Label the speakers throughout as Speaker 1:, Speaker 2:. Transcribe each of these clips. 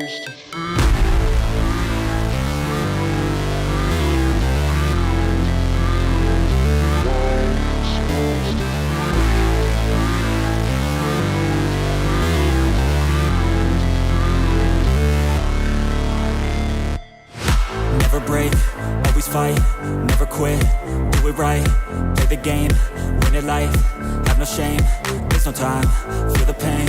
Speaker 1: Never break, always fight, never quit, do it right, play the game, win it life, have no shame, there's no time, feel the pain,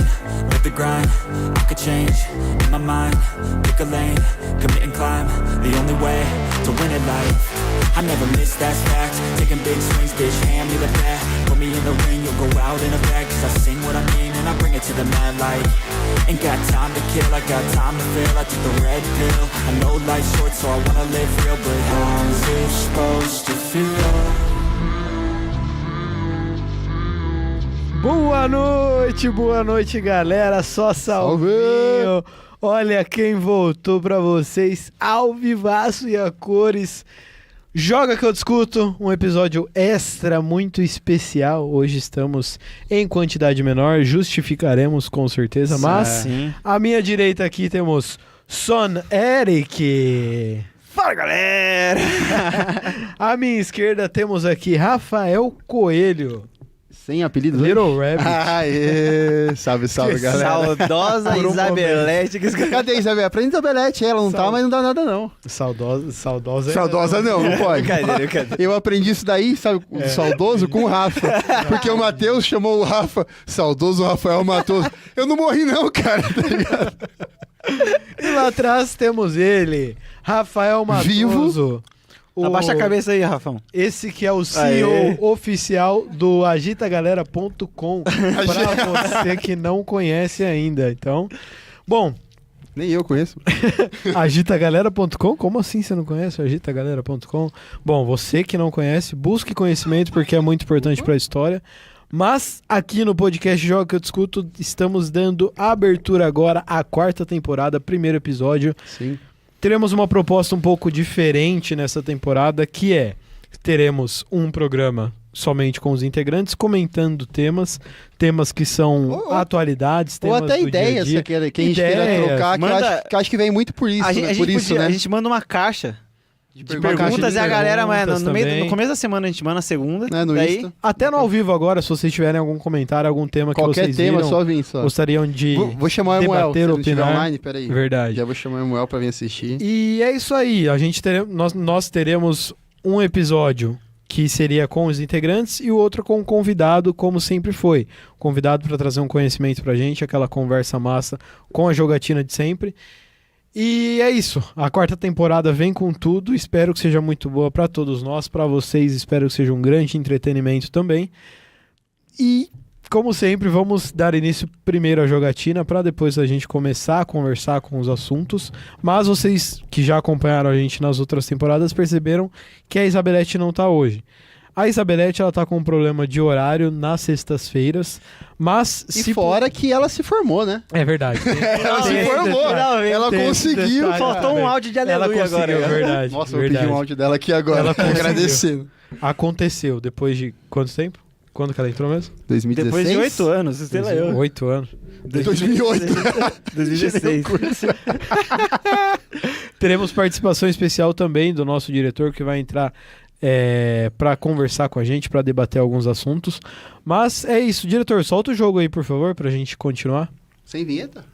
Speaker 1: live the grind, I could change, in my mind, pick a lane, commit and climb, the only way to win it life. I never miss, that's fact, taking big swings, bitch, hand me the bat, put me in the ring, you'll go out in a bag, cause I sing what I mean and I bring it to the mad light. Ain't got time to kill, I got time to feel, I took the red pill, I know life's short so I wanna live real, but how's it supposed to feel?
Speaker 2: Boa noite, galera, só salvinho. Olha quem voltou pra vocês, ao vivaço e a cores. Joga que eu discuto, um episódio extra muito especial. Hoje estamos em quantidade menor, justificaremos com certeza, mas
Speaker 3: sim.
Speaker 2: À minha direita aqui temos Son Eric.
Speaker 3: Fala, galera!
Speaker 2: À minha esquerda temos aqui Rafael Coelho.
Speaker 4: Sem apelido?
Speaker 2: Little Rabbit.
Speaker 4: Aê! Salve, galera.
Speaker 3: Saudosa
Speaker 2: Por um
Speaker 3: Isabelete.
Speaker 4: Cadê a Isabel? Aprende Isabelete, ela não tá, mas não dá nada não.
Speaker 2: Saudosa
Speaker 4: Saudosa não pode.
Speaker 3: Brincadeira.
Speaker 4: Eu aprendi isso daí, sabe, o saudoso com o Rafa. Porque o Matheus chamou o Rafa, saudoso Rafael Matoso. Eu não morri não, cara, tá ligado?
Speaker 2: E lá atrás temos ele, Rafael Matoso.
Speaker 4: Vivo.
Speaker 3: Abaixa a cabeça aí, Rafão.
Speaker 2: Esse que é o CEO oficial do agitagalera.com, pra você que não conhece ainda. Então, bom...
Speaker 4: Nem eu conheço.
Speaker 2: Agitagalera.com? Como assim você não conhece o agitagalera.com? Bom, você que não conhece, busque conhecimento porque é muito importante para a história. Mas aqui no podcast Joga que eu discuto, estamos dando abertura agora à 4ª temporada, primeiro episódio.
Speaker 4: Sim.
Speaker 2: Teremos uma proposta um pouco diferente nessa temporada, que é, teremos um programa somente com os integrantes, comentando temas que são atualidades, temas
Speaker 4: ou até
Speaker 2: do
Speaker 4: ideias
Speaker 2: dia a dia.
Speaker 4: que a gente queira trocar, que eu acho que vem muito por isso,
Speaker 3: A gente manda uma caixa de perguntas e a galera, no começo da semana a gente manda a segunda.
Speaker 4: No
Speaker 3: daí,
Speaker 4: Insta.
Speaker 2: Até no ao vivo agora, se vocês tiverem algum comentário, algum tema que
Speaker 4: Qualquer
Speaker 2: vocês
Speaker 4: tema,
Speaker 2: viram,
Speaker 4: só vim, só.
Speaker 2: gostariam de
Speaker 4: Vou chamar o Emuel,
Speaker 2: debater,
Speaker 4: se ele estiver
Speaker 2: opinar.
Speaker 4: online, peraí.
Speaker 2: Verdade.
Speaker 4: Já vou chamar o Emuel pra vir assistir.
Speaker 2: E é isso aí, nós teremos um episódio que seria com os integrantes e o outro com o convidado, como sempre foi. Convidado para trazer um conhecimento pra gente, aquela conversa massa com a jogatina de sempre. E é isso, a 4ª temporada vem com tudo, espero que seja muito boa para todos nós, para vocês, espero que seja um grande entretenimento também. E, como sempre, vamos dar início primeiro à jogatina, para depois a gente começar a conversar com os assuntos. Mas vocês que já acompanharam a gente nas outras temporadas perceberam que a Isabelete não tá hoje. A Isabelete, ela tá com um problema de horário nas sextas-feiras, mas...
Speaker 4: Fora que ela se formou, né?
Speaker 2: É verdade.
Speaker 4: Ela se formou, ela conseguiu.
Speaker 2: Detalhe,
Speaker 3: faltou um áudio de aleluia agora.
Speaker 2: É verdade.
Speaker 4: Nossa, eu vou pedir um áudio dela aqui agora, agradecendo.
Speaker 2: Aconteceu, depois de quanto tempo? Quando que ela entrou mesmo?
Speaker 4: 2016?
Speaker 3: Depois de 8 anos, sei lá eu.
Speaker 2: 8 anos.
Speaker 4: 2008.
Speaker 3: 2016.
Speaker 2: Teremos participação especial também do nosso diretor, que vai entrar para conversar com a gente, para debater alguns assuntos. Mas é isso, diretor, solta o jogo aí, por favor, pra gente continuar.
Speaker 4: Sem vinheta?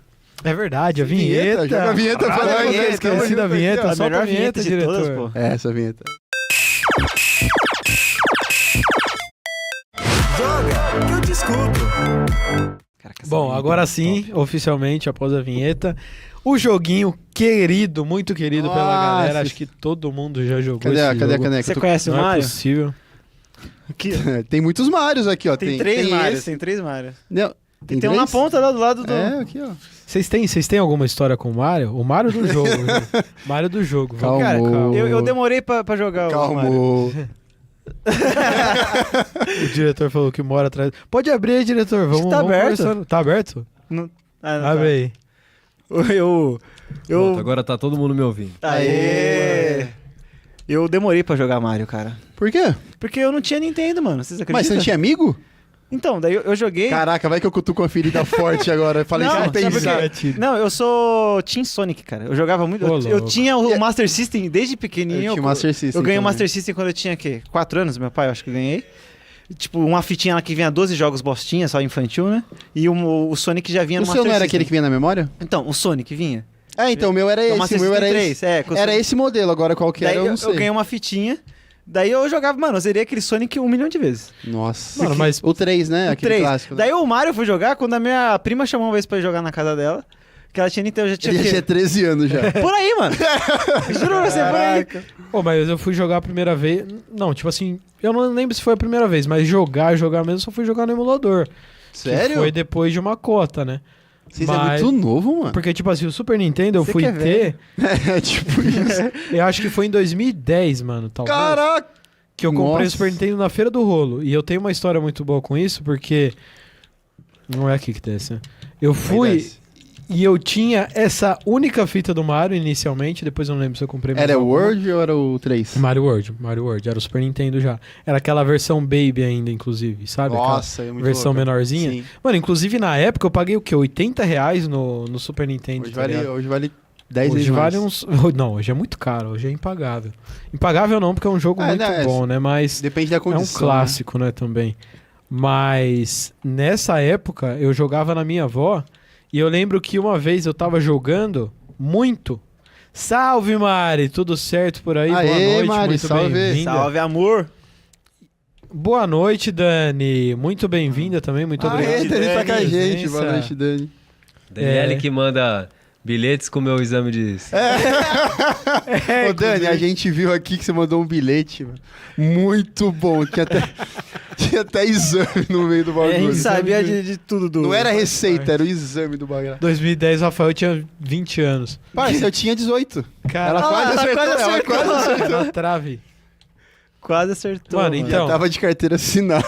Speaker 2: É verdade, a vinheta.
Speaker 4: Joga a vinheta pra nós.
Speaker 2: Esqueci da vinheta, solta a vinheta,
Speaker 3: de
Speaker 2: diretor.
Speaker 3: todas, pô.
Speaker 4: É, essa vinheta.
Speaker 1: Joga que eu discuto.
Speaker 3: Caraca,
Speaker 2: Bom, agora sim, oficialmente, após a vinheta, o joguinho querido, muito querido pela galera. Acho que todo mundo já jogou
Speaker 4: Cadê
Speaker 2: esse
Speaker 4: a
Speaker 2: jogo.
Speaker 4: caneca?
Speaker 3: Você conhece o
Speaker 2: Não é
Speaker 3: Mario?
Speaker 2: possível.
Speaker 3: Aqui,
Speaker 4: Tem muitos Marios aqui, ó.
Speaker 3: tem 3 Marios,
Speaker 4: esse.
Speaker 3: tem 3 Marios.
Speaker 4: Não,
Speaker 3: Tem um na ponta lá do lado do...
Speaker 4: É, aqui, ó.
Speaker 2: Vocês têm alguma história com o Mario? O Mario do jogo. Gente. Mario do jogo.
Speaker 4: Calma.
Speaker 3: Cara,
Speaker 4: Calma.
Speaker 3: eu demorei pra jogar o Mario.
Speaker 4: Calma.
Speaker 2: O diretor falou que mora atrás. Pode abrir aí, diretor. Vamos,
Speaker 3: Tá
Speaker 2: vamos
Speaker 3: aberto.
Speaker 2: conversando. Tá aberto?
Speaker 3: Não
Speaker 2: Abre
Speaker 3: tá.
Speaker 2: aí.
Speaker 5: Pronto, agora tá todo mundo me ouvindo.
Speaker 3: Aê! Eu demorei pra jogar Mario, cara.
Speaker 4: Por quê?
Speaker 3: Porque eu não tinha Nintendo, mano. Vocês acreditam?
Speaker 4: Mas você não tinha amigo?
Speaker 3: Então, daí eu joguei...
Speaker 4: Caraca, vai que eu cutuco uma ferida forte agora. Eu falei
Speaker 3: Não,
Speaker 4: sem
Speaker 3: sabe
Speaker 4: pensar.
Speaker 3: por quê? Não, eu sou Team Sonic, cara. Eu jogava muito. Eu tinha o Master System desde pequenininho.
Speaker 4: Eu tinha o Master System
Speaker 3: Eu ganhei o
Speaker 4: também.
Speaker 3: Master System quando eu tinha, 4 anos, meu pai, eu acho que eu ganhei. Tipo, uma fitinha lá que vinha 12 jogos bostinha, só infantil, né? E o Sonic já vinha
Speaker 4: O
Speaker 3: no
Speaker 4: seu
Speaker 3: Master
Speaker 4: não era
Speaker 3: System.
Speaker 4: aquele que vinha na memória?
Speaker 3: Então, o Sonic vinha.
Speaker 4: Então o meu era
Speaker 3: O
Speaker 4: esse.
Speaker 3: Master
Speaker 4: O meu
Speaker 3: System
Speaker 4: era
Speaker 3: 3,
Speaker 4: esse.
Speaker 3: é. com o
Speaker 4: Era
Speaker 3: Sonic.
Speaker 4: esse modelo, agora qual que era
Speaker 3: Daí
Speaker 4: eu não sei.
Speaker 3: eu ganhei uma fitinha. Daí eu jogava, mano, eu zerei aquele Sonic 1 milhão de vezes.
Speaker 4: Nossa.
Speaker 2: Mano, mas-
Speaker 4: O 3, né?
Speaker 3: O
Speaker 4: Aquele
Speaker 3: 3.
Speaker 4: clássico. né?
Speaker 3: Daí o Mario eu fui jogar quando a minha prima chamou uma vez pra ir jogar na casa dela. Que ela tinha Nintendo, eu já tinha
Speaker 4: Ele já
Speaker 3: o quê?
Speaker 4: tinha 13 anos já.
Speaker 3: Por aí, mano. Juro pra você, por aí.
Speaker 2: Pô, mas eu fui jogar a primeira vez. Não, tipo assim, eu não lembro se foi a primeira vez, mas jogar mesmo, só fui jogar no emulador. Que
Speaker 4: Sério?
Speaker 2: foi depois de uma cota, né?
Speaker 4: Vocês é muito novo, mano.
Speaker 2: Porque, tipo assim, o Super Nintendo eu
Speaker 3: Você
Speaker 2: fui
Speaker 3: que é
Speaker 2: ter.
Speaker 4: É tipo isso.
Speaker 2: Eu acho que foi em 2010, mano, talvez.
Speaker 4: Caraca!
Speaker 2: Que eu comprei
Speaker 4: Nossa.
Speaker 2: o Super Nintendo na Feira do Rolo. E eu tenho uma história muito boa com isso, porque. Não é aqui que desce, né? Eu fui. E eu tinha essa única fita do Mario inicialmente, depois eu não lembro se eu comprei mais
Speaker 4: Era o
Speaker 2: alguma.
Speaker 4: World ou era o 3?
Speaker 2: Mario World, era o Super Nintendo já. Era aquela versão Baby ainda, inclusive, sabe?
Speaker 4: Nossa, é
Speaker 2: aquela
Speaker 4: muito
Speaker 2: versão
Speaker 4: louco.
Speaker 2: menorzinha.
Speaker 4: Sim.
Speaker 2: Mano, inclusive na época eu paguei o quê? R$80 no Super Nintendo.
Speaker 4: Hoje
Speaker 2: tá
Speaker 4: vale,
Speaker 2: ligado?
Speaker 4: hoje vale 10
Speaker 2: Hoje
Speaker 4: vezes mais.
Speaker 2: vale uns. Não, hoje é muito caro, hoje é impagável. Impagável não, porque é um jogo muito
Speaker 4: não,
Speaker 2: bom, né? Mas
Speaker 4: Depende da
Speaker 2: é um
Speaker 4: condição.
Speaker 2: clássico, né, também. Mas nessa época eu jogava na minha avó e eu lembro que uma vez eu tava jogando muito. Salve, Mari! Tudo certo por aí?
Speaker 4: Aê,
Speaker 2: Boa noite,
Speaker 4: Mari,
Speaker 2: muito
Speaker 4: salve.
Speaker 2: bem-vinda.
Speaker 3: Salve, amor.
Speaker 2: Boa noite, Dani. Muito bem-vinda também, muito obrigado.
Speaker 4: Dani tá com a
Speaker 2: pela
Speaker 4: gente.
Speaker 2: presença.
Speaker 4: Boa noite, Dani.
Speaker 5: Daniele
Speaker 2: É.
Speaker 5: que manda bilhetes com o meu exame de...
Speaker 4: Ô, Dani, a gente viu aqui que você mandou um bilhete, mano. Muito bom. Tinha até exame no meio do
Speaker 3: A
Speaker 4: bagulho.
Speaker 3: gente sabia de tudo do...
Speaker 4: Não era receita, era o exame do bagulho.
Speaker 2: 2010, o Rafael tinha 20 anos.
Speaker 4: Parça, eu tinha 18.
Speaker 2: Cara,
Speaker 4: Ela quase acertou, ela quase acertou.
Speaker 2: na trave.
Speaker 3: Quase acertou.
Speaker 2: Mano,
Speaker 3: mano.
Speaker 2: então-
Speaker 4: Já tava de carteira assinada.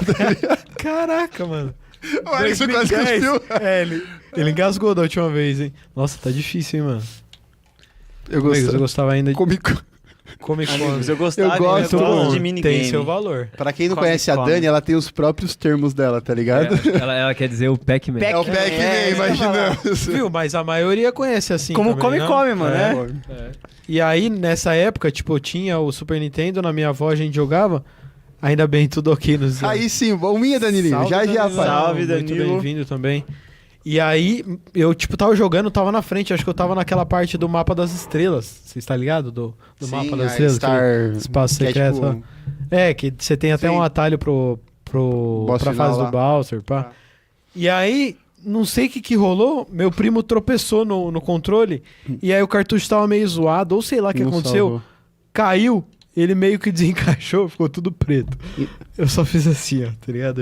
Speaker 2: Caraca, mano.
Speaker 4: O Alex quase
Speaker 2: 2010.
Speaker 4: cuspiu.
Speaker 2: Ele engasgou da última vez, hein? Nossa, tá difícil, hein, mano.
Speaker 4: Eu
Speaker 2: Amigos, eu
Speaker 4: gostava.
Speaker 2: gostava ainda de
Speaker 4: Comic...
Speaker 2: Comic Con.
Speaker 3: Amigos, eu gostava
Speaker 4: Eu gosto,
Speaker 3: eu gosto
Speaker 4: mano.
Speaker 3: de minigame.
Speaker 2: Tem seu valor.
Speaker 4: Pra quem não
Speaker 3: Comic
Speaker 4: conhece a
Speaker 3: Con.
Speaker 4: Dani, ela tem os próprios termos dela, tá ligado?
Speaker 5: Ela quer dizer o Pac-Man.
Speaker 3: Pac-
Speaker 4: É o Pac-Man,
Speaker 3: É,
Speaker 4: imaginamos.
Speaker 2: Viu? Mas a maioria conhece assim
Speaker 3: Como
Speaker 2: também,
Speaker 3: come,
Speaker 2: não?
Speaker 3: mano,
Speaker 2: É.
Speaker 3: né?
Speaker 2: E aí, nessa época, tipo, eu tinha o Super Nintendo, na minha avó a gente jogava. Ainda bem, tudo ok nos
Speaker 4: Aí sim, bominha, Danilinho.
Speaker 2: Salve,
Speaker 4: Já,
Speaker 2: Danilo.
Speaker 4: pai.
Speaker 3: Salve,
Speaker 2: Muito
Speaker 3: Danilo.
Speaker 2: bem-vindo também. E aí, eu, tipo, tava jogando, tava na frente. Acho que eu tava naquela parte do mapa das estrelas. Você está ligado? Do
Speaker 4: Sim,
Speaker 2: mapa das
Speaker 4: a
Speaker 2: estrelas?
Speaker 4: Star...
Speaker 2: aquele espaço
Speaker 4: que é
Speaker 2: secreto.
Speaker 4: tipo-
Speaker 2: ó. É, que você tem até
Speaker 4: Sim.
Speaker 2: um atalho
Speaker 4: Boss
Speaker 2: pra
Speaker 4: final
Speaker 2: fase
Speaker 4: lá.
Speaker 2: do Bowser, pá.
Speaker 4: Ah.
Speaker 2: E aí, não sei o que rolou, meu primo tropeçou no controle, e aí o cartucho tava meio zoado, ou sei lá o que
Speaker 4: Não
Speaker 2: aconteceu,
Speaker 4: salvou.
Speaker 2: caiu, ele meio que desencaixou, ficou tudo preto. Eu só fiz assim, ó, tá ligado?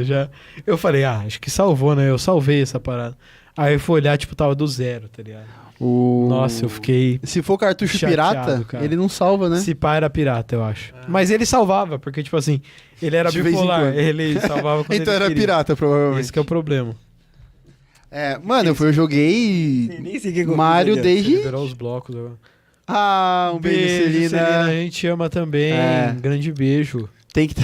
Speaker 2: Eu falei, acho que salvou, né? Eu salvei essa parada. Aí eu fui olhar, tipo, tava do zero, tá ligado? Nossa, eu fiquei...
Speaker 4: Se for cartucho
Speaker 2: chateado,
Speaker 4: pirata,
Speaker 2: cara.
Speaker 4: ele não salva, né?
Speaker 2: Se pá era pirata, eu acho. Mas ele salvava, porque, tipo assim, ele era
Speaker 4: De vez em
Speaker 2: bipolar,
Speaker 4: quando.
Speaker 2: ele salvava quando
Speaker 4: Então
Speaker 2: ele
Speaker 4: era
Speaker 2: queria.
Speaker 4: pirata, provavelmente.
Speaker 2: Esse que é o problema.
Speaker 4: Mano, eu joguei
Speaker 3: Nem sei o que eu
Speaker 4: Mario
Speaker 3: fiz ali, ó.
Speaker 2: Você
Speaker 4: desde...
Speaker 2: liberou os blocos agora.
Speaker 4: Ah, um beijo, Celina.
Speaker 2: A gente ama também.
Speaker 4: É.
Speaker 2: Grande beijo.
Speaker 4: Tem que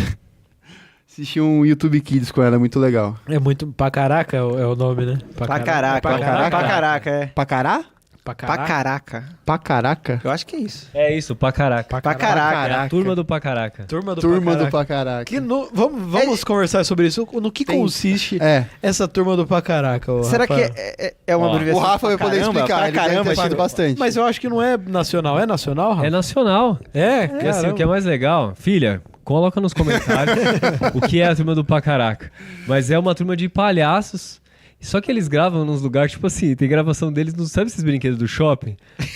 Speaker 4: assistir um YouTube Kids com ela, é muito legal.
Speaker 2: É muito... Pra caraca é o nome, né?
Speaker 3: Pra caraca,
Speaker 2: Pra caraca.
Speaker 3: pra caraca, é.
Speaker 4: Pacará?
Speaker 2: Pra
Speaker 3: Pra
Speaker 2: caraca.
Speaker 3: caraca.
Speaker 4: Pacaraca?
Speaker 3: Eu acho que é isso.
Speaker 5: É isso, Pacaraca.
Speaker 3: Pra caraca.
Speaker 5: É a turma do Pacaraca.
Speaker 2: Turma do
Speaker 4: Turma do
Speaker 2: Pacaraca.
Speaker 4: Pacaraca.
Speaker 2: Que vamos conversar sobre isso. No que
Speaker 4: Tem-
Speaker 2: consiste
Speaker 4: É.
Speaker 2: essa turma do Pacaraca? ô,
Speaker 3: Será que
Speaker 2: Rafael?
Speaker 3: é uma
Speaker 5: Ó,
Speaker 3: abreviação?
Speaker 4: O Rafa vai
Speaker 3: pra
Speaker 4: poder
Speaker 3: caramba?
Speaker 4: explicar,
Speaker 3: Pra
Speaker 4: ele deve
Speaker 3: caramba,
Speaker 4: ter assistido
Speaker 3: tipo,
Speaker 4: bastante.
Speaker 2: Mas eu acho que não é nacional. É nacional, Rafa?
Speaker 5: É nacional.
Speaker 2: É,
Speaker 5: E assim, o que é mais legal, filha, coloca nos comentários o que é a turma do Pacaraca. Mas é uma turma de palhaços. Só que eles gravam nos lugares, tipo assim, tem gravação deles, não sabe esses brinquedos do shopping?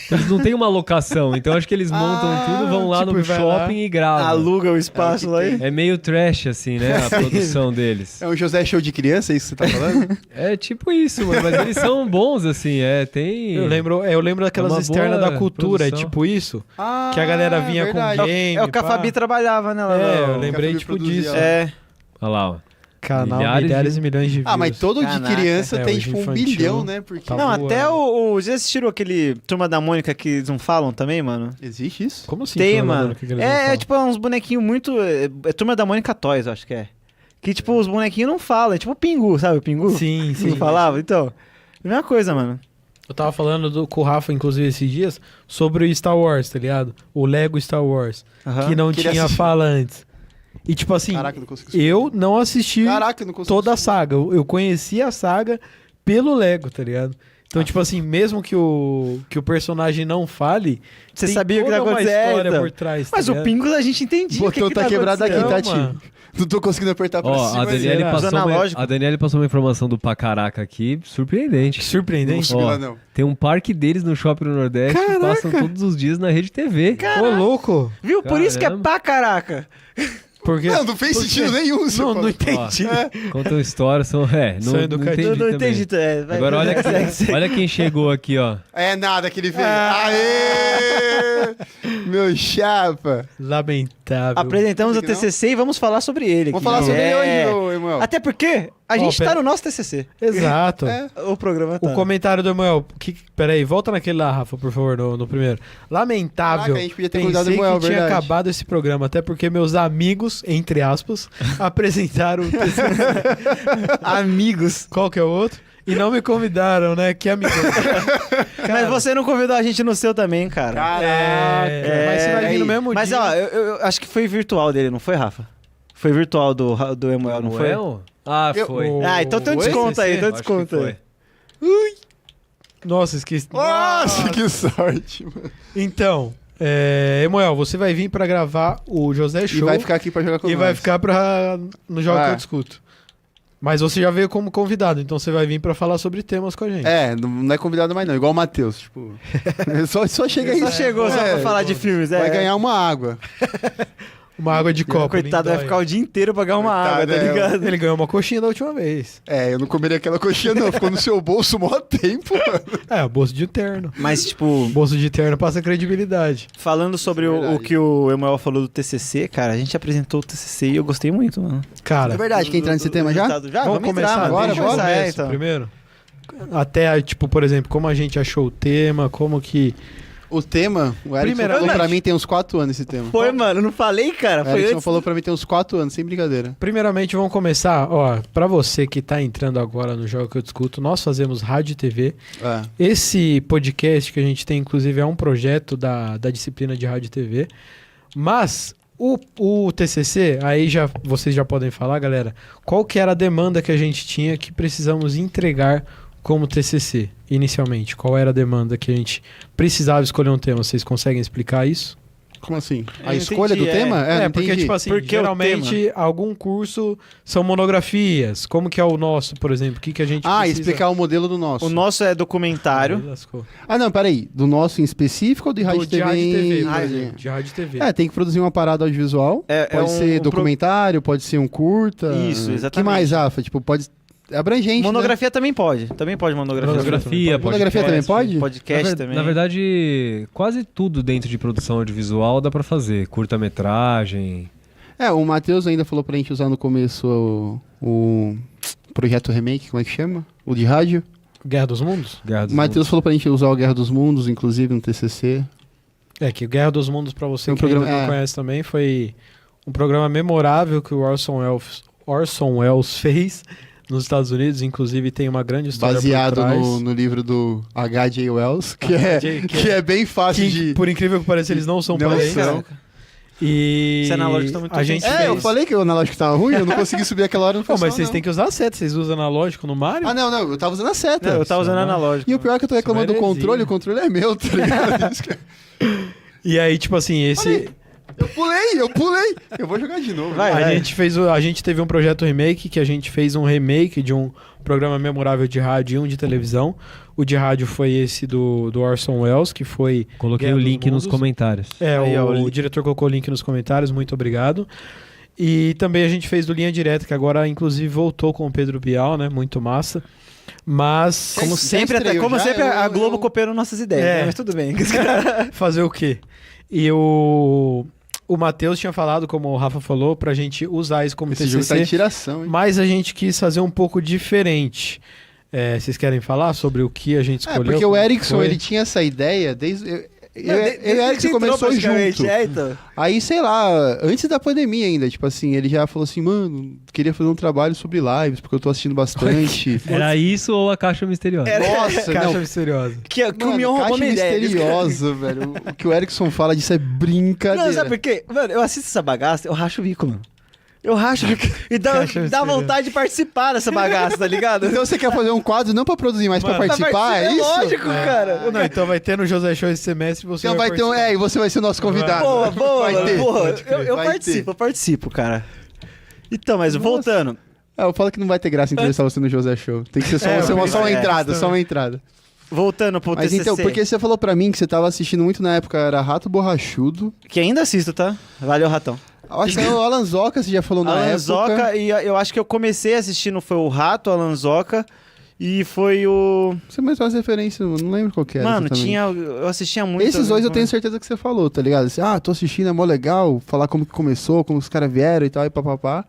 Speaker 5: Eles não têm uma locação, então acho que eles montam tudo, vão lá
Speaker 2: tipo,
Speaker 5: no
Speaker 2: vai lá,
Speaker 5: shopping e gravam.
Speaker 3: Aluga o espaço lá aí.
Speaker 5: É meio trash, assim, né, a produção deles.
Speaker 4: É um José Show de criança, é isso que você tá falando?
Speaker 5: É tipo isso, mano, mas eles são bons, assim, tem...
Speaker 2: Eu lembro daquelas
Speaker 5: uma
Speaker 2: externas
Speaker 5: boa
Speaker 2: da cultura, é
Speaker 5: produção.
Speaker 2: tipo isso? Que a galera vinha
Speaker 4: verdade.
Speaker 2: com game.
Speaker 3: É o que a
Speaker 2: pá.
Speaker 3: Fabi trabalhava, né? Lá
Speaker 2: É,
Speaker 3: no-
Speaker 2: eu lembrei
Speaker 4: Fabi
Speaker 2: tipo
Speaker 4: produzia
Speaker 2: disso.
Speaker 4: lá.
Speaker 3: É.
Speaker 5: Olha lá, ó.
Speaker 2: Canal
Speaker 5: Milhares
Speaker 2: milhares
Speaker 5: de-
Speaker 2: e milhões de views.
Speaker 4: Ah, mas todo de
Speaker 3: Caraca.
Speaker 4: criança
Speaker 2: É,
Speaker 4: tem
Speaker 2: hoje
Speaker 4: tipo um
Speaker 2: infantil.
Speaker 4: bilhão, né? Porque
Speaker 2: Tá
Speaker 3: Não,
Speaker 2: voando.
Speaker 3: até já assistiram aquele Turma da Mônica que eles não falam também, mano?
Speaker 4: existe isso?
Speaker 2: Como assim?
Speaker 3: Tem,
Speaker 2: Turma da
Speaker 3: mano.
Speaker 2: Mônica, que eles não falam?
Speaker 3: É tipo uns bonequinhos muito... É Turma da Mônica Toys, eu acho que é. Que, tipo, os bonequinhos não falam. É tipo o Pingu, sabe o Pingu?
Speaker 2: Sim, sim.
Speaker 3: Não falava? Então, mesma coisa, mano.
Speaker 2: Eu tava falando com o Rafa, inclusive, esses dias, sobre o Star Wars, tá ligado? O Lego Star Wars,
Speaker 3: Aham.
Speaker 2: que não
Speaker 4: Queria
Speaker 2: tinha
Speaker 4: assistir.
Speaker 2: fala antes. E tipo assim,
Speaker 4: Caraca, eu não consigo.
Speaker 2: eu não assisti
Speaker 4: Caraca, eu não consigo.
Speaker 2: toda a saga. Eu conheci a saga pelo Lego, tá ligado? Então, tipo assim, mesmo que o personagem não fale,
Speaker 3: Você
Speaker 2: tem
Speaker 3: sabia o que tá
Speaker 2: toda uma
Speaker 3: acontecendo.
Speaker 2: história por trás, tá
Speaker 3: Mas o
Speaker 2: ligado?
Speaker 3: Pingu a gente entendia.
Speaker 4: O botão
Speaker 3: que
Speaker 4: tá quebrado aqui,
Speaker 3: acontecendo.
Speaker 4: tá,
Speaker 2: mano.
Speaker 4: tio? Não tô conseguindo apertar pra
Speaker 5: Ó,
Speaker 4: cima.
Speaker 5: a Daniele,
Speaker 2: será?
Speaker 5: passou
Speaker 3: Os
Speaker 5: uma,
Speaker 3: analógicos.
Speaker 5: a Daniele passou uma informação do Pacaraca aqui, surpreendente.
Speaker 4: Não
Speaker 2: Surpreendente.
Speaker 4: subi
Speaker 5: Ó,
Speaker 4: lá, não.
Speaker 5: Tem um parque deles no Shopping no Nordeste que passam todos os dias na Rede TV.
Speaker 2: Ô, louco!
Speaker 3: Viu? Por isso que é
Speaker 5: Caramba.
Speaker 3: pra caraca.
Speaker 2: Porque...
Speaker 4: Não fez
Speaker 2: Por
Speaker 4: sentido
Speaker 2: quê?
Speaker 4: nenhum, seu
Speaker 2: Não,
Speaker 4: Paulo.
Speaker 2: não entendi.
Speaker 5: Contam histórias, são. Não,
Speaker 2: São
Speaker 5: não
Speaker 2: educativos.
Speaker 5: entendi
Speaker 3: Não
Speaker 5: também.
Speaker 3: entendi. Vai,
Speaker 5: Agora olha,
Speaker 3: segue.
Speaker 5: olha quem chegou aqui, ó.
Speaker 4: É nada que ele veio.
Speaker 2: Ah.
Speaker 4: Aê! Meu chapa.
Speaker 2: Lamentável.
Speaker 3: Apresentamos o
Speaker 4: Não?
Speaker 3: TCC e vamos falar sobre ele.
Speaker 4: Vamos
Speaker 3: aqui.
Speaker 4: falar sobre ele
Speaker 3: É.
Speaker 4: hoje, ô, Emanuel.
Speaker 3: Até porque a gente
Speaker 2: pera-
Speaker 3: tá no nosso TCC.
Speaker 2: Exato.
Speaker 4: É.
Speaker 3: O programa tá.
Speaker 2: O comentário do Emanuel. Peraí, volta naquele lá, Rafa, por favor, no primeiro. Lamentável.
Speaker 4: Caraca, a gente podia ter cuidado do
Speaker 2: Pensei
Speaker 4: Emanuel,
Speaker 2: que tinha
Speaker 4: verdade.
Speaker 2: acabado esse programa, até porque meus amigos, entre aspas, apresentaram o TCC.
Speaker 3: Amigos.
Speaker 2: Qual que é o outro? E não me convidaram, né? Que amigo.
Speaker 3: Mas você não convidou a gente no seu também, cara.
Speaker 4: Caraca.
Speaker 2: Mas você vai vir no mesmo
Speaker 3: Mas
Speaker 2: dia.
Speaker 3: ó, eu acho que foi virtual dele, não foi, Rafa? Foi virtual do Emuel, não foi?
Speaker 5: Samuel? Ah,
Speaker 4: Eu-
Speaker 5: foi.
Speaker 2: O-
Speaker 3: Ah, então tem um
Speaker 2: o
Speaker 3: desconto aí,
Speaker 2: TCC?
Speaker 3: tem um
Speaker 5: Acho que
Speaker 3: desconto
Speaker 5: foi.
Speaker 3: aí.
Speaker 2: Nossa, esqueci.
Speaker 4: Nossa, que sorte, mano.
Speaker 2: Então, Emuel, você vai vir pra gravar o José
Speaker 4: E
Speaker 2: Show
Speaker 4: vai ficar aqui pra jogar com
Speaker 2: e
Speaker 4: nós.
Speaker 2: vai ficar no Jogo que
Speaker 4: Ah.
Speaker 2: eu discuto. Mas você já veio como convidado, então você vai vir pra falar sobre temas com a gente.
Speaker 4: É, não é convidado mais não, igual o Matheus, tipo... só chega aí.
Speaker 3: Só chegou só pra falar de filmes,
Speaker 4: Vai ganhar uma água.
Speaker 2: Uma água de copo.
Speaker 3: Coitado, vai
Speaker 2: lindóia.
Speaker 3: ficar o dia inteiro pra ganhar uma
Speaker 4: Coitado,
Speaker 3: água, tá
Speaker 4: é.
Speaker 3: ligado?
Speaker 2: Ele ganhou uma coxinha da última vez.
Speaker 4: É, eu não comeria aquela coxinha não, ficou no seu bolso mó tempo, mano.
Speaker 2: É, o bolso de terno.
Speaker 3: Mas, tipo,
Speaker 2: Bolso de terno passa credibilidade.
Speaker 3: falando sobre o
Speaker 4: Verdade.
Speaker 3: que o Emuel falou do TCC, cara, a gente apresentou o TCC e eu gostei muito, mano.
Speaker 2: Cara,
Speaker 4: É verdade, quer entrar nesse tema já?
Speaker 3: Já,
Speaker 2: vamos começar
Speaker 3: entrar, mano.
Speaker 4: agora,
Speaker 2: desde o
Speaker 3: Vamos começar,
Speaker 2: começo,
Speaker 3: então.
Speaker 2: primeiro. Até, tipo, por exemplo, como a gente achou o tema, como que...
Speaker 4: O tema, o Erickson
Speaker 2: Primeiramente-
Speaker 4: falou pra mim tem uns 4 anos esse tema.
Speaker 3: Foi, mano, não falei, cara.
Speaker 4: O
Speaker 3: Foi
Speaker 4: Erickson
Speaker 3: antes.
Speaker 4: falou pra mim tem uns 4 anos, sem brincadeira.
Speaker 2: Primeiramente, vamos começar, ó, pra você que tá entrando agora no Jogo que eu discuto, nós fazemos rádio e TV.
Speaker 4: É.
Speaker 2: Esse podcast que a gente tem, inclusive, é um projeto da disciplina de rádio e TV. Mas o TCC, aí já vocês já podem falar, galera, qual que era a demanda que a gente tinha que precisamos entregar como TCC, inicialmente? Qual era a demanda que a gente precisava escolher um tema? Vocês conseguem explicar isso?
Speaker 4: Como assim?
Speaker 3: Eu
Speaker 4: A escolha
Speaker 3: entendi,
Speaker 4: do tema? não
Speaker 2: porque,
Speaker 4: entendi.
Speaker 2: tipo assim,
Speaker 3: Porque o
Speaker 2: geralmente algum curso são monografias. Como que é o nosso, por exemplo? O que, que a gente precisa...
Speaker 4: explicar o modelo do nosso.
Speaker 3: O nosso é documentário.
Speaker 2: Ai, lascou.
Speaker 4: Ah, não, peraí. Do nosso em específico ou de rádio
Speaker 2: Do
Speaker 4: e
Speaker 2: de
Speaker 4: TV?
Speaker 2: rádio e TV, por
Speaker 3: Ah,
Speaker 2: exemplo. De rádio e TV.
Speaker 4: É, tem que produzir uma parada audiovisual. Pode ser documentário, pode ser um curta.
Speaker 3: Isso, exatamente.
Speaker 4: que mais, Rafa? Tipo, pode... É abrangente,
Speaker 3: Monografia também pode. Também pode monografia.
Speaker 5: Monografia,
Speaker 4: Monografia também pode?
Speaker 3: Podcast também.
Speaker 5: Na verdade, quase tudo dentro de produção audiovisual dá pra fazer. Curta-metragem.
Speaker 4: né? O Matheus ainda falou pra gente usar no começo o projeto remake, como é que chama? O de rádio.
Speaker 2: Guerra dos Mundos?
Speaker 5: Guerra dos
Speaker 4: O Matheus falou pra gente usar o Guerra dos Mundos, inclusive no TCC.
Speaker 2: É, que o Guerra dos Mundos, pra você
Speaker 4: Tem um
Speaker 2: que ainda
Speaker 4: programa-
Speaker 2: não conhece também, foi um programa memorável que o Orson Welles fez nos Estados Unidos. Inclusive, tem uma grande história
Speaker 4: Baseado
Speaker 2: por trás.
Speaker 4: no livro do H.J. Wells, que é bem fácil
Speaker 2: Que,
Speaker 4: de...
Speaker 2: por incrível que pareça, eles não são
Speaker 4: Não
Speaker 2: parentes.
Speaker 4: são.
Speaker 2: E
Speaker 3: Esse analógico tá muito
Speaker 2: a gente
Speaker 3: ofensivo.
Speaker 2: fez...
Speaker 4: eu falei que o analógico tava ruim, eu não consegui subir aquela hora no
Speaker 2: Pô, mas vocês têm que usar a seta. Vocês usam analógico no Mario?
Speaker 4: Ah, não, eu tava usando a seta.
Speaker 3: Eu tava usando analógico.
Speaker 4: E o pior é que eu tô reclamando do
Speaker 2: Isso é uma
Speaker 4: controle,
Speaker 2: heresia.
Speaker 4: o controle é meu, tá ligado? Isso que-
Speaker 2: E aí, tipo assim, esse...
Speaker 4: Eu pulei! Eu vou jogar de novo.
Speaker 3: Vai,
Speaker 2: A gente teve um projeto remake, que a gente fez um remake de um programa memorável de rádio e um de televisão. O de rádio foi esse do Orson Welles, que foi...
Speaker 5: Coloquei
Speaker 2: Guerra
Speaker 5: o
Speaker 2: dos
Speaker 5: link nos
Speaker 2: Mundos.
Speaker 5: comentários.
Speaker 3: Aí, ó,
Speaker 2: O diretor colocou o link nos comentários, muito obrigado. E também a gente fez do Linha Direta, que agora inclusive voltou com o Pedro Bial, né? Muito massa. Mas...
Speaker 3: Como
Speaker 4: Já
Speaker 3: sempre,
Speaker 4: estreou,
Speaker 3: como
Speaker 4: já?
Speaker 3: sempre a
Speaker 4: Eu-
Speaker 3: Globo copiando nossas ideias,
Speaker 2: É.
Speaker 3: né? Mas tudo bem.
Speaker 2: fazer o quê? E o Matheus tinha falado, como o Rafa falou, pra gente usar isso como
Speaker 4: Esse jogo tá em
Speaker 2: TCC,
Speaker 4: tiração, hein?
Speaker 2: mas a gente quis fazer um pouco diferente. Vocês querem falar sobre o que a gente escolheu?
Speaker 4: Porque o
Speaker 2: como
Speaker 4: Erickson,
Speaker 2: foi?
Speaker 4: ele tinha essa ideia desde... Ele é que começou junto.
Speaker 3: Então.
Speaker 4: Aí, sei lá, antes da pandemia ainda, tipo assim, ele já falou assim, mano, queria fazer um trabalho sobre lives, porque eu tô assistindo bastante.
Speaker 5: Era isso ou a caixa misteriosa?
Speaker 4: Nossa,
Speaker 2: Caixa
Speaker 4: não.
Speaker 2: misteriosa.
Speaker 3: Que o
Speaker 4: Mano,
Speaker 3: Mion roubou
Speaker 4: caixa
Speaker 3: minha ideia.
Speaker 4: misteriosa, velho. O que o Erickson fala disso é brincadeira.
Speaker 3: Não, sabe por quê? Mano, eu assisto essa bagaça, eu racho o bico, mano. Eu racho o bico. E dá
Speaker 2: misteriosa.
Speaker 3: vontade de participar dessa bagaça, tá ligado?
Speaker 4: Então você quer fazer um quadro não pra produzir, mas pra
Speaker 2: Mano,
Speaker 4: participar, é isso?
Speaker 3: lógico, cara.
Speaker 2: Não, então vai ter no José Show esse semestre, você
Speaker 4: Então vai ter um...
Speaker 2: participar.
Speaker 4: e você vai ser o nosso convidado.
Speaker 3: Boa,
Speaker 4: Vai
Speaker 3: mano,
Speaker 4: ter.
Speaker 3: porra.
Speaker 4: Pode crer,
Speaker 3: Eu
Speaker 4: vai
Speaker 3: participo, eu participo, cara. Então, mas
Speaker 4: Nossa.
Speaker 3: voltando.
Speaker 4: Eu falo que não vai ter graça entrevistar você no José Show. Tem que ser só, só uma entrada, só uma entrada.
Speaker 3: Voltando pro
Speaker 4: Mas
Speaker 3: TCC.
Speaker 4: então, porque você falou pra mim que você tava assistindo muito na época, era Rato Borrachudo.
Speaker 3: Que ainda assisto, tá? Valeu, Ratão.
Speaker 4: Eu acho que é o Alan Zoca, você já falou na
Speaker 3: Alan
Speaker 4: época.
Speaker 3: Zoca, e eu acho que eu comecei assistindo, foi o Rato, Alan Zoca, e foi o...
Speaker 4: Você mais faz referência, eu não lembro qual que era.
Speaker 3: Mano,
Speaker 4: exatamente.
Speaker 3: eu assistia muito.
Speaker 4: Esses dois eu tenho certeza que você falou, tá ligado? Assim, tô assistindo, é mó legal, falar como que começou, como os caras vieram e tal, e papapá.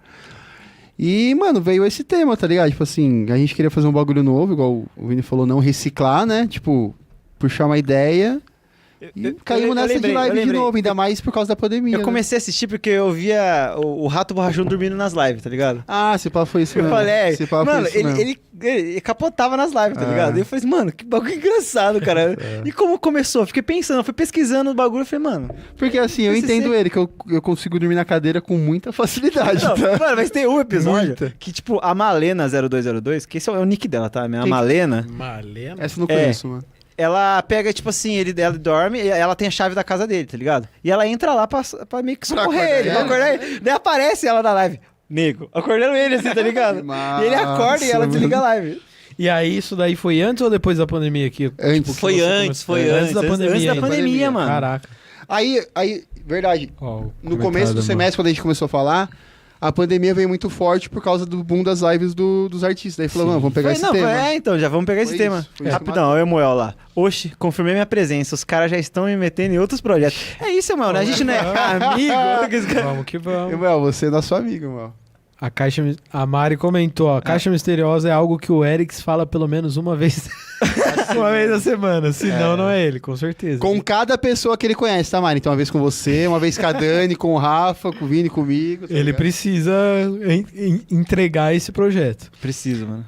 Speaker 4: E, mano, veio esse tema, tá ligado? Tipo assim, a gente queria fazer um bagulho novo, igual o Vini falou, não reciclar, né? Tipo, puxar uma ideia e caímos nessa de live de novo, ainda mais por causa da pandemia.
Speaker 3: Eu comecei a assistir porque eu via o Rato Borrachudo dormindo nas lives, tá ligado?
Speaker 4: Ah, se pá foi isso
Speaker 3: Eu
Speaker 4: mesmo.
Speaker 3: falei,
Speaker 4: Se pá foi
Speaker 3: mano,
Speaker 4: isso mesmo.
Speaker 3: ele capotava nas lives, tá ligado? E eu falei, mano, que bagulho engraçado, cara. E como começou? Fiquei pensando, fui pesquisando o bagulho e falei, mano.
Speaker 4: Porque assim, eu
Speaker 3: TCC.
Speaker 4: entendo ele, que eu consigo dormir na cadeira com muita facilidade,
Speaker 3: Não,
Speaker 4: tá?
Speaker 3: mano, mas tem um episódio
Speaker 4: Muita.
Speaker 3: que, tipo, a Malena 0202, que esse é o nick dela, tá? A Malena,
Speaker 2: Malena?
Speaker 4: Essa eu não conheço, mano.
Speaker 3: ela pega, tipo assim, ela dorme, e ela tem a chave da casa dele, tá ligado? E ela entra lá pra meio que
Speaker 4: Pra
Speaker 3: socorrer
Speaker 4: acordar
Speaker 3: ele,
Speaker 4: ele.
Speaker 3: pra acordar ele. Daí aparece ela na live. Nego, acordando ele assim, tá ligado?
Speaker 4: Que
Speaker 3: E ele acorda e ela
Speaker 4: massa,
Speaker 3: desliga a live.
Speaker 2: E aí, isso daí foi antes ou depois da pandemia aqui?
Speaker 4: Antes.
Speaker 2: que
Speaker 3: Foi
Speaker 2: você
Speaker 3: antes,
Speaker 2: começou? Antes da pandemia.
Speaker 3: Antes da
Speaker 2: ainda.
Speaker 3: pandemia, mano.
Speaker 2: Caraca.
Speaker 4: Aí, verdade,
Speaker 2: Ó, o
Speaker 4: no
Speaker 2: comentário
Speaker 4: começo do
Speaker 2: da
Speaker 4: semestre, quando a gente começou a falar, a pandemia veio muito forte por causa do boom das lives dos artistas. Daí falou,
Speaker 2: Sim.
Speaker 4: mano, vamos pegar esse tema.
Speaker 3: Então, já vamos pegar esse
Speaker 4: Foi
Speaker 3: tema.
Speaker 4: isso, foi isso.
Speaker 3: Rapidão, olha o Emuel lá. Oxe, confirmei minha presença. Os caras já estão me metendo em outros projetos. É isso, Emuel, né? A gente não é amigo.
Speaker 2: Vamos que vamos.
Speaker 4: Emuel, você é nosso amigo, Emuel.
Speaker 2: A Mari comentou, ó, Caixa Misteriosa é algo que o Erics fala pelo menos uma vez. uma vez na semana, senão não é ele, com certeza.
Speaker 4: Com cada pessoa que ele conhece, tá, Mari? Então, uma vez com você, uma vez com a Dani, com o Rafa, com o Vini, comigo. tá
Speaker 2: Ele
Speaker 4: ligado?
Speaker 2: precisa entregar esse projeto.
Speaker 3: Preciso, mano.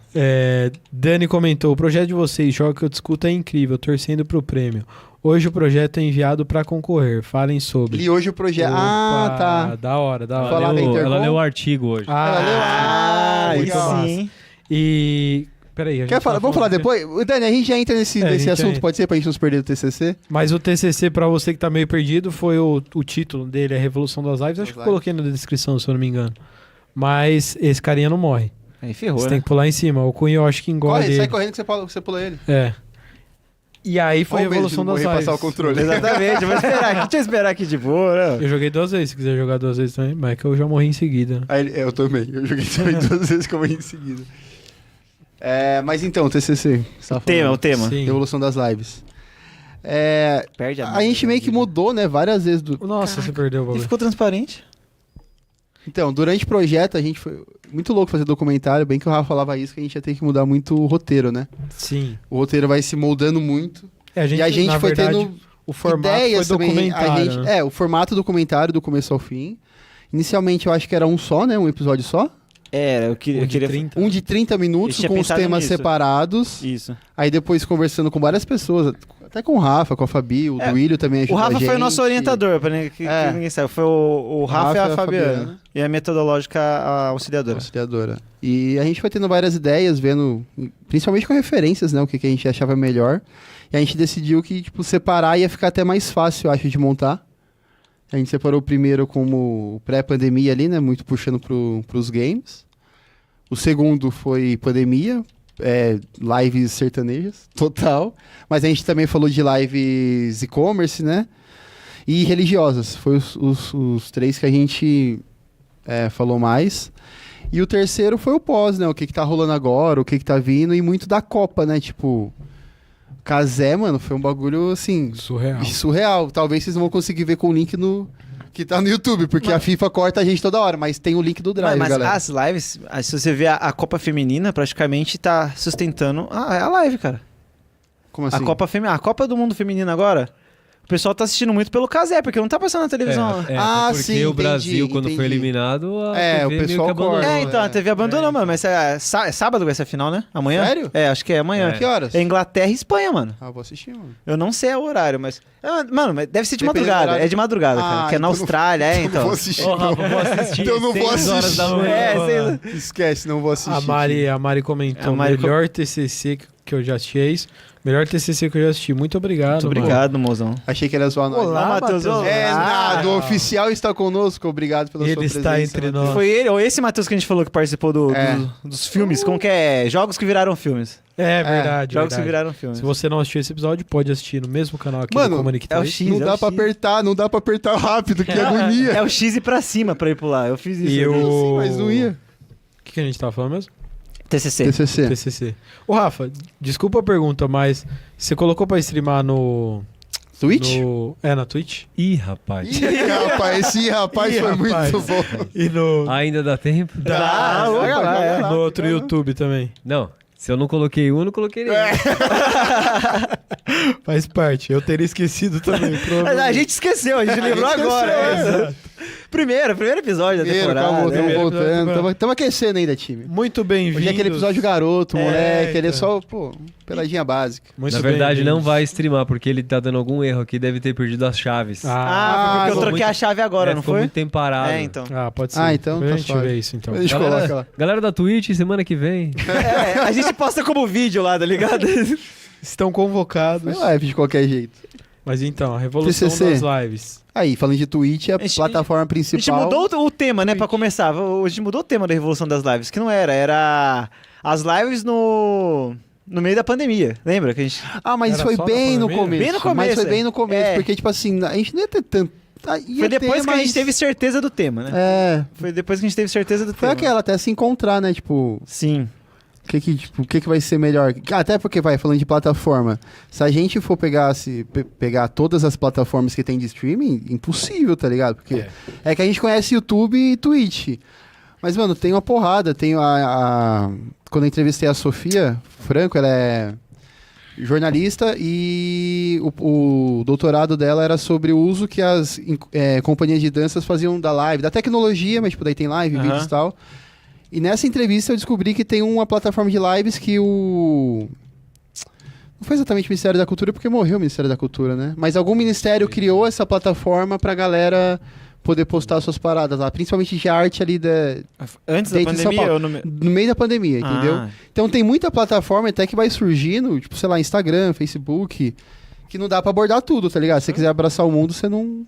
Speaker 2: Dani comentou, o projeto de vocês, jogo que eu discuto é incrível, torcendo pro prêmio. Hoje o projeto é enviado pra concorrer, falem sobre.
Speaker 4: E hoje o projeto... Ah,
Speaker 2: Opa,
Speaker 4: tá.
Speaker 2: Da hora, da hora.
Speaker 4: Falar da Intercom?
Speaker 5: Ela leu o artigo hoje.
Speaker 3: Ah,
Speaker 2: muito
Speaker 4: legal.
Speaker 2: massa.
Speaker 3: sim.
Speaker 2: E... Peraí, a gente
Speaker 4: Quer falar?
Speaker 2: tá
Speaker 4: Vamos falar
Speaker 2: falando-
Speaker 4: depois? Dani, a gente já entra nesse
Speaker 2: a gente
Speaker 4: assunto,
Speaker 2: entra.
Speaker 4: pode ser, pra gente não se perder do TCC?
Speaker 2: Mas o TCC, pra você que tá meio perdido, foi o título dele, a Revolução das Lives. Acho que eu coloquei na descrição, se eu não me engano. Mas esse carinha não morre.
Speaker 3: Aí ferrou,
Speaker 2: Você
Speaker 3: né?
Speaker 2: tem que pular em cima. O Cunha eu acho que engole
Speaker 4: Corre, sai
Speaker 2: ele.
Speaker 4: correndo que você pula ele.
Speaker 2: É. E aí foi a
Speaker 4: Olha o medo de
Speaker 2: Revolução
Speaker 4: não
Speaker 2: das
Speaker 4: morrer e
Speaker 2: Lives.
Speaker 4: passar o controle.
Speaker 3: Exatamente, eu vou esperar aqui. Deixa eu esperar aqui de boa, né?
Speaker 2: Eu joguei 2 vezes, se quiser jogar 2 vezes também. Mas é que eu já morri em seguida.
Speaker 4: Aí, eu também. Eu joguei também 2 vezes que eu morri em seguida. Mas então, TCC. Você tava falando.
Speaker 3: O tema.
Speaker 2: Sim.
Speaker 4: Revolução das Lives.
Speaker 3: Perde
Speaker 4: A gente meio que mudou, né? Várias vezes.
Speaker 2: Nossa, você perdeu o
Speaker 3: E
Speaker 2: bagulho.
Speaker 3: ficou transparente.
Speaker 4: Então, durante o projeto, a gente foi muito louco fazer documentário. Bem que o Rafa falava isso, que a gente ia ter que mudar muito o roteiro, né?
Speaker 2: Sim.
Speaker 4: O roteiro vai se moldando muito.
Speaker 2: E
Speaker 4: a gente
Speaker 2: na
Speaker 4: foi
Speaker 2: verdade,
Speaker 4: tendo
Speaker 2: o formato
Speaker 4: ideias
Speaker 2: foi
Speaker 4: também.
Speaker 2: documentário, né?
Speaker 4: O formato documentário do começo ao fim. Inicialmente eu acho que era um só, né? Um episódio só.
Speaker 3: Eu queria...
Speaker 2: Um de 30.
Speaker 4: Um de 30 minutos
Speaker 3: Eu tinha
Speaker 4: com os
Speaker 3: pensado
Speaker 4: temas
Speaker 3: nisso.
Speaker 4: separados.
Speaker 3: Isso.
Speaker 4: Aí depois conversando com várias pessoas, até com o Rafa, com a Fabi, o Duílio também ajudou
Speaker 3: O Rafa
Speaker 4: a gente.
Speaker 3: foi o nosso orientador, pra que ninguém sabe. Foi o Rafa e a Fabiana. E a metodológica a auxiliadora.
Speaker 4: Auxiliadora. E a gente foi tendo várias ideias, vendo, principalmente com referências, né? O que a gente achava melhor. E a gente decidiu que, tipo, separar ia ficar até mais fácil, eu acho, de montar. A gente separou o primeiro como pré-pandemia ali, né? Muito puxando pros games. O segundo foi pandemia, lives sertanejas, total. Mas a gente também falou de lives e-commerce, né? E religiosas. Foi os 3 que a gente falou mais. E o terceiro foi o pós, né? O que tá rolando agora, o que tá vindo. E muito da Copa, né? Tipo, Cazé, mano, foi um bagulho, assim,
Speaker 2: Surreal.
Speaker 4: surreal. Talvez vocês não vão conseguir ver com o link que tá no YouTube, porque a FIFA corta a gente toda hora, mas tem o link do Drive,
Speaker 3: Mas
Speaker 4: galera.
Speaker 3: as lives, se você ver a Copa Feminina, praticamente tá sustentando a live, cara.
Speaker 4: Como assim?
Speaker 3: A Copa do Mundo Feminino agora, pessoal tá assistindo muito pelo Casé, porque não tá passando na televisão.
Speaker 4: Ah,
Speaker 5: porque
Speaker 4: sim,
Speaker 5: o Brasil,
Speaker 4: entendi,
Speaker 5: quando foi
Speaker 4: entendi.
Speaker 5: eliminado, a
Speaker 4: É,
Speaker 5: TV
Speaker 4: o
Speaker 5: meio
Speaker 4: pessoal
Speaker 5: que abandonou.
Speaker 4: corta.
Speaker 3: Então, a TV abandonou, mano. Mas é sábado vai ser a final, né? Amanhã?
Speaker 4: Sério?
Speaker 3: É, acho que é amanhã.
Speaker 4: Que horas?
Speaker 3: É Inglaterra e Espanha, mano.
Speaker 4: Ah, vou assistir, mano.
Speaker 3: Eu não sei o horário, mas... Mano, mas deve ser de
Speaker 4: Depende do
Speaker 3: madrugada.
Speaker 4: horário.
Speaker 3: É de madrugada, cara. Que é na
Speaker 4: então não-
Speaker 3: Austrália,
Speaker 4: Não
Speaker 3: então.
Speaker 4: vou assistir.
Speaker 5: Ô, Rafa,
Speaker 4: não.
Speaker 5: vou assistir.
Speaker 4: Então eu não vou
Speaker 5: 6 horas da
Speaker 4: assistir.
Speaker 5: manhã.
Speaker 3: É, sei.
Speaker 4: Esquece, não vou assistir.
Speaker 2: A Mari comentou,
Speaker 3: A Mari
Speaker 2: melhor TCC que eu já assisti é isso. Melhor TCC que eu já assisti. Muito obrigado,
Speaker 3: Muito obrigado, mozão.
Speaker 4: Achei que ele ia zoar nós.
Speaker 2: Olá,
Speaker 3: Matheus.
Speaker 2: Matheus.
Speaker 4: É,
Speaker 3: Ah,
Speaker 4: nada, o oficial está conosco. Obrigado pela sua
Speaker 2: Ele
Speaker 4: presença.
Speaker 2: está entre
Speaker 4: Matheus.
Speaker 2: nós.
Speaker 3: Foi ele, ou esse Matheus que a gente falou que participou
Speaker 4: É.
Speaker 3: dos filmes. Como que é? Jogos que viraram filmes.
Speaker 2: É verdade.
Speaker 3: Jogos que
Speaker 2: verdade.
Speaker 3: viraram filmes.
Speaker 2: Se você não assistiu esse episódio, pode assistir no mesmo canal aqui
Speaker 4: Mano,
Speaker 2: do Comunique
Speaker 3: é o
Speaker 2: 3.
Speaker 3: X.
Speaker 4: Não
Speaker 3: é
Speaker 4: dá
Speaker 3: o
Speaker 4: pra
Speaker 3: X.
Speaker 4: apertar, não dá pra apertar rápido, que agonia.
Speaker 3: É o X e pra cima pra ir pular. Eu fiz isso.
Speaker 2: E
Speaker 3: eu vi.
Speaker 2: o...
Speaker 4: Sim, mas não ia.
Speaker 2: O que a gente tava falando mesmo?
Speaker 3: TCC.
Speaker 4: TCC.
Speaker 2: TCC. Ô, Rafa, desculpa a pergunta, mas você colocou pra streamar no...
Speaker 4: Twitch?
Speaker 2: na Twitch?
Speaker 5: Ih, rapaz.
Speaker 4: Ih, rapaz, esse rapaz
Speaker 2: Ih,
Speaker 4: foi
Speaker 2: rapaz.
Speaker 4: muito bom.
Speaker 2: E no...
Speaker 5: Ainda dá tempo?
Speaker 3: Dá,
Speaker 4: opa,
Speaker 3: joga lá, é.
Speaker 2: no outro YouTube também.
Speaker 5: Não. Se eu não coloquei um, eu não coloquei nenhum.
Speaker 2: Faz parte. Eu teria esquecido também.
Speaker 3: A gente esqueceu, a gente lembrou
Speaker 4: esqueceu,
Speaker 3: agora.
Speaker 4: é.
Speaker 3: Exato. Primeiro episódio da
Speaker 4: Primeiro,
Speaker 3: temporada.
Speaker 4: calma, estamos
Speaker 2: Primeiro
Speaker 4: voltando.
Speaker 2: episódio.
Speaker 4: Estamos aquecendo ainda, time.
Speaker 2: Muito bem-vindo.
Speaker 4: Hoje é aquele episódio garoto,
Speaker 3: É,
Speaker 4: moleque. Ele é
Speaker 2: então.
Speaker 4: só, pô, peladinha básica.
Speaker 2: Muito
Speaker 5: Na verdade, não
Speaker 2: bem-vindos.
Speaker 5: vai streamar, porque ele tá dando algum erro aqui, deve ter perdido as chaves.
Speaker 3: Ah, foi
Speaker 4: Ah,
Speaker 3: porque eu
Speaker 4: ficou
Speaker 3: troquei a chave agora, não
Speaker 5: ficou
Speaker 3: foi?
Speaker 5: muito tempo parado.
Speaker 3: É, então.
Speaker 2: Pode ser.
Speaker 4: Ah, então
Speaker 2: Depois
Speaker 4: tá
Speaker 2: a gente
Speaker 4: suave.
Speaker 2: vê isso, então.
Speaker 4: A gente coloca lá.
Speaker 5: Galera da Twitch, semana que vem.
Speaker 3: É, a gente posta como vídeo lá, tá ligado?
Speaker 2: Estão convocados.
Speaker 4: Foi live de qualquer jeito.
Speaker 2: Mas então, a revolução
Speaker 4: TCC.
Speaker 2: das lives.
Speaker 4: Aí, falando de Twitch, a
Speaker 3: gente-
Speaker 4: plataforma
Speaker 3: A
Speaker 4: principal.
Speaker 3: gente mudou o tema, né, pra começar. A gente mudou o tema da Revolução das Lives, que não era as lives no meio da pandemia. Lembra que a gente...
Speaker 4: Ah, mas
Speaker 2: Era
Speaker 4: foi
Speaker 2: só
Speaker 4: bem
Speaker 2: na
Speaker 4: no
Speaker 2: pandemia?
Speaker 4: começo.
Speaker 3: Bem no começo,
Speaker 4: Mas foi bem
Speaker 3: é.
Speaker 4: no começo,
Speaker 3: É.
Speaker 4: porque, tipo assim, a gente não ia ter tanto. Ia
Speaker 3: Foi depois
Speaker 4: ter,
Speaker 3: que a gente
Speaker 4: mas-
Speaker 3: teve certeza do tema, né?
Speaker 4: É.
Speaker 3: Foi depois que a gente teve certeza do
Speaker 4: Foi
Speaker 3: tema.
Speaker 4: aquela, até se encontrar, né? Tipo,
Speaker 3: Sim.
Speaker 4: o que vai ser melhor? Até porque, falando de plataforma, se a gente for pegar todas as plataformas que tem de streaming, impossível, tá ligado? Porque é que a gente conhece YouTube e Twitch. Mas, mano, tem uma porrada. Tem quando eu entrevistei a Sofia Franco, ela é jornalista e o doutorado dela era sobre o uso que as companhias de danças faziam da live, da tecnologia, mas tipo, daí tem live,
Speaker 3: Aham.
Speaker 4: vídeos e tal. E nessa entrevista eu descobri que tem uma plataforma de lives que não foi exatamente o Ministério da Cultura, porque morreu o Ministério da Cultura, né? Mas algum ministério criou essa plataforma pra galera poder postar suas paradas lá, principalmente de arte ali
Speaker 3: Antes da
Speaker 4: Dentro de São
Speaker 3: pandemia?
Speaker 4: Paulo.
Speaker 3: ou no...
Speaker 4: no meio da pandemia, entendeu?
Speaker 3: Ah.
Speaker 4: Então tem muita plataforma até que vai surgindo, tipo, sei lá, Instagram, Facebook, que não dá pra abordar tudo, tá ligado? Se você quiser abraçar o mundo, você não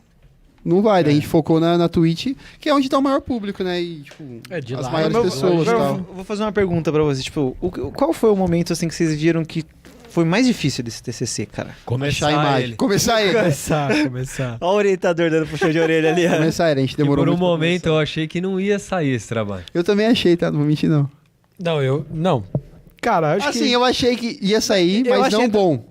Speaker 4: vai. Daí a gente focou na Twitch, que é onde tá o maior público, né? E, tipo,
Speaker 2: De
Speaker 4: as
Speaker 2: lá,
Speaker 4: maiores
Speaker 3: Mas
Speaker 4: pessoas e
Speaker 3: agora
Speaker 4: tal.
Speaker 3: eu vou fazer uma pergunta pra você. Tipo, qual foi o momento assim que vocês viram que foi mais difícil desse TCC, cara?
Speaker 4: Começar a imagem.
Speaker 5: ele.
Speaker 4: Começar ele.
Speaker 2: Começar.
Speaker 3: Olha o orientador dando puxão de orelha ali. ó.
Speaker 4: Começar ele. A gente
Speaker 5: E
Speaker 4: demorou
Speaker 5: por um
Speaker 4: muito pra
Speaker 5: momento
Speaker 4: começar.
Speaker 5: eu achei que não ia sair esse trabalho.
Speaker 4: Eu também achei, tá? Não vou mentir, não.
Speaker 2: Não. Cara, acho
Speaker 4: Assim,
Speaker 2: que...
Speaker 4: eu achei que ia sair,
Speaker 3: Eu
Speaker 4: mas
Speaker 3: achei
Speaker 4: não bom.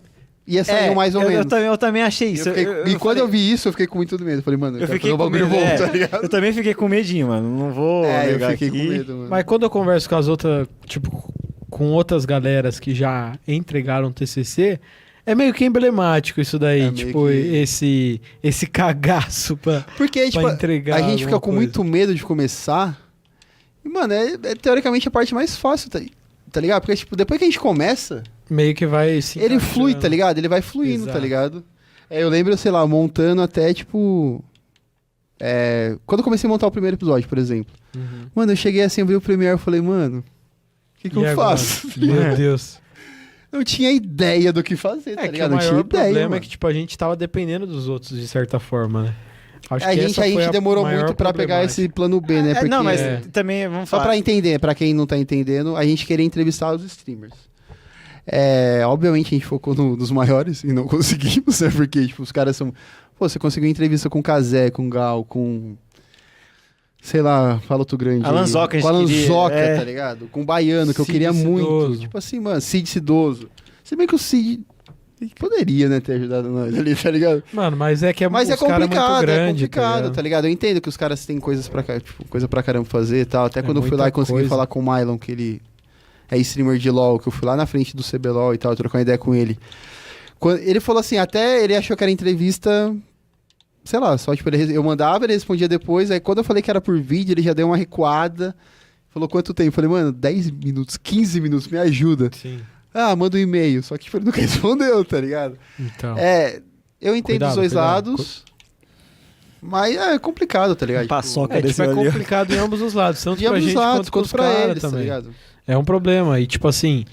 Speaker 4: Ia sair um mais ou menos.
Speaker 3: Eu também achei isso.
Speaker 4: E quando eu vi isso, eu fiquei com muito medo. Falei, mano, eu
Speaker 3: Eu
Speaker 4: quero
Speaker 3: fiquei
Speaker 4: fazer um
Speaker 3: com
Speaker 4: bagulho
Speaker 3: medo,
Speaker 4: bom,
Speaker 3: é.
Speaker 4: tá ligado?
Speaker 3: Eu também fiquei com medinho, mano. Não vou
Speaker 4: Eu
Speaker 3: negar
Speaker 4: fiquei
Speaker 3: aqui.
Speaker 4: com medo, mano.
Speaker 2: Mas quando eu converso com as outras, tipo, com outras galeras que já entregaram TCC, é meio que emblemático isso daí,
Speaker 4: É meio
Speaker 2: tipo,
Speaker 4: que-
Speaker 2: esse cagaço pra...
Speaker 4: Porque, tipo,
Speaker 2: entregar
Speaker 4: a gente fica
Speaker 2: alguma
Speaker 4: com
Speaker 2: coisa.
Speaker 4: muito medo de começar. E, mano, é teoricamente a parte mais fácil, tá ligado? Porque, tipo, depois que a gente começa,
Speaker 2: Meio que vai se
Speaker 4: ele flui,
Speaker 2: encaixando.
Speaker 4: tá ligado? Ele vai fluindo,
Speaker 2: Exato.
Speaker 4: tá ligado? Eu lembro, sei lá, montando até, tipo... quando eu comecei a montar o primeiro episódio, por exemplo.
Speaker 2: Uhum.
Speaker 4: Mano, eu cheguei assim, abri o Premiere e falei, mano, o que
Speaker 2: E
Speaker 4: eu
Speaker 2: agora?
Speaker 4: faço?
Speaker 2: Meu Deus.
Speaker 4: Não tinha ideia do que fazer, tá
Speaker 2: É que o
Speaker 4: ligado? Não tinha
Speaker 2: maior
Speaker 4: ideia,
Speaker 2: problema
Speaker 4: mano.
Speaker 2: é que, tipo, a gente tava dependendo dos outros, de certa forma, né? Acho
Speaker 4: A
Speaker 2: que
Speaker 4: gente,
Speaker 2: essa
Speaker 4: a
Speaker 2: foi
Speaker 4: gente demorou
Speaker 2: maior
Speaker 4: muito pra pegar
Speaker 2: problemática.
Speaker 4: esse plano B, né? Porque,
Speaker 3: Não, mas
Speaker 2: É.
Speaker 3: também, vamos
Speaker 4: só
Speaker 3: falar.
Speaker 4: pra entender, pra quem não tá entendendo, a gente queria entrevistar os streamers. Obviamente a gente focou nos maiores e não conseguimos, né? Porque, tipo, os caras são... Pô, você conseguiu entrevista com Kazé, com Gal, com... Sei lá, fala outro grande.
Speaker 3: Alan
Speaker 4: aí.
Speaker 3: Zoca, a gente
Speaker 4: Com Alan
Speaker 3: queria,
Speaker 4: Zoca,
Speaker 3: é.
Speaker 4: tá ligado? Com Baiano, que eu
Speaker 2: Cid
Speaker 4: queria muito.
Speaker 2: Cidoso.
Speaker 4: Tipo assim, mano, Cid Cidoso. Se bem que o Cid poderia, né, ter ajudado nós ali, tá ligado?
Speaker 2: Mano, mas é que
Speaker 4: Mas é
Speaker 2: os cara
Speaker 4: complicado,
Speaker 2: muito grande,
Speaker 4: é complicado,
Speaker 2: ligado?
Speaker 4: tá ligado? Eu entendo que os caras têm coisas pra, tipo, coisa pra caramba fazer e tal. Até quando eu fui
Speaker 2: muita
Speaker 4: lá e consegui
Speaker 2: coisa.
Speaker 4: falar com o Mylon, que ele é streamer de LoL, que eu fui lá na frente do CBLOL e tal, trocar uma ideia com ele. Ele falou assim, até ele achou que era entrevista, sei lá, só tipo, eu mandava, ele respondia depois, aí quando eu falei que era por vídeo, ele já deu uma recuada, falou quanto tempo? Eu falei, mano, 10 minutos, 15 minutos, me ajuda.
Speaker 2: Sim.
Speaker 4: Ah, manda um e-mail, só que tipo, ele nunca respondeu, tá ligado?
Speaker 2: Então.
Speaker 4: Eu entendo
Speaker 2: Cuidado,
Speaker 4: os dois
Speaker 2: cuidado.
Speaker 4: lados, mas é complicado, tá ligado?
Speaker 3: Paçoca
Speaker 2: É,
Speaker 3: desse
Speaker 2: tipo, é
Speaker 3: ali.
Speaker 2: complicado em ambos os lados, tanto
Speaker 4: De
Speaker 2: pra
Speaker 4: ambos
Speaker 2: gente
Speaker 4: os lados,
Speaker 2: quanto
Speaker 4: quanto
Speaker 2: pros
Speaker 4: pra
Speaker 2: caras
Speaker 4: eles, tá
Speaker 2: também.
Speaker 4: ligado?
Speaker 2: É um problema. E tipo assim,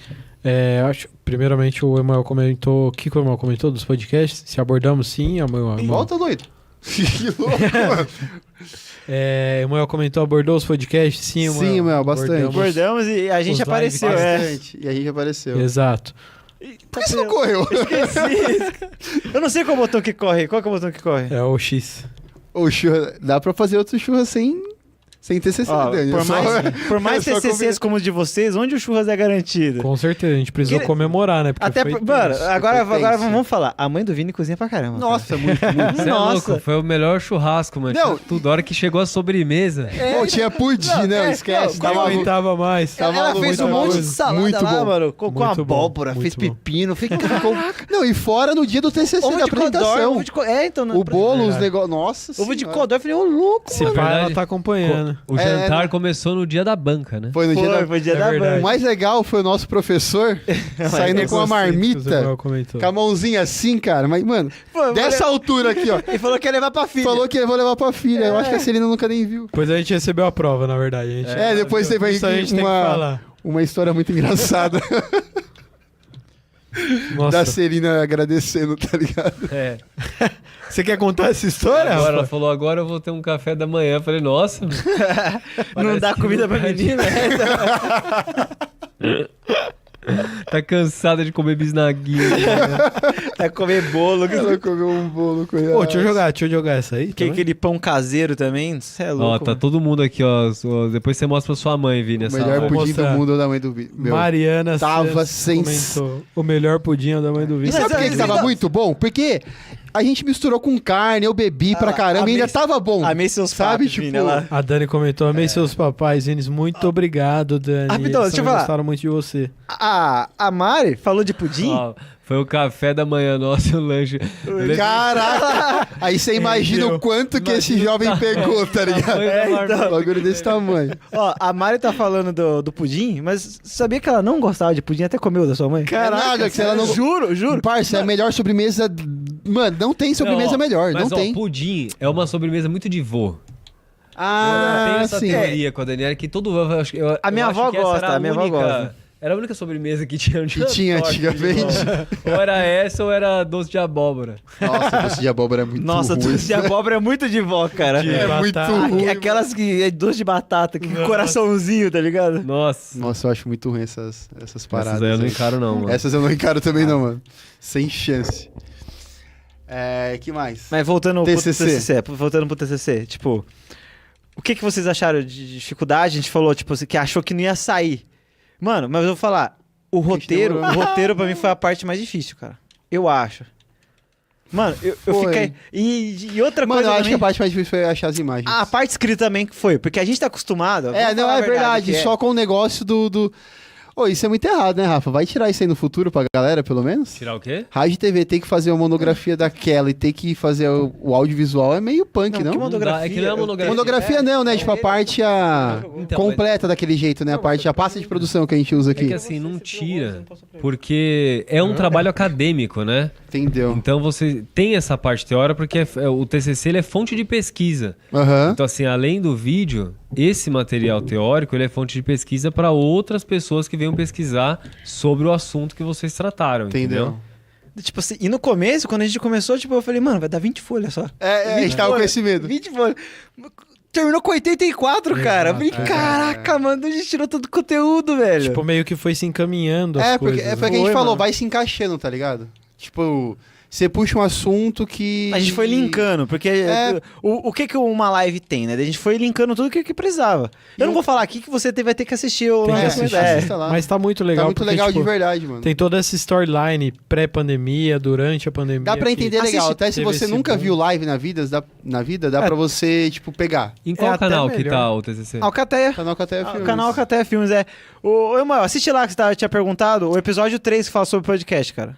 Speaker 2: acho, primeiramente o Emanuel comentou, o que o Emanuel comentou dos podcasts? Se abordamos sim, Emanuel.
Speaker 4: Volta, doido. Que louco, mano.
Speaker 2: Emanuel comentou, abordou os podcasts? Sim, Emanuel.
Speaker 4: Sim, Emanuel, bastante.
Speaker 3: Abordamos e a gente
Speaker 2: Os
Speaker 3: apareceu,
Speaker 2: live
Speaker 4: Bastante. E a gente apareceu.
Speaker 2: Exato.
Speaker 4: Por que você não correu?
Speaker 3: Eu não sei qual botão que corre. Qual que é o botão que corre?
Speaker 2: É o X.
Speaker 4: O churra, dá pra fazer outro churra sem TCC,
Speaker 3: Ó,
Speaker 4: Dani.
Speaker 3: por mais
Speaker 4: é só
Speaker 3: TCCs como o de vocês, onde o churras é garantido?
Speaker 2: Com certeza, a gente precisou
Speaker 3: Que-
Speaker 2: comemorar, né? Porque
Speaker 3: Até,
Speaker 2: foi
Speaker 3: mano,
Speaker 2: tenso.
Speaker 3: agora
Speaker 4: foi tenso.
Speaker 3: vamos falar. A mãe do Vini cozinha pra caramba.
Speaker 4: Nossa, muito, muito.
Speaker 5: Você é
Speaker 3: Nossa.
Speaker 5: louco, foi o melhor churrasco, mano.
Speaker 4: Não.
Speaker 5: Tinha tudo. A hora que chegou a sobremesa.
Speaker 4: Pô, tinha pudim, né? Esquece.
Speaker 2: Não
Speaker 4: Tava
Speaker 2: aguentava mais.
Speaker 3: Ela
Speaker 4: maluco,
Speaker 3: fez um
Speaker 4: muito
Speaker 3: monte
Speaker 4: bom.
Speaker 3: de salada
Speaker 4: Muito
Speaker 3: lá,
Speaker 4: bom.
Speaker 3: mano. Com
Speaker 2: Muito bom,
Speaker 3: abóbora,
Speaker 2: muito
Speaker 3: fez
Speaker 2: bom.
Speaker 3: pepino, fez
Speaker 4: Não, e fora no dia do TCC
Speaker 3: ovo
Speaker 4: da
Speaker 3: de codorna,
Speaker 4: apresentação.
Speaker 3: ovo de então,
Speaker 4: O bolo, os
Speaker 2: Verdade.
Speaker 4: negócios. Nossa
Speaker 3: ovo de
Speaker 4: senhora.
Speaker 3: codorna, eu falei, ô louco,
Speaker 2: Se
Speaker 3: mano.
Speaker 2: pá, ela
Speaker 5: verdade.
Speaker 2: tá acompanhando.
Speaker 5: O
Speaker 4: É,
Speaker 5: jantar
Speaker 4: né?
Speaker 5: começou no dia da banca, né?
Speaker 4: Foi no dia da...
Speaker 3: Foi dia
Speaker 2: É
Speaker 3: da
Speaker 2: verdade.
Speaker 4: O
Speaker 3: banca.
Speaker 4: mais legal foi o nosso professor saindo com a marmita, com a mãozinha assim, cara. Mas, mano,
Speaker 3: Pô,
Speaker 4: dessa altura aqui, ó.
Speaker 3: Ele falou que ia levar pra filha.
Speaker 4: Falou que eu vou levar pra filha. Eu acho que a Celina nunca nem viu.
Speaker 2: Depois a gente recebeu a prova, na verdade. A gente,
Speaker 4: Depois teve
Speaker 2: Isso a gente tem que falar.
Speaker 4: uma história muito engraçada
Speaker 2: Nossa,
Speaker 4: da Celina agradecendo, tá ligado?
Speaker 5: É.
Speaker 2: você quer contar essa história?
Speaker 5: Agora ela
Speaker 2: Rafa?
Speaker 5: falou, agora eu vou ter um café da manhã. Eu falei, nossa,
Speaker 3: Não
Speaker 5: parece
Speaker 3: dá
Speaker 5: que
Speaker 3: comida
Speaker 5: não
Speaker 3: pra
Speaker 5: tá
Speaker 3: menina.
Speaker 5: tá cansada de comer bisnaguinha.
Speaker 3: É comer bolo.
Speaker 4: Ela comeu um bolo com
Speaker 2: Pô, deixa eu jogar essa aí.
Speaker 3: Que
Speaker 2: também.
Speaker 3: aquele pão caseiro também. Você é
Speaker 5: Ó,
Speaker 3: louco.
Speaker 5: tá
Speaker 3: mano.
Speaker 5: todo mundo aqui, ó. Depois você mostra pra sua mãe, Vini,
Speaker 4: O
Speaker 5: essa
Speaker 4: melhor
Speaker 5: live.
Speaker 4: pudim do
Speaker 2: mostrar.
Speaker 4: mundo é o da mãe do meu.
Speaker 2: Mariana
Speaker 4: Tava
Speaker 2: Santos comentou. O melhor pudim é o da mãe do
Speaker 4: E
Speaker 2: Vini.
Speaker 4: sabe por que que tava muito bom? Porque a gente misturou com carne, eu bebi pra caramba e ainda tava bom.
Speaker 3: Amei seus
Speaker 4: Sabe,
Speaker 3: papos,
Speaker 4: tipo...
Speaker 3: Vini, olha lá.
Speaker 2: A Dani comentou, amei seus papais, Vinis. Muito obrigado, Dani.
Speaker 3: Rapidão,
Speaker 2: Eles
Speaker 3: deixa eu
Speaker 2: também
Speaker 3: falar.
Speaker 2: gostaram muito de você.
Speaker 3: A Mari falou de pudim.
Speaker 5: Ó, foi o café da manhã nosso, o lanche.
Speaker 4: Caraca! Aí você imagina o quanto que esse jovem pegou, tá ligado? Um bagulho desse tamanho.
Speaker 3: Ó, a Mari tá falando do pudim, mas sabia que ela não gostava de pudim, até comeu da sua mãe?
Speaker 4: Caraca, que ela não...
Speaker 3: Juro, juro.
Speaker 4: Parça, é a melhor sobremesa... Mano, não tem sobremesa melhor,
Speaker 5: mas,
Speaker 4: não
Speaker 5: ó,
Speaker 4: tem.
Speaker 5: pudim é uma sobremesa muito de vô. Eu
Speaker 4: Ah,
Speaker 5: tenho essa
Speaker 4: sim.
Speaker 5: teoria com a Daniela que todo vô...
Speaker 3: A minha avó gosta, a minha avó gosta.
Speaker 5: Era a única sobremesa que tinha.
Speaker 4: Que tinha antigamente.
Speaker 5: Ou era essa ou era doce de abóbora.
Speaker 4: Nossa, doce de abóbora é muito
Speaker 3: Nossa,
Speaker 4: ruim.
Speaker 3: doce de abóbora é muito de vó, cara.
Speaker 2: De
Speaker 4: É muito
Speaker 2: batata.
Speaker 4: ruim.
Speaker 3: Aquelas que é doce de batata, que coraçãozinho, tá ligado?
Speaker 5: Nossa.
Speaker 4: Nossa, eu acho muito ruim essas paradas.
Speaker 5: Essas aí eu não
Speaker 4: aí.
Speaker 5: encaro não, mano.
Speaker 4: Essas eu não encaro também não, mano. Sem chance. Que mais?
Speaker 3: Mas voltando
Speaker 4: TCC.
Speaker 3: pro TCC, tipo, o que vocês acharam de dificuldade? A gente falou, tipo, que achou que não ia sair. Mano, mas eu vou falar, o roteiro pra mim foi a parte mais difícil, cara. Eu acho. Mano, eu
Speaker 4: Foi.
Speaker 3: fiquei... E outra
Speaker 4: Mano,
Speaker 3: coisa
Speaker 4: eu acho
Speaker 3: também,
Speaker 4: que a parte mais difícil foi achar as imagens.
Speaker 3: a parte escrita também que foi, porque a gente tá acostumado... vamos
Speaker 4: não,
Speaker 3: falar a
Speaker 4: é verdade.
Speaker 3: que
Speaker 4: Só com o negócio do... Ô, isso é muito errado, né, Rafa? Vai tirar isso aí no futuro pra galera, pelo menos?
Speaker 5: Tirar o quê?
Speaker 4: Rádio e TV ter que fazer uma monografia daquela e ter que fazer o audiovisual é meio punk,
Speaker 3: Não,
Speaker 4: não?
Speaker 3: que
Speaker 5: monografia? É que não é monografia.
Speaker 4: Monografia não, né? Tipo, a parte
Speaker 5: Então,
Speaker 4: completa daquele jeito, né? A parte, a pasta de produção que a gente usa
Speaker 5: É
Speaker 4: aqui.
Speaker 5: que assim, não tira, porque é um trabalho acadêmico, né?
Speaker 4: Entendeu?
Speaker 5: Então você tem essa parte teórica porque o TCC ele é fonte de pesquisa.
Speaker 4: Aham.
Speaker 5: Então assim, além do vídeo, esse material teórico ele é fonte de pesquisa para outras pessoas que venham pesquisar sobre o assunto que vocês trataram,
Speaker 4: Entendeu?
Speaker 5: entendeu?
Speaker 3: Tipo assim, e no começo, quando a gente começou, tipo, eu falei, mano, vai dar 20 folhas só.
Speaker 4: A gente tava com esse medo.
Speaker 3: 20 folhas. Terminou com 84, cara. Eu falei,
Speaker 2: Exato,
Speaker 3: caraca, mano, a gente tirou todo o conteúdo, velho.
Speaker 2: Tipo, meio que foi se encaminhando as
Speaker 4: Porque,
Speaker 2: coisas.
Speaker 4: é porque a
Speaker 2: né?
Speaker 4: gente
Speaker 3: Foi,
Speaker 4: falou,
Speaker 3: mano.
Speaker 4: vai se encaixando, tá ligado? Tipo, você puxa um assunto que...
Speaker 3: A gente foi linkando, porque o que uma live tem, né? A gente foi linkando tudo que precisava. Eu não vou falar aqui que você vai ter que assistir o...
Speaker 2: Tem que
Speaker 4: É,
Speaker 2: assistir.
Speaker 4: assista lá.
Speaker 2: Mas tá muito legal.
Speaker 4: Tá muito
Speaker 2: porque,
Speaker 4: legal
Speaker 2: tipo,
Speaker 4: de verdade, mano.
Speaker 2: Tem toda essa storyline pré-pandemia, durante a pandemia.
Speaker 4: Dá pra
Speaker 2: que
Speaker 4: entender legal.
Speaker 2: assiste-
Speaker 4: Até se
Speaker 2: teve
Speaker 4: você
Speaker 2: esse
Speaker 4: nunca
Speaker 2: boom.
Speaker 4: viu live na vida, dá pra você, tipo, pegar.
Speaker 5: Em qual
Speaker 2: até
Speaker 5: canal que
Speaker 2: melhor.
Speaker 5: tá o TCC?
Speaker 3: Alcateia.
Speaker 4: Canal Cateia
Speaker 3: O
Speaker 4: Filmes.
Speaker 3: canal Alcateia Filmes, Ô, Emael, assiste lá que você tinha perguntado, o episódio 3 que fala sobre podcast, cara.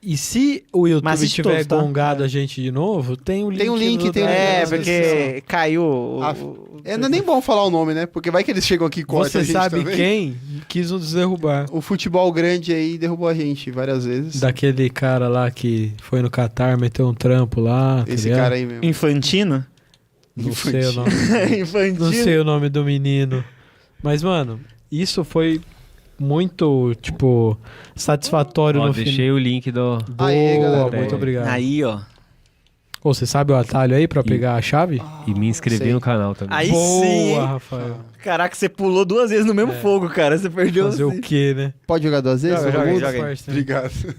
Speaker 2: E se o
Speaker 3: Mas
Speaker 2: YouTube
Speaker 3: assiste
Speaker 2: tiver
Speaker 3: todos, tá?
Speaker 2: gongado a gente de novo, tem o link.
Speaker 4: Tem um link,
Speaker 2: no-
Speaker 4: tem um link.
Speaker 3: É,
Speaker 4: Nossa,
Speaker 3: porque caiu.
Speaker 4: Não é nem bom falar o nome, né? Porque vai que eles chegam aqui e cortam
Speaker 2: Você
Speaker 4: a gente
Speaker 2: sabe
Speaker 4: também.
Speaker 2: quem quis nos derrubar?
Speaker 4: O futebol grande aí derrubou a gente várias vezes.
Speaker 2: Daquele cara lá que foi no Catar, meteu um trampo lá. tá
Speaker 4: Esse
Speaker 2: ligado?
Speaker 4: cara aí mesmo.
Speaker 3: Infantino?
Speaker 2: Não sei o nome.
Speaker 3: Infantino.
Speaker 2: Não sei o nome do menino. Mas, mano, isso foi muito, tipo, satisfatório
Speaker 5: Ó,
Speaker 2: no
Speaker 5: deixei
Speaker 2: final.
Speaker 5: o link do...
Speaker 2: Boa,
Speaker 4: Aê, galera.
Speaker 2: muito
Speaker 5: É.
Speaker 2: obrigado.
Speaker 3: Aí, ó.
Speaker 2: Ô, você sabe o atalho aí pra pegar a chave?
Speaker 5: E me inscrevi
Speaker 4: sei.
Speaker 5: no canal também.
Speaker 3: Aí
Speaker 2: Boa,
Speaker 3: sim, hein?
Speaker 2: Rafael.
Speaker 3: Caraca, você pulou 2 vezes no mesmo fogo, cara. Você perdeu
Speaker 2: Fazer
Speaker 3: assim.
Speaker 2: o quê, né?
Speaker 4: Pode jogar 2 vezes?
Speaker 3: Joga,
Speaker 4: Todo
Speaker 3: joga,
Speaker 4: mundo?
Speaker 3: joga aí.
Speaker 2: Forte, né?
Speaker 4: Obrigado.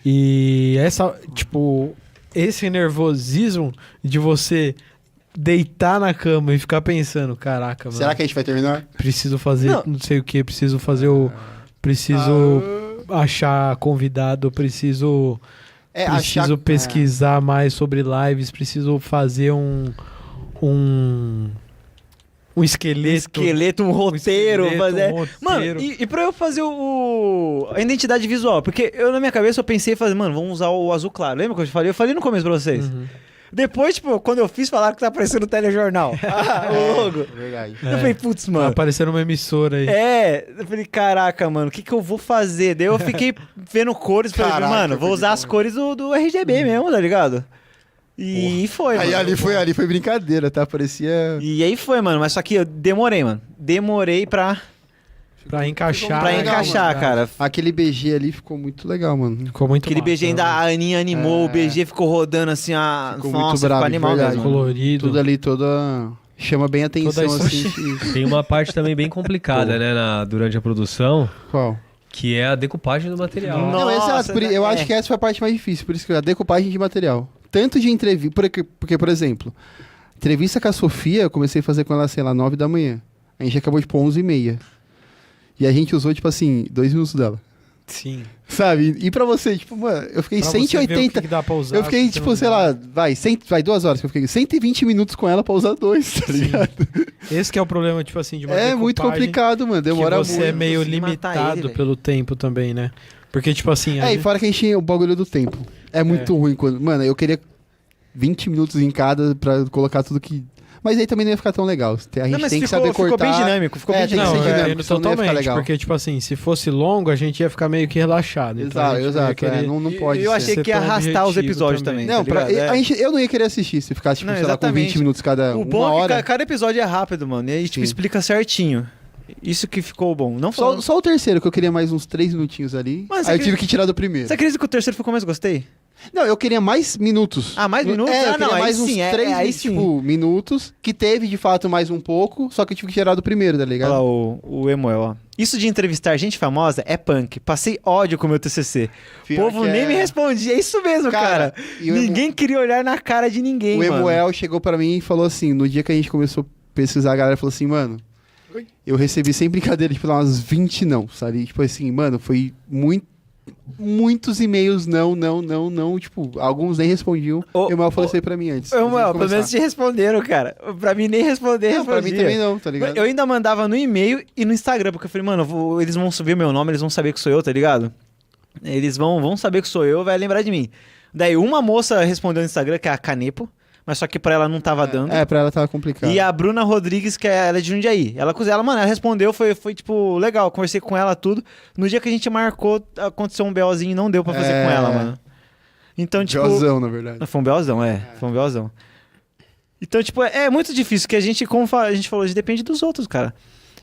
Speaker 2: E essa, tipo, esse nervosismo de você deitar na cama e ficar pensando, caraca, mano,
Speaker 4: Será que a gente vai terminar?
Speaker 2: preciso fazer
Speaker 3: Não.
Speaker 2: não sei o que, preciso fazer o... Preciso achar convidado, preciso pesquisar mais sobre lives, preciso fazer um esqueleto.
Speaker 3: Um roteiro.
Speaker 2: esqueleto,
Speaker 3: fazer...
Speaker 2: um roteiro.
Speaker 3: Mano, e pra eu fazer a identidade visual? Porque eu, na minha cabeça, eu pensei, mano, vamos usar o azul claro. Lembra que eu te falei? Eu falei no começo pra vocês.
Speaker 2: Uhum.
Speaker 3: Depois, tipo, quando eu fiz, falaram que tá aparecendo no telejornal. O logo.
Speaker 4: Verdade.
Speaker 3: Eu falei, putz,
Speaker 2: Tá
Speaker 3: mano.
Speaker 2: aparecendo uma emissora aí.
Speaker 3: Eu falei, caraca, mano, o que eu vou fazer? Daí eu fiquei vendo cores, falei,
Speaker 4: Caraca,
Speaker 3: mano, vou usar as cores do RGB mesmo, tá ligado? E foi,
Speaker 4: Aí
Speaker 3: mano.
Speaker 4: ali foi brincadeira, tá? Parecia...
Speaker 3: E aí foi, mano, mas só que eu demorei, mano. Demorei pra
Speaker 2: Pra
Speaker 4: legal,
Speaker 3: encaixar,
Speaker 2: mano.
Speaker 3: cara.
Speaker 4: Aquele BG ali ficou muito legal, mano.
Speaker 2: Ficou muito
Speaker 3: Aquele
Speaker 2: massa,
Speaker 3: BG ainda,
Speaker 2: né?
Speaker 3: a Aninha animou,
Speaker 4: É.
Speaker 3: o BG ficou rodando assim,
Speaker 4: Ficou
Speaker 3: nossa,
Speaker 4: muito brabo,
Speaker 3: ficou animal
Speaker 4: de verdade.
Speaker 3: mesmo.
Speaker 2: Colorido.
Speaker 4: Tudo ali, chama bem a atenção,
Speaker 2: Toda a
Speaker 4: assim.
Speaker 5: Tem uma parte também bem complicada, né, durante a produção,
Speaker 4: Qual?
Speaker 5: que é a decupagem do material.
Speaker 3: Nossa,
Speaker 4: Não, exato. Eu acho que essa foi a parte mais difícil. Por isso que a decupagem de material. Tanto de entrevista... Porque, por exemplo, entrevista com a Sofia, eu comecei a fazer com ela, sei lá, 9 da manhã. A gente acabou, tipo, 11h30. E a gente usou, tipo assim, 2 minutos dela.
Speaker 2: Sim.
Speaker 4: Sabe? E pra você, tipo, mano, eu fiquei
Speaker 2: Pra você ver o
Speaker 4: 180...
Speaker 2: que dá pra usar,
Speaker 4: Eu fiquei,
Speaker 2: o que
Speaker 4: tipo,
Speaker 2: não
Speaker 4: sei
Speaker 2: dá.
Speaker 4: lá, vai 2 horas que eu fiquei. 120 minutos com ela pra usar 2, tá ligado?
Speaker 2: Esse que é o problema, tipo assim, de uma
Speaker 4: É muito
Speaker 2: decupagem
Speaker 4: complicado, mano. Demora
Speaker 2: que você
Speaker 4: muito.
Speaker 2: é meio
Speaker 3: Consegui matar
Speaker 2: limitado
Speaker 3: ele, velho.
Speaker 2: pelo tempo também, né? Porque, tipo assim...
Speaker 4: E fora que a gente tinha o bagulho do tempo. É muito ruim quando... Mano, eu queria 20 minutos em cada pra colocar tudo que... Mas aí também não ia ficar tão legal. A gente
Speaker 3: Não, mas
Speaker 4: tem que
Speaker 3: ficou,
Speaker 4: saber cortar.
Speaker 3: ficou bem dinâmico, ficou bem
Speaker 4: É, tem que
Speaker 2: Não,
Speaker 4: ser
Speaker 3: dinâmico.
Speaker 2: eu
Speaker 4: dinâmico,
Speaker 2: entendo
Speaker 4: senão não ia ficar
Speaker 2: totalmente,
Speaker 4: legal.
Speaker 2: porque, tipo assim, se fosse longo, a gente ia ficar meio que relaxado. Então a gente não ia querer-
Speaker 4: Não pode
Speaker 3: Eu
Speaker 4: ser.
Speaker 3: achei
Speaker 2: ser
Speaker 3: que ia
Speaker 2: tão
Speaker 3: arrastar os
Speaker 2: objetivo
Speaker 3: episódios
Speaker 2: também.
Speaker 3: também.
Speaker 4: Não,
Speaker 3: tá ligado?
Speaker 4: eu não ia querer assistir se ficasse, tipo,
Speaker 3: Não,
Speaker 4: sei lá, com
Speaker 3: exatamente.
Speaker 4: 20 minutos cada
Speaker 3: O
Speaker 4: uma
Speaker 3: bom é
Speaker 4: hora.
Speaker 3: que cada episódio é rápido, mano. E aí, tipo,
Speaker 4: Sim.
Speaker 3: explica certinho. Isso que ficou bom. Não falando...
Speaker 4: Só o terceiro, que eu queria mais uns 3 minutinhos ali.
Speaker 3: Mas
Speaker 4: aí eu
Speaker 3: você
Speaker 4: tive que tirar do primeiro.
Speaker 3: Você acredita que o terceiro foi o que eu mais gostei?
Speaker 4: Não, eu queria mais minutos.
Speaker 3: Ah, mais minutos?
Speaker 4: É, eu
Speaker 3: Ah,
Speaker 4: queria
Speaker 3: não, aí
Speaker 4: mais uns
Speaker 3: sim,
Speaker 4: 3
Speaker 3: aí sim.
Speaker 4: tipo, minutos, que teve de fato mais um pouco, só que eu tive que tirar do primeiro, tá
Speaker 3: Olha
Speaker 4: ligado?
Speaker 3: lá o Emuel, ó. Isso de entrevistar gente famosa é punk. Passei ódio com o meu TCC. O
Speaker 4: Pior
Speaker 3: povo
Speaker 4: que
Speaker 3: nem
Speaker 4: é.
Speaker 3: me respondia. É isso mesmo, cara.
Speaker 4: e o
Speaker 3: Ninguém queria olhar na cara de ninguém,
Speaker 4: O
Speaker 3: mano.
Speaker 4: Emuel chegou pra mim e falou assim, no dia que a gente começou a pesquisar, a galera falou assim, mano, eu recebi sem brincadeira, tipo, lá umas 20 não, sabe? Tipo assim, mano, foi muitos e-mails não, tipo, alguns nem respondiam.
Speaker 3: Ô,
Speaker 4: E o Emuel falou isso aí pra mim antes.
Speaker 3: Emuel,
Speaker 4: antes de
Speaker 3: pelo menos
Speaker 4: começar.
Speaker 3: te responderam, cara. Pra mim nem responder,
Speaker 4: Não, pra mim
Speaker 3: respondia.
Speaker 4: também não, tá ligado?
Speaker 3: Eu ainda mandava no e-mail e no Instagram, porque eu falei, mano, eles vão ver meu nome, eles vão saber que sou eu, tá ligado? Eles vão saber que sou eu, vai lembrar de mim. Daí uma moça respondeu no Instagram, que é a Canepo, mas só que pra ela não tava dando.
Speaker 4: É, pra ela tava complicado.
Speaker 3: E a Bruna Rodrigues, que ela é de Jundiaí. Mano, ela respondeu, foi tipo, legal, conversei com ela, tudo. No dia que a gente marcou, aconteceu um BOzinho e não deu pra fazer
Speaker 4: É.
Speaker 3: com ela, mano. Então, tipo...
Speaker 4: Josão, na verdade.
Speaker 3: Foi um BOzão, foi um BOzão. Então, tipo, é muito difícil, que a gente, como a gente falou, a gente depende dos outros, cara.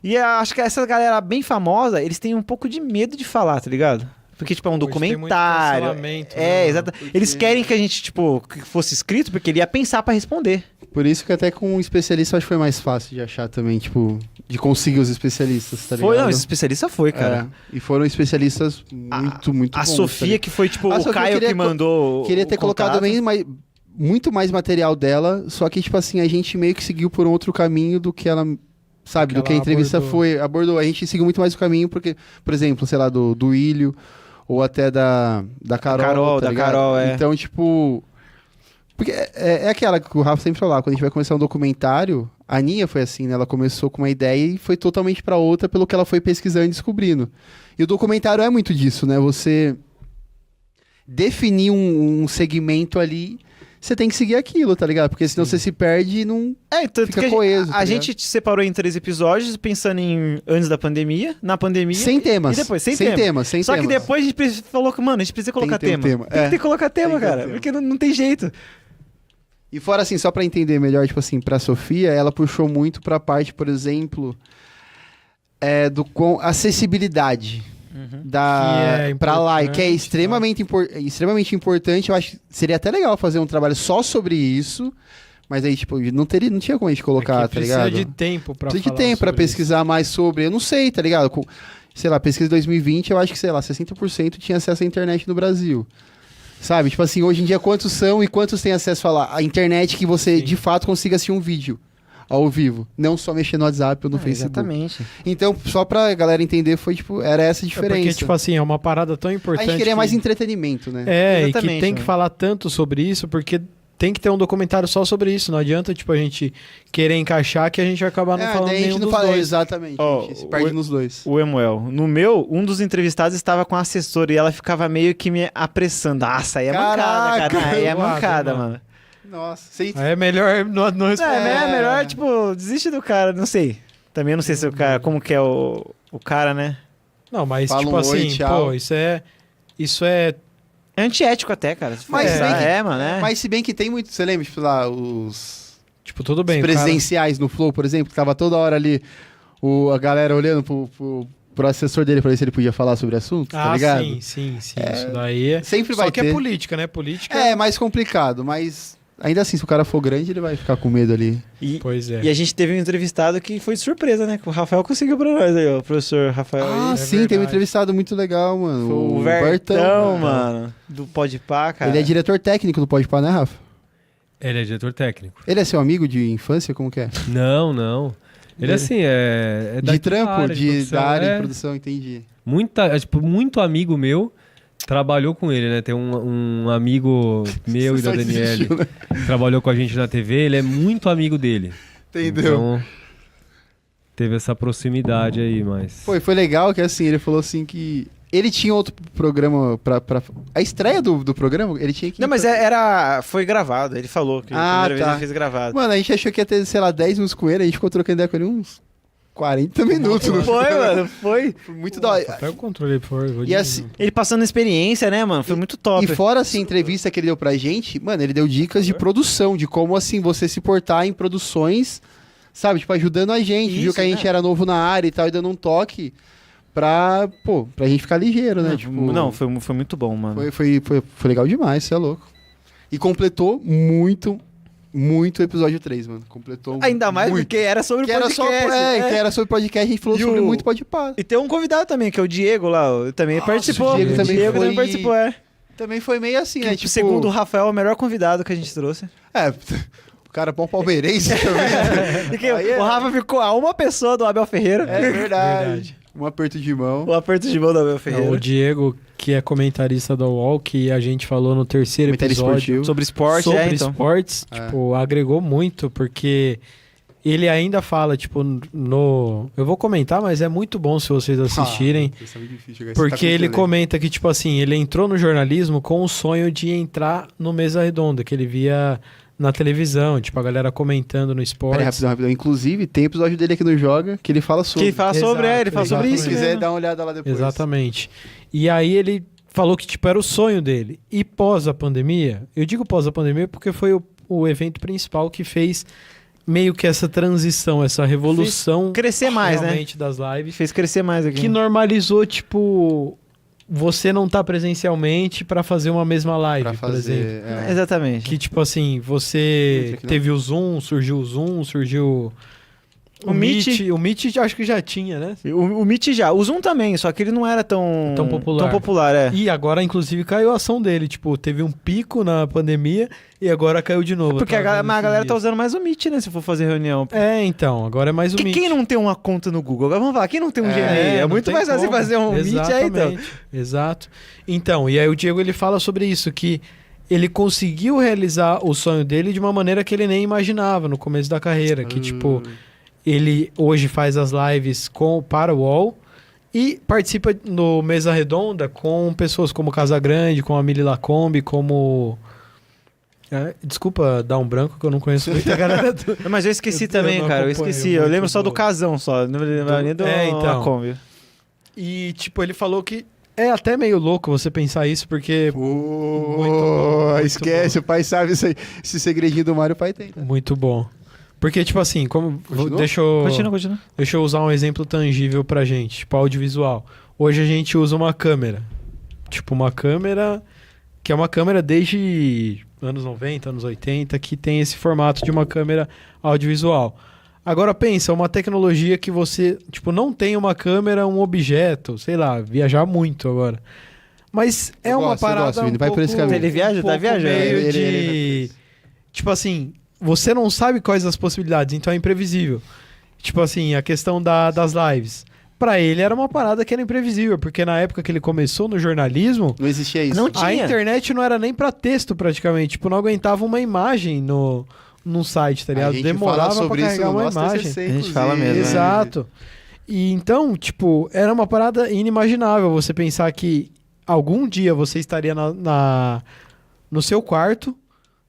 Speaker 3: E eu acho que essa galera bem famosa, eles têm um pouco de medo de falar, tá ligado? Porque, tipo, é um
Speaker 2: Hoje tem muito
Speaker 3: documentário.
Speaker 2: cancelamento,
Speaker 3: É,
Speaker 2: né,
Speaker 3: exato.
Speaker 4: Porque-
Speaker 3: Eles querem que a gente, tipo, que fosse escrito, porque ele ia pensar pra responder.
Speaker 4: Por isso que até com um especialista eu acho que foi mais fácil de achar também, tipo, de conseguir os especialistas, tá ligado?
Speaker 3: Foi, não, esse especialista foi, cara.
Speaker 4: É, e foram especialistas muito
Speaker 3: A
Speaker 4: bons.
Speaker 3: Sofia, que foi, tipo,
Speaker 4: A
Speaker 3: o
Speaker 4: Sofia
Speaker 3: Caio
Speaker 4: queria
Speaker 3: que mandou.
Speaker 4: Queria
Speaker 3: o
Speaker 4: ter colocado
Speaker 3: contato.
Speaker 4: também muito mais material dela, só que, tipo assim, a gente meio que seguiu por um outro caminho do que ela, sabe,
Speaker 2: Que
Speaker 4: do que a
Speaker 2: ela
Speaker 4: entrevista
Speaker 2: abordou.
Speaker 4: abordou. A gente seguiu muito mais o caminho, porque, por exemplo, sei lá, do Ilho, ou até da Carol, tá
Speaker 3: da
Speaker 4: ligado?
Speaker 3: Carol, é.
Speaker 4: Então, tipo... Porque é aquela que o Rafa sempre falou, quando a gente vai começar um documentário, a Aninha foi assim, né? Ela começou com uma ideia e foi totalmente pra outra pelo que ela foi pesquisando e descobrindo. E o documentário é muito disso, né? Você definir um segmento ali, você tem que seguir aquilo, tá ligado? Porque senão você se perde e não
Speaker 3: Tanto
Speaker 4: fica
Speaker 3: que
Speaker 4: coeso.
Speaker 3: a gente separou em 3 episódios, pensando em antes da pandemia, na pandemia.
Speaker 4: Sem temas.
Speaker 3: E depois, sem
Speaker 4: temas.
Speaker 3: temas.
Speaker 4: Sem
Speaker 3: Só
Speaker 4: temas.
Speaker 3: que depois a gente falou que, mano, a gente precisa colocar
Speaker 4: Tem que ter um
Speaker 3: tema.
Speaker 4: tema.
Speaker 3: Tem que ter que colocar tema,
Speaker 4: Tem que ter
Speaker 3: cara.
Speaker 4: tema.
Speaker 3: Porque não tem jeito.
Speaker 4: E fora assim, só pra entender melhor, tipo assim, pra Sofia, ela puxou muito pra parte, por exemplo, acessibilidade.
Speaker 2: Que é
Speaker 4: pra live, que é
Speaker 2: importante,
Speaker 4: extremamente importante. Eu acho que seria até legal fazer um trabalho só sobre isso, mas aí, tipo, não tinha como a gente colocar,
Speaker 2: É que
Speaker 4: tá ligado?
Speaker 2: precisa de tempo pra
Speaker 4: Precisa de
Speaker 2: falar
Speaker 4: tempo pra
Speaker 2: sobre
Speaker 4: pesquisar mais sobre, eu não sei, tá ligado? Sei lá, pesquisa de 2020, eu acho que, sei lá, 60% tinha acesso à internet no Brasil. Sabe? Tipo assim, hoje em dia quantos são e quantos têm acesso à internet que você, de fato, consiga assistir um vídeo ao vivo, não só mexer no WhatsApp ou no Facebook.
Speaker 3: Exatamente.
Speaker 4: Então, só pra galera entender, foi, tipo, era essa a
Speaker 2: isso.
Speaker 4: diferença.
Speaker 2: Porque, tipo assim, é uma parada tão
Speaker 4: a
Speaker 2: importante.
Speaker 4: gente queria
Speaker 2: que-
Speaker 4: mais entretenimento, né?
Speaker 2: É, e que
Speaker 3: Exatamente,
Speaker 2: tem que
Speaker 3: mano.
Speaker 2: falar tanto sobre isso, porque tem que ter um documentário só sobre isso. Não adianta, tipo, a gente querer encaixar que a gente vai acabar não falando
Speaker 4: daí a gente
Speaker 2: nenhum
Speaker 4: não
Speaker 2: dos
Speaker 4: fala
Speaker 2: dois.
Speaker 4: exatamente,
Speaker 3: Ó,
Speaker 4: a gente se perde nos dois.
Speaker 3: O Emuel. No meu, um dos entrevistados estava com a assessora e ela ficava meio que me apressando. Nossa, aí é mancada,
Speaker 4: Caraca,
Speaker 3: cara. Aí é
Speaker 2: zoado,
Speaker 3: mancada,
Speaker 2: mano.
Speaker 3: mano.
Speaker 4: Nossa, sei...
Speaker 2: Aí é melhor não responder.
Speaker 3: É melhor, tipo, desiste do cara. Não sei. Também não sei se o cara... Como que é o cara, né?
Speaker 2: Não, mas,
Speaker 4: Fala
Speaker 2: tipo
Speaker 4: um
Speaker 2: assim,
Speaker 4: oi, tchau.
Speaker 2: pô, isso é
Speaker 3: É antiético até, cara. Se for
Speaker 4: Mas
Speaker 3: pensar.
Speaker 4: bem que-
Speaker 3: mano, é.
Speaker 4: Mas se bem que tem muito... Você lembra, tipo, lá, os
Speaker 2: tipo, tudo bem. o cara-
Speaker 4: presidenciais no Flow, por exemplo, que tava toda hora ali a galera olhando pro assessor dele pra ver se ele podia falar sobre o assunto, tá
Speaker 2: Ah,
Speaker 4: ligado?
Speaker 2: sim. Isso daí é...
Speaker 4: Sempre
Speaker 2: Só
Speaker 4: vai
Speaker 2: que
Speaker 4: ter.
Speaker 2: é política, né? Política...
Speaker 4: É mais complicado, mas ainda assim, se o cara for grande, ele vai ficar com medo ali.
Speaker 2: Pois é.
Speaker 3: E a gente teve um entrevistado que foi de surpresa, né? Que o Rafael conseguiu pra nós aí, ó. O professor Rafael
Speaker 4: Ah,
Speaker 3: aí.
Speaker 4: sim, tem um
Speaker 2: verdade.
Speaker 4: entrevistado muito legal, mano.
Speaker 3: Foi o Vertão, mano. Do Podpah, cara.
Speaker 4: Ele é diretor técnico do Podpah, né, Rafa?
Speaker 5: Ele é diretor técnico.
Speaker 4: Ele é seu amigo de infância? Como que é?
Speaker 5: Não. Ele assim, é
Speaker 4: De
Speaker 5: daqui
Speaker 4: trampo,
Speaker 5: da área de produção,
Speaker 4: da área
Speaker 5: é.
Speaker 4: de produção, entendi.
Speaker 5: Muito amigo meu trabalhou com ele, né? Tem um amigo meu e da
Speaker 4: Só
Speaker 5: Daniele
Speaker 4: desistiu, né?
Speaker 5: que trabalhou com a gente na TV, ele é muito amigo dele.
Speaker 4: Entendeu?
Speaker 5: Então, teve essa proximidade aí, mas...
Speaker 4: Foi legal que assim, ele falou assim que ele tinha outro programa pra... A estreia do programa, ele tinha que...
Speaker 3: Não, mas foi gravado. Ele falou que
Speaker 4: Ah,
Speaker 3: a primeira vez
Speaker 4: tá.
Speaker 3: ele fez gravado.
Speaker 4: Mano, a gente achou que ia ter, sei lá, 10 minutos com ele, a gente ficou trocando ideia com ele uns 40 minutos. no
Speaker 3: Foi,
Speaker 4: programa.
Speaker 3: mano, foi.
Speaker 4: Foi muito da hora.
Speaker 2: Pega o controle, por favor. vou
Speaker 4: E
Speaker 2: de-
Speaker 4: assim,
Speaker 3: Ele passando experiência, né, mano? Foi muito top.
Speaker 4: E fora, assim, a entrevista que ele deu pra gente, mano, ele deu dicas de produção, de como, assim, você se portar em produções, sabe? Tipo, ajudando a gente.
Speaker 3: Isso,
Speaker 4: Viu que a gente era novo na área e tal, e dando um toque pra gente ficar ligeiro, né?
Speaker 3: Não,
Speaker 4: Tipo,
Speaker 3: não, foi muito bom, mano.
Speaker 4: foi legal demais, você é louco. E completou muito o episódio 3, mano. Completou
Speaker 3: Ainda mais
Speaker 4: muito.
Speaker 3: porque era sobre
Speaker 4: Que era
Speaker 3: podcast.
Speaker 4: só, que era sobre podcast, a gente falou
Speaker 3: E
Speaker 4: sobre
Speaker 3: o-
Speaker 4: muito Podpah.
Speaker 3: E tem um convidado também, que é o Diego lá. Também participou.
Speaker 4: o Diego também foi-
Speaker 3: participou, é.
Speaker 4: Também foi meio assim, né? Tipo,
Speaker 3: Segundo o Rafael, é o melhor convidado que a gente trouxe.
Speaker 4: É, o cara é bom palmeirense também.
Speaker 3: E que
Speaker 4: Aí é-
Speaker 3: o Rafa ficou a uma pessoa do Abel Ferreira.
Speaker 4: É verdade.
Speaker 2: Verdade.
Speaker 4: Um aperto de mão.
Speaker 3: O aperto de mão do Abel
Speaker 2: É,
Speaker 3: Ferreira.
Speaker 2: o Diego, que é comentarista da UOL, que a gente falou no terceiro
Speaker 4: Comentarista
Speaker 2: episódio
Speaker 4: esportivo.
Speaker 3: Sobre esporte,
Speaker 2: sobre
Speaker 3: então.
Speaker 2: esportes,
Speaker 4: É.
Speaker 2: tipo, agregou muito, porque ele ainda fala, tipo, no... Eu vou comentar, mas é muito bom se vocês assistirem,
Speaker 4: Isso é muito difícil jogar esse
Speaker 2: porque
Speaker 4: capítulo
Speaker 2: ele
Speaker 4: aí.
Speaker 2: comenta que, tipo assim, ele entrou no jornalismo com o sonho de entrar no Mesa Redonda, que ele via na televisão, tipo, a galera comentando no esporte.
Speaker 4: Peraí, rapidão. Inclusive, tem episódio dele aqui no Joga que ele fala
Speaker 3: Que
Speaker 4: sobre.
Speaker 3: ele fala sobre,
Speaker 2: Exato,
Speaker 3: ele fala sobre
Speaker 2: exatamente.
Speaker 3: isso.
Speaker 4: Se quiser
Speaker 3: mesmo.
Speaker 4: dar uma olhada lá depois.
Speaker 2: Exatamente. E aí ele falou que, tipo, era o sonho dele. E pós a pandemia, eu digo pós a pandemia porque foi o evento principal que fez meio que essa transição, essa revolução
Speaker 3: crescer mais, né?
Speaker 2: realmente das
Speaker 3: Ele
Speaker 2: lives,
Speaker 3: fez crescer mais aqui.
Speaker 2: que normalizou, tipo, você não tá presencialmente pra fazer uma mesma live,
Speaker 4: Pra
Speaker 2: por exemplo.
Speaker 4: fazer.
Speaker 3: Exatamente.
Speaker 2: Que, tipo assim, você
Speaker 4: Entra aqui,
Speaker 2: teve o Zoom, surgiu
Speaker 3: O Meet.
Speaker 2: O Meet acho que já tinha, né?
Speaker 3: O Meet já. O Zoom também, só que ele não era tão
Speaker 2: Tão popular.
Speaker 3: é.
Speaker 2: E agora, inclusive, caiu a ação dele. Tipo, teve um pico na pandemia e agora caiu de novo.
Speaker 3: Porque
Speaker 2: Eu tava vendo
Speaker 3: a
Speaker 2: esses
Speaker 3: galera tá
Speaker 2: dias.
Speaker 3: usando mais o Meet, né? Se for fazer reunião.
Speaker 2: É, então, agora é mais o Meet.
Speaker 3: Quem não tem uma conta no Google? Agora vamos falar, quem não tem um Gmail? É
Speaker 2: não
Speaker 3: muito
Speaker 2: tem
Speaker 3: mais fácil
Speaker 2: como.
Speaker 3: fazer um Meet aí, então.
Speaker 2: Exatamente, Exato. Então, e aí o Diego, ele fala sobre isso, que ele conseguiu realizar o sonho dele de uma maneira que ele nem imaginava no começo da carreira. Que, tipo, ele hoje faz as lives para o UOL E participa no Mesa Redonda com pessoas como Casagrande, como a Mili Lacombe, como... desculpa dar um branco que eu não conheço muita galera do...
Speaker 3: Não, mas eu esqueci
Speaker 2: Eu
Speaker 3: também,
Speaker 2: não
Speaker 3: cara. Eu
Speaker 2: acompanho
Speaker 3: esqueci. Eu
Speaker 2: muito
Speaker 3: lembro só do
Speaker 2: do-
Speaker 3: Casão, só. Não lembro nem do
Speaker 2: então.
Speaker 3: Lacombe.
Speaker 2: E, tipo, ele falou que é até meio louco você pensar isso, porque...
Speaker 4: Esquece, o pai sabe isso aí. Esse segredinho do Mário, o pai tem. Tá?
Speaker 2: Muito bom. Porque, tipo assim, como...
Speaker 4: Continua?
Speaker 2: Deixa eu usar um exemplo tangível pra gente, tipo, audiovisual. Hoje a gente usa uma câmera. Tipo, uma câmera que é uma câmera desde anos 90, anos 80, que tem esse formato de uma câmera audiovisual. Agora pensa, uma tecnologia que você, tipo, não tem uma câmera, um objeto, sei lá, viajar muito agora. Mas é
Speaker 4: Eu
Speaker 2: uma
Speaker 4: gosto, eu
Speaker 2: parada
Speaker 4: gosto, Vini,
Speaker 2: um
Speaker 4: vai por esse
Speaker 2: pouco-
Speaker 4: caminho.
Speaker 3: Ele viaja?
Speaker 2: um
Speaker 3: Tá
Speaker 2: pouco
Speaker 3: viajando.
Speaker 2: meio
Speaker 4: Ele-
Speaker 2: de...
Speaker 4: ele-
Speaker 2: Tipo assim, você não sabe quais as possibilidades, então é imprevisível. Tipo assim, a questão das lives. Pra ele era uma parada que era imprevisível, porque na época que ele começou no jornalismo,
Speaker 4: Não existia isso.
Speaker 3: Não
Speaker 2: a
Speaker 3: tinha.
Speaker 2: internet não era nem pra texto praticamente. Tipo, não aguentava uma imagem num site, tá
Speaker 4: A
Speaker 2: ligado?
Speaker 4: gente
Speaker 2: Demorava
Speaker 4: fala sobre
Speaker 2: pra
Speaker 4: isso
Speaker 2: carregar
Speaker 4: no
Speaker 2: uma
Speaker 4: nosso
Speaker 2: imagem.
Speaker 4: TCC,
Speaker 3: A gente
Speaker 4: inclusive.
Speaker 3: fala mesmo, né?
Speaker 2: Exato. E então, tipo, era uma parada inimaginável você pensar que algum dia você estaria no seu quarto,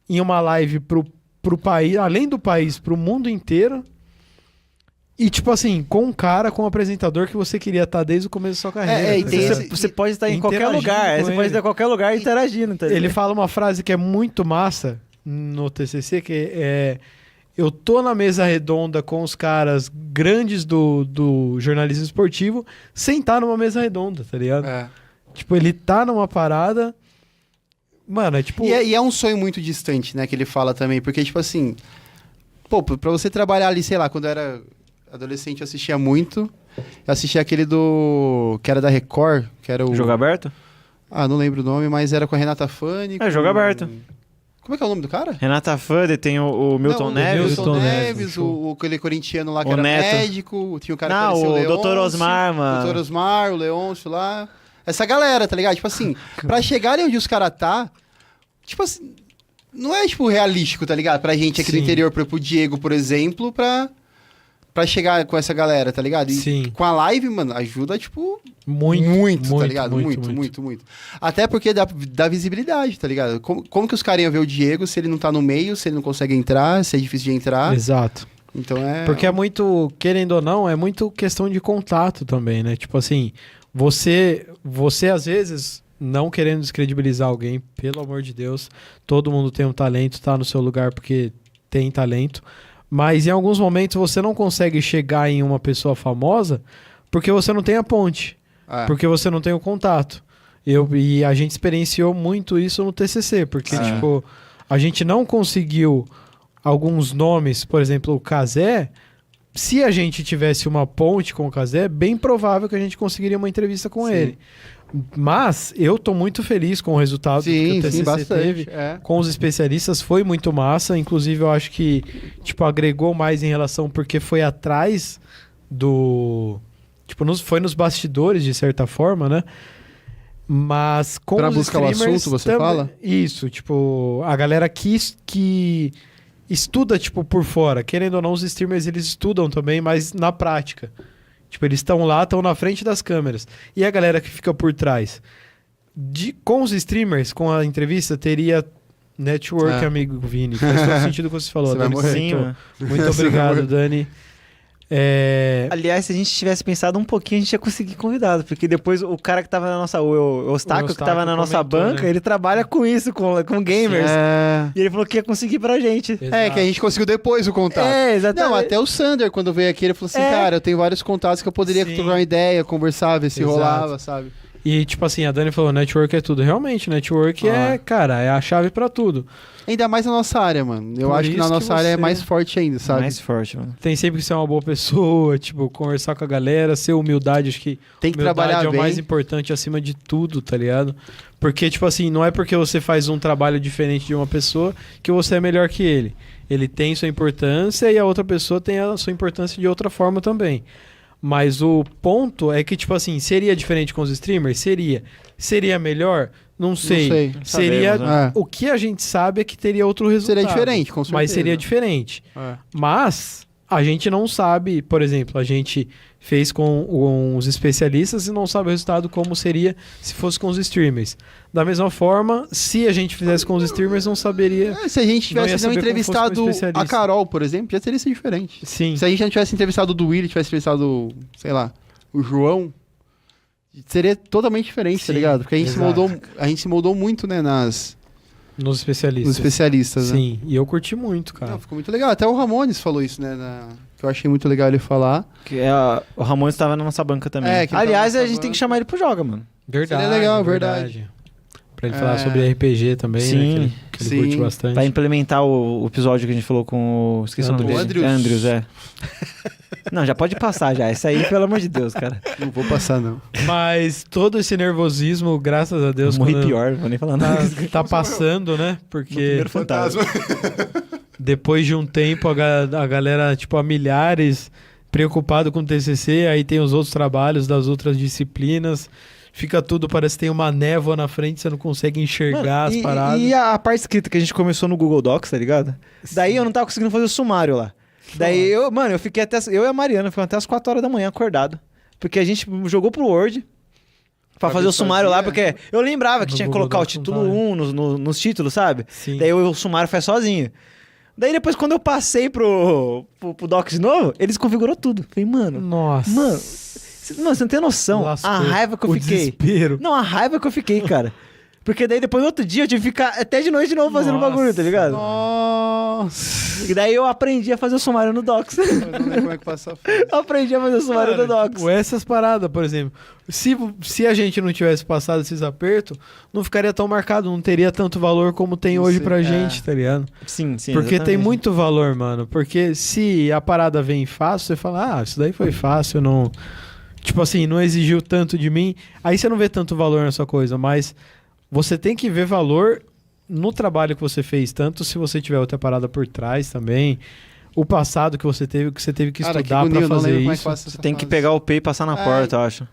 Speaker 2: em uma live pro país, além do país, pro mundo inteiro. E, tipo assim, com um cara, com um apresentador que você queria estar desde o começo da sua carreira.
Speaker 4: e
Speaker 2: tá
Speaker 4: tem
Speaker 2: ligado?
Speaker 4: esse-
Speaker 3: Você pode estar em qualquer
Speaker 2: interagindo
Speaker 3: lugar.
Speaker 2: com
Speaker 3: Você
Speaker 2: ele.
Speaker 3: pode estar em qualquer lugar interagindo. Tá
Speaker 2: Ele
Speaker 3: ligado?
Speaker 2: fala uma frase que é muito massa no TCC, que é... Eu tô na mesa redonda com os caras grandes do jornalismo esportivo, sem estar numa mesa redonda, tá ligado?
Speaker 4: É.
Speaker 2: Tipo, ele tá numa parada... Mano, é tipo...
Speaker 4: E é um sonho muito distante, né, que ele fala também, porque, tipo assim, pô, pra você trabalhar ali, sei lá, quando eu era adolescente eu assistia muito, eu assistia aquele que era da Record, que era o...
Speaker 3: Jogo aberto?
Speaker 4: Ah, não lembro o nome, mas era com a Renata Fani.
Speaker 3: É, Jogo Aberto.
Speaker 4: Como é que é o nome do cara?
Speaker 3: Renata Fande, tem o Milton
Speaker 4: Não,
Speaker 3: Neves.
Speaker 4: Milton
Speaker 5: Milton
Speaker 4: Neves,
Speaker 5: Neves,
Speaker 4: aquele corintiano lá que
Speaker 3: O
Speaker 4: era
Speaker 3: Neto.
Speaker 4: médico, tinha o cara que
Speaker 3: Não,
Speaker 4: parecia
Speaker 3: o
Speaker 4: Leôncio,
Speaker 3: Dr. Osmar, mano.
Speaker 4: Dr. Osmar, o Leôncio lá. Essa galera, tá ligado? Tipo assim, pra chegarem onde os caras tá, tipo assim, não é, tipo, realístico, tá ligado? Pra gente aqui do
Speaker 2: Sim.
Speaker 4: interior, pro Diego, por exemplo, pra chegar com essa galera, tá ligado? E
Speaker 2: Sim.
Speaker 4: com a live, mano, ajuda, tipo,
Speaker 2: Muito,
Speaker 4: tá ligado? Muito. Até porque dá visibilidade, tá ligado? Como que os caras iam ver o Diego se ele não tá no meio, se ele não consegue entrar, se é difícil de entrar?
Speaker 2: Exato.
Speaker 4: Então é...
Speaker 2: Porque é muito, querendo ou não, é muito questão de contato também, né? Tipo assim, você às vezes, não querendo descredibilizar alguém, pelo amor de Deus, todo mundo tem um talento, tá no seu lugar porque tem talento, mas em alguns momentos você não consegue chegar em uma pessoa famosa porque você não tem a ponte, porque você não tem o contato. E a gente experienciou muito isso no TCC, porque,
Speaker 4: É.
Speaker 2: tipo, a gente não conseguiu alguns nomes, por exemplo, o Cazé. Se a gente tivesse uma ponte com o Cazé, é bem provável que a gente conseguiria uma entrevista com
Speaker 4: Sim.
Speaker 2: ele. Mas eu tô muito feliz com o resultado que o
Speaker 4: Sim,
Speaker 2: TCC
Speaker 4: sim, bastante.
Speaker 2: teve.
Speaker 4: É.
Speaker 2: Com os especialistas foi muito massa. Inclusive, eu acho que tipo, agregou mais em relação porque foi atrás do... Tipo, foi nos bastidores, de certa forma, né? Mas com
Speaker 4: Pra
Speaker 2: os
Speaker 4: buscar o
Speaker 2: streamers
Speaker 4: assunto, você
Speaker 2: também-
Speaker 4: fala?
Speaker 2: Isso, tipo, a galera que estuda, tipo, por fora. Querendo ou não, os streamers, eles estudam também, mas na prática. Tipo, eles estão lá, estão na frente das câmeras. E a galera que fica por trás. Com os streamers, com a entrevista, teria network,
Speaker 4: É.
Speaker 2: amigo Vini. Faz todo sentido o que você falou.
Speaker 4: Você vai
Speaker 2: Dani
Speaker 4: morrer.
Speaker 3: Sim,
Speaker 2: comentou.
Speaker 3: mano.
Speaker 2: Muito
Speaker 4: Você vai
Speaker 2: obrigado,
Speaker 4: morrer.
Speaker 2: Dani.
Speaker 3: Aliás, se a gente tivesse pensado um pouquinho, a gente ia conseguir convidado. Porque depois o cara que tava na nossa... O Eustáquio, que tava na nossa
Speaker 2: comentou,
Speaker 3: banca,
Speaker 2: né?
Speaker 3: ele trabalha com isso, com gamers.
Speaker 4: É...
Speaker 3: E ele falou que ia conseguir pra gente.
Speaker 4: É, que a gente conseguiu depois o contato.
Speaker 3: É, exatamente.
Speaker 4: Não, até o Sander, quando veio aqui, ele falou assim,
Speaker 3: É.
Speaker 4: cara, eu tenho vários contatos que eu poderia
Speaker 2: Sim.
Speaker 4: trocar uma ideia, conversar, ver se
Speaker 2: Exato.
Speaker 4: rolava, sabe?
Speaker 2: E, tipo assim, a Dani falou, network é tudo. Realmente, network é, cara, é a chave pra tudo.
Speaker 4: Ainda mais na nossa área, mano. Eu
Speaker 2: Por
Speaker 4: acho que na
Speaker 2: isso que
Speaker 4: nossa área é
Speaker 2: você-
Speaker 4: mais forte ainda, sabe?
Speaker 3: Mais forte, mano.
Speaker 2: Tem sempre que ser uma boa pessoa, tipo, conversar com a galera, ser humildade, acho que
Speaker 4: Tem que
Speaker 2: humildade
Speaker 4: trabalhar
Speaker 2: é o
Speaker 4: bem.
Speaker 2: mais importante acima de tudo, tá ligado? Porque, tipo assim, não é porque você faz um trabalho diferente de uma pessoa que você é melhor que ele. Ele tem sua importância e a outra pessoa tem a sua importância de outra forma também. Mas o ponto é que, tipo assim, seria diferente com os streamers? Seria. Seria melhor? Não sei.
Speaker 4: sei.
Speaker 2: Seria...
Speaker 3: Sabemos, né?
Speaker 4: É.
Speaker 2: O que a gente sabe é que teria outro resultado.
Speaker 4: Seria diferente, com certeza.
Speaker 2: Mas seria diferente.
Speaker 4: É.
Speaker 2: Mas a gente não sabe, por exemplo, a gente fez com os especialistas e não sabe o resultado como seria se fosse com os streamers. Da mesma forma, se a gente fizesse com os streamers, não saberia.
Speaker 4: Se a gente
Speaker 2: Não ia
Speaker 4: tivesse não
Speaker 2: saber como
Speaker 4: entrevistado
Speaker 2: fosse com um especialista.
Speaker 4: a Carol, por exemplo, já teria sido diferente.
Speaker 2: Sim.
Speaker 4: Se a gente não tivesse entrevistado o Willi, tivesse entrevistado, sei lá, o João, seria totalmente diferente, tá
Speaker 2: Sim,
Speaker 4: ligado? Porque a gente
Speaker 2: exato.
Speaker 4: se moldou muito, né,
Speaker 2: Nos especialistas.
Speaker 4: nos especialistas, né?
Speaker 2: Sim, e eu curti muito, cara.
Speaker 4: Não, ficou muito legal. Até o Ramones falou isso, né? Que eu achei muito legal ele falar.
Speaker 3: O Ramon estava na nossa banca também.
Speaker 4: É, que ele
Speaker 3: Aliás,
Speaker 4: tava na
Speaker 3: a gente
Speaker 4: nossa
Speaker 3: tem que
Speaker 4: banca.
Speaker 3: chamar ele pro Joga, mano.
Speaker 2: Verdade.
Speaker 4: Seria legal, verdade.
Speaker 2: Pra ele falar sobre RPG também,
Speaker 3: Sim,
Speaker 2: né? Que ele
Speaker 4: sim.
Speaker 2: curte bastante.
Speaker 3: Pra implementar o episódio que a gente falou com o... Esqueci o nome dele.
Speaker 4: Andrews.
Speaker 3: Andrews, é. Não, já pode passar já. Isso aí, pelo amor de Deus, cara.
Speaker 4: Não vou passar, não.
Speaker 2: Mas todo esse nervosismo, graças a Deus,
Speaker 3: Morri
Speaker 2: quando
Speaker 3: pior, não vou nem falar nada.
Speaker 2: tá passando, né? Porque
Speaker 3: Primeiro fantasma.
Speaker 2: depois de um tempo a galera, tipo, a milhares preocupado com o TCC, aí tem os outros trabalhos das outras disciplinas. Fica tudo, parece que tem uma névoa na frente, você não consegue enxergar as paradas.
Speaker 3: E a parte escrita que a gente começou no Google Docs, tá ligado? Daí eu não tava conseguindo fazer o sumário lá. Daí eu fiquei até... Eu e a Mariana ficamos até as 4 horas da manhã acordado. Porque a gente jogou pro Word pra fazer o sumário lá, porque eu lembrava que
Speaker 2: No
Speaker 3: tinha que
Speaker 2: Google
Speaker 3: colocar o
Speaker 2: Docs não
Speaker 3: título
Speaker 2: tá,
Speaker 3: 1 nos títulos, sabe?
Speaker 2: Sim.
Speaker 3: Daí o sumário faz sozinho. Daí depois, quando eu passei pro Docs de novo, eles configurou tudo. Falei, mano,
Speaker 2: Nossa.
Speaker 3: você não tem noção.
Speaker 2: Lascou.
Speaker 3: A raiva que eu
Speaker 2: O
Speaker 3: fiquei.
Speaker 2: desespero.
Speaker 3: Não, a raiva que eu fiquei, cara. Porque daí depois no outro dia eu tive que ficar até de noite de novo fazendo
Speaker 2: Nossa.
Speaker 3: bagulho, tá ligado?
Speaker 4: Nossa!
Speaker 3: E daí eu aprendi a fazer o sumário no Docs.
Speaker 4: Eu não lembro como é que passa a frase.
Speaker 3: Eu aprendi a fazer o sumário
Speaker 2: Cara,
Speaker 3: no Docs.
Speaker 2: tipo, essas paradas, por exemplo. Se a gente não tivesse passado esses apertos, não ficaria tão marcado, não teria tanto valor como tem
Speaker 4: Não
Speaker 2: hoje
Speaker 4: sei,
Speaker 2: pra
Speaker 4: é.
Speaker 2: gente, tá ligado?
Speaker 3: Sim, sim.
Speaker 2: Porque tem
Speaker 3: exatamente.
Speaker 2: muito valor, mano. Porque se a parada vem fácil, você fala, isso daí foi fácil, não. Tipo assim, não exigiu tanto de mim. Aí você não vê tanto valor nessa coisa, mas você tem que ver valor no trabalho que você fez, tanto se você tiver outra parada por trás também. O passado que você teve que
Speaker 4: Cara,
Speaker 2: estudar
Speaker 4: bonito,
Speaker 2: pra
Speaker 4: eu não
Speaker 2: fazer
Speaker 4: lembro como é que
Speaker 2: isso.
Speaker 4: passa
Speaker 3: Você
Speaker 4: essa
Speaker 3: tem que
Speaker 4: frase.
Speaker 3: pegar o P e passar na
Speaker 4: É.
Speaker 3: porta, eu acho.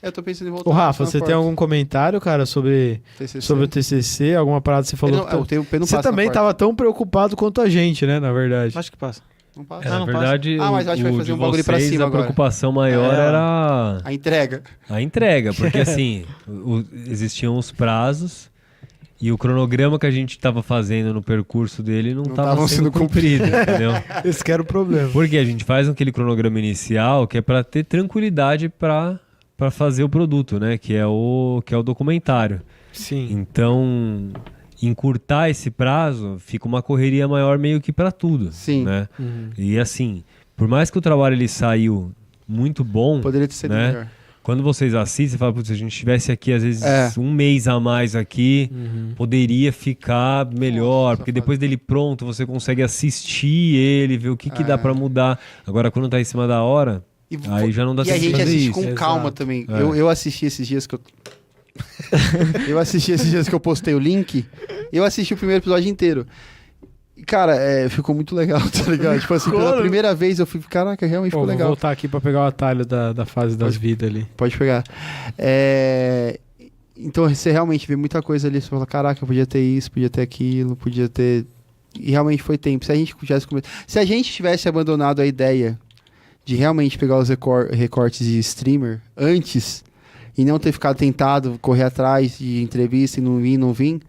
Speaker 4: Eu tô pensando em voltar.
Speaker 2: Ô, Rafa,
Speaker 4: na
Speaker 2: você
Speaker 4: porta.
Speaker 2: tem algum comentário, cara, sobre o TCC? Alguma parada que você falou?
Speaker 4: Ele não, eu tenho o P não
Speaker 2: Você
Speaker 4: passa na
Speaker 2: também
Speaker 4: porta.
Speaker 2: tava tão preocupado quanto a gente, né, na verdade.
Speaker 3: Acho que passa.
Speaker 4: Não passa.
Speaker 5: Na
Speaker 3: não
Speaker 5: verdade,
Speaker 4: Ah, mas acho que vai
Speaker 5: o
Speaker 4: fazer
Speaker 5: de
Speaker 4: um bagulho pra
Speaker 5: vocês,
Speaker 4: cima
Speaker 5: a
Speaker 4: agora.
Speaker 5: preocupação maior
Speaker 3: É.
Speaker 5: era
Speaker 4: A entrega.
Speaker 5: a entrega, porque assim, existiam os prazos e o cronograma que a gente estava fazendo no percurso dele não
Speaker 4: Não
Speaker 5: estava
Speaker 4: tavam
Speaker 5: sendo
Speaker 4: sendo
Speaker 5: cumprido, entendeu?
Speaker 2: Esse que era o problema.
Speaker 5: Porque a gente faz aquele cronograma inicial que é para ter tranquilidade para fazer o produto, né? Que é o documentário.
Speaker 2: Sim.
Speaker 5: Então, encurtar esse prazo fica uma correria maior meio que para tudo,
Speaker 4: Sim.
Speaker 5: né?
Speaker 2: Uhum.
Speaker 5: E assim, por mais que o trabalho ele saiu muito bom,
Speaker 4: Poderia ter sido
Speaker 5: né?
Speaker 4: melhor.
Speaker 5: quando vocês assistem, você fala, putz, se a gente estivesse aqui, às vezes,
Speaker 4: É.
Speaker 5: um mês a mais aqui,
Speaker 2: Uhum.
Speaker 5: poderia ficar melhor.
Speaker 4: Nossa,
Speaker 5: porque
Speaker 4: safado.
Speaker 5: depois dele pronto, você consegue assistir ele, ver o que dá pra mudar. Agora, quando tá em cima da hora,
Speaker 4: E,
Speaker 5: aí já não dá
Speaker 4: e a
Speaker 5: tempo de
Speaker 4: gente
Speaker 5: fazer
Speaker 4: assiste
Speaker 5: isso.
Speaker 4: com
Speaker 2: Exato.
Speaker 4: calma também.
Speaker 5: É.
Speaker 4: Eu assisti esses dias que eu... eu assisti esses dias que eu postei o link. Eu assisti o primeiro episódio inteiro. E, cara, ficou muito legal, tá ligado? Tipo assim, pela primeira vez eu fui... Caraca, realmente
Speaker 2: Pô,
Speaker 4: ficou
Speaker 2: vou
Speaker 4: legal.
Speaker 2: voltar aqui pra pegar o atalho da fase das vidas ali.
Speaker 4: Pode pegar. Então você realmente vê muita coisa ali. Você fala, caraca, eu podia ter isso, podia ter aquilo, podia ter... E realmente foi tempo. Se a gente tivesse Se a gente tivesse abandonado a ideia de realmente pegar os recortes de streamer antes e não ter ficado tentado correr atrás de entrevista e não vir,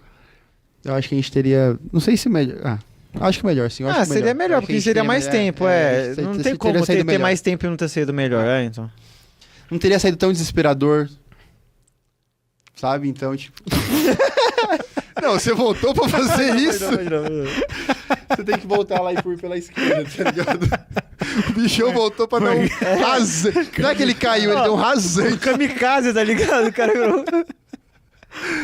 Speaker 4: eu acho que a gente teria... Não sei se melhor... acho que melhor, sim. Eu acho que
Speaker 3: Seria melhor,
Speaker 4: Acho que a
Speaker 3: porque
Speaker 4: gente
Speaker 3: seria
Speaker 4: teria
Speaker 3: mais
Speaker 4: melhor.
Speaker 3: tempo,
Speaker 4: a gente
Speaker 3: Não tem
Speaker 4: teria
Speaker 3: como
Speaker 4: saído
Speaker 3: ter
Speaker 4: melhor.
Speaker 3: mais tempo e não ter sido melhor, então.
Speaker 4: Não teria saído tão desesperador. Sabe? Então, tipo... Não, você voltou pra fazer isso? Você tem que voltar lá e pôr pela esquerda, tá ligado? O bichão voltou pra dar um rasante. Não é que ele caiu, ele deu um rasante.
Speaker 3: Kamikaze, tá ligado? O cara virou...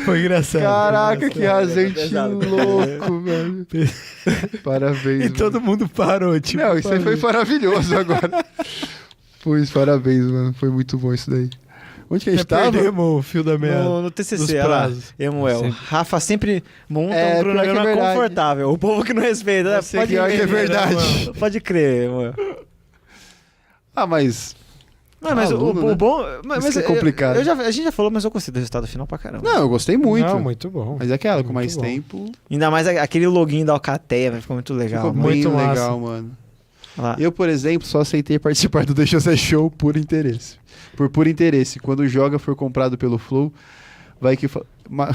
Speaker 2: Foi engraçado.
Speaker 4: Caraca, que rasante
Speaker 3: pesado.
Speaker 4: louco, velho. Parabéns,
Speaker 2: E todo mundo parou, tipo.
Speaker 4: Não, isso aí foi maravilhoso agora. Pois, parabéns, mano. Foi muito bom isso daí. Onde que a gente tava?
Speaker 2: Perdemos o fio da meada.
Speaker 3: No
Speaker 2: dos
Speaker 3: TCC, olha lá.
Speaker 2: prazos.
Speaker 3: Emuel.
Speaker 5: Sempre.
Speaker 3: Rafa sempre monta
Speaker 4: É,
Speaker 3: um
Speaker 4: pior que
Speaker 3: cronograma
Speaker 4: é verdade.
Speaker 3: confortável. O povo que não respeita, né?
Speaker 2: Você
Speaker 3: Pode
Speaker 4: pior
Speaker 3: crer,
Speaker 4: que é verdade.
Speaker 3: Emuel. Pode crer, Emuel.
Speaker 4: Ah, mas...
Speaker 3: Não, mas
Speaker 4: Aluno,
Speaker 3: o
Speaker 4: né?
Speaker 3: bom... Mas
Speaker 4: Isso que é complicado.
Speaker 3: a gente já falou, mas eu gostei do resultado final pra caramba.
Speaker 4: Não, eu gostei muito.
Speaker 2: Não, muito bom.
Speaker 4: Mas é aquela, com
Speaker 2: Muito
Speaker 4: mais
Speaker 2: bom.
Speaker 4: tempo,
Speaker 3: Ainda mais aquele login da Alcateia, ficou muito legal.
Speaker 4: ficou
Speaker 3: mano.
Speaker 2: muito
Speaker 4: bem
Speaker 2: massa.
Speaker 4: legal, mano.
Speaker 3: Lá.
Speaker 4: Eu, por exemplo, só aceitei participar do Deixa Ser Show por interesse. Por puro interesse. Quando o Joga for comprado pelo Flow, vai que...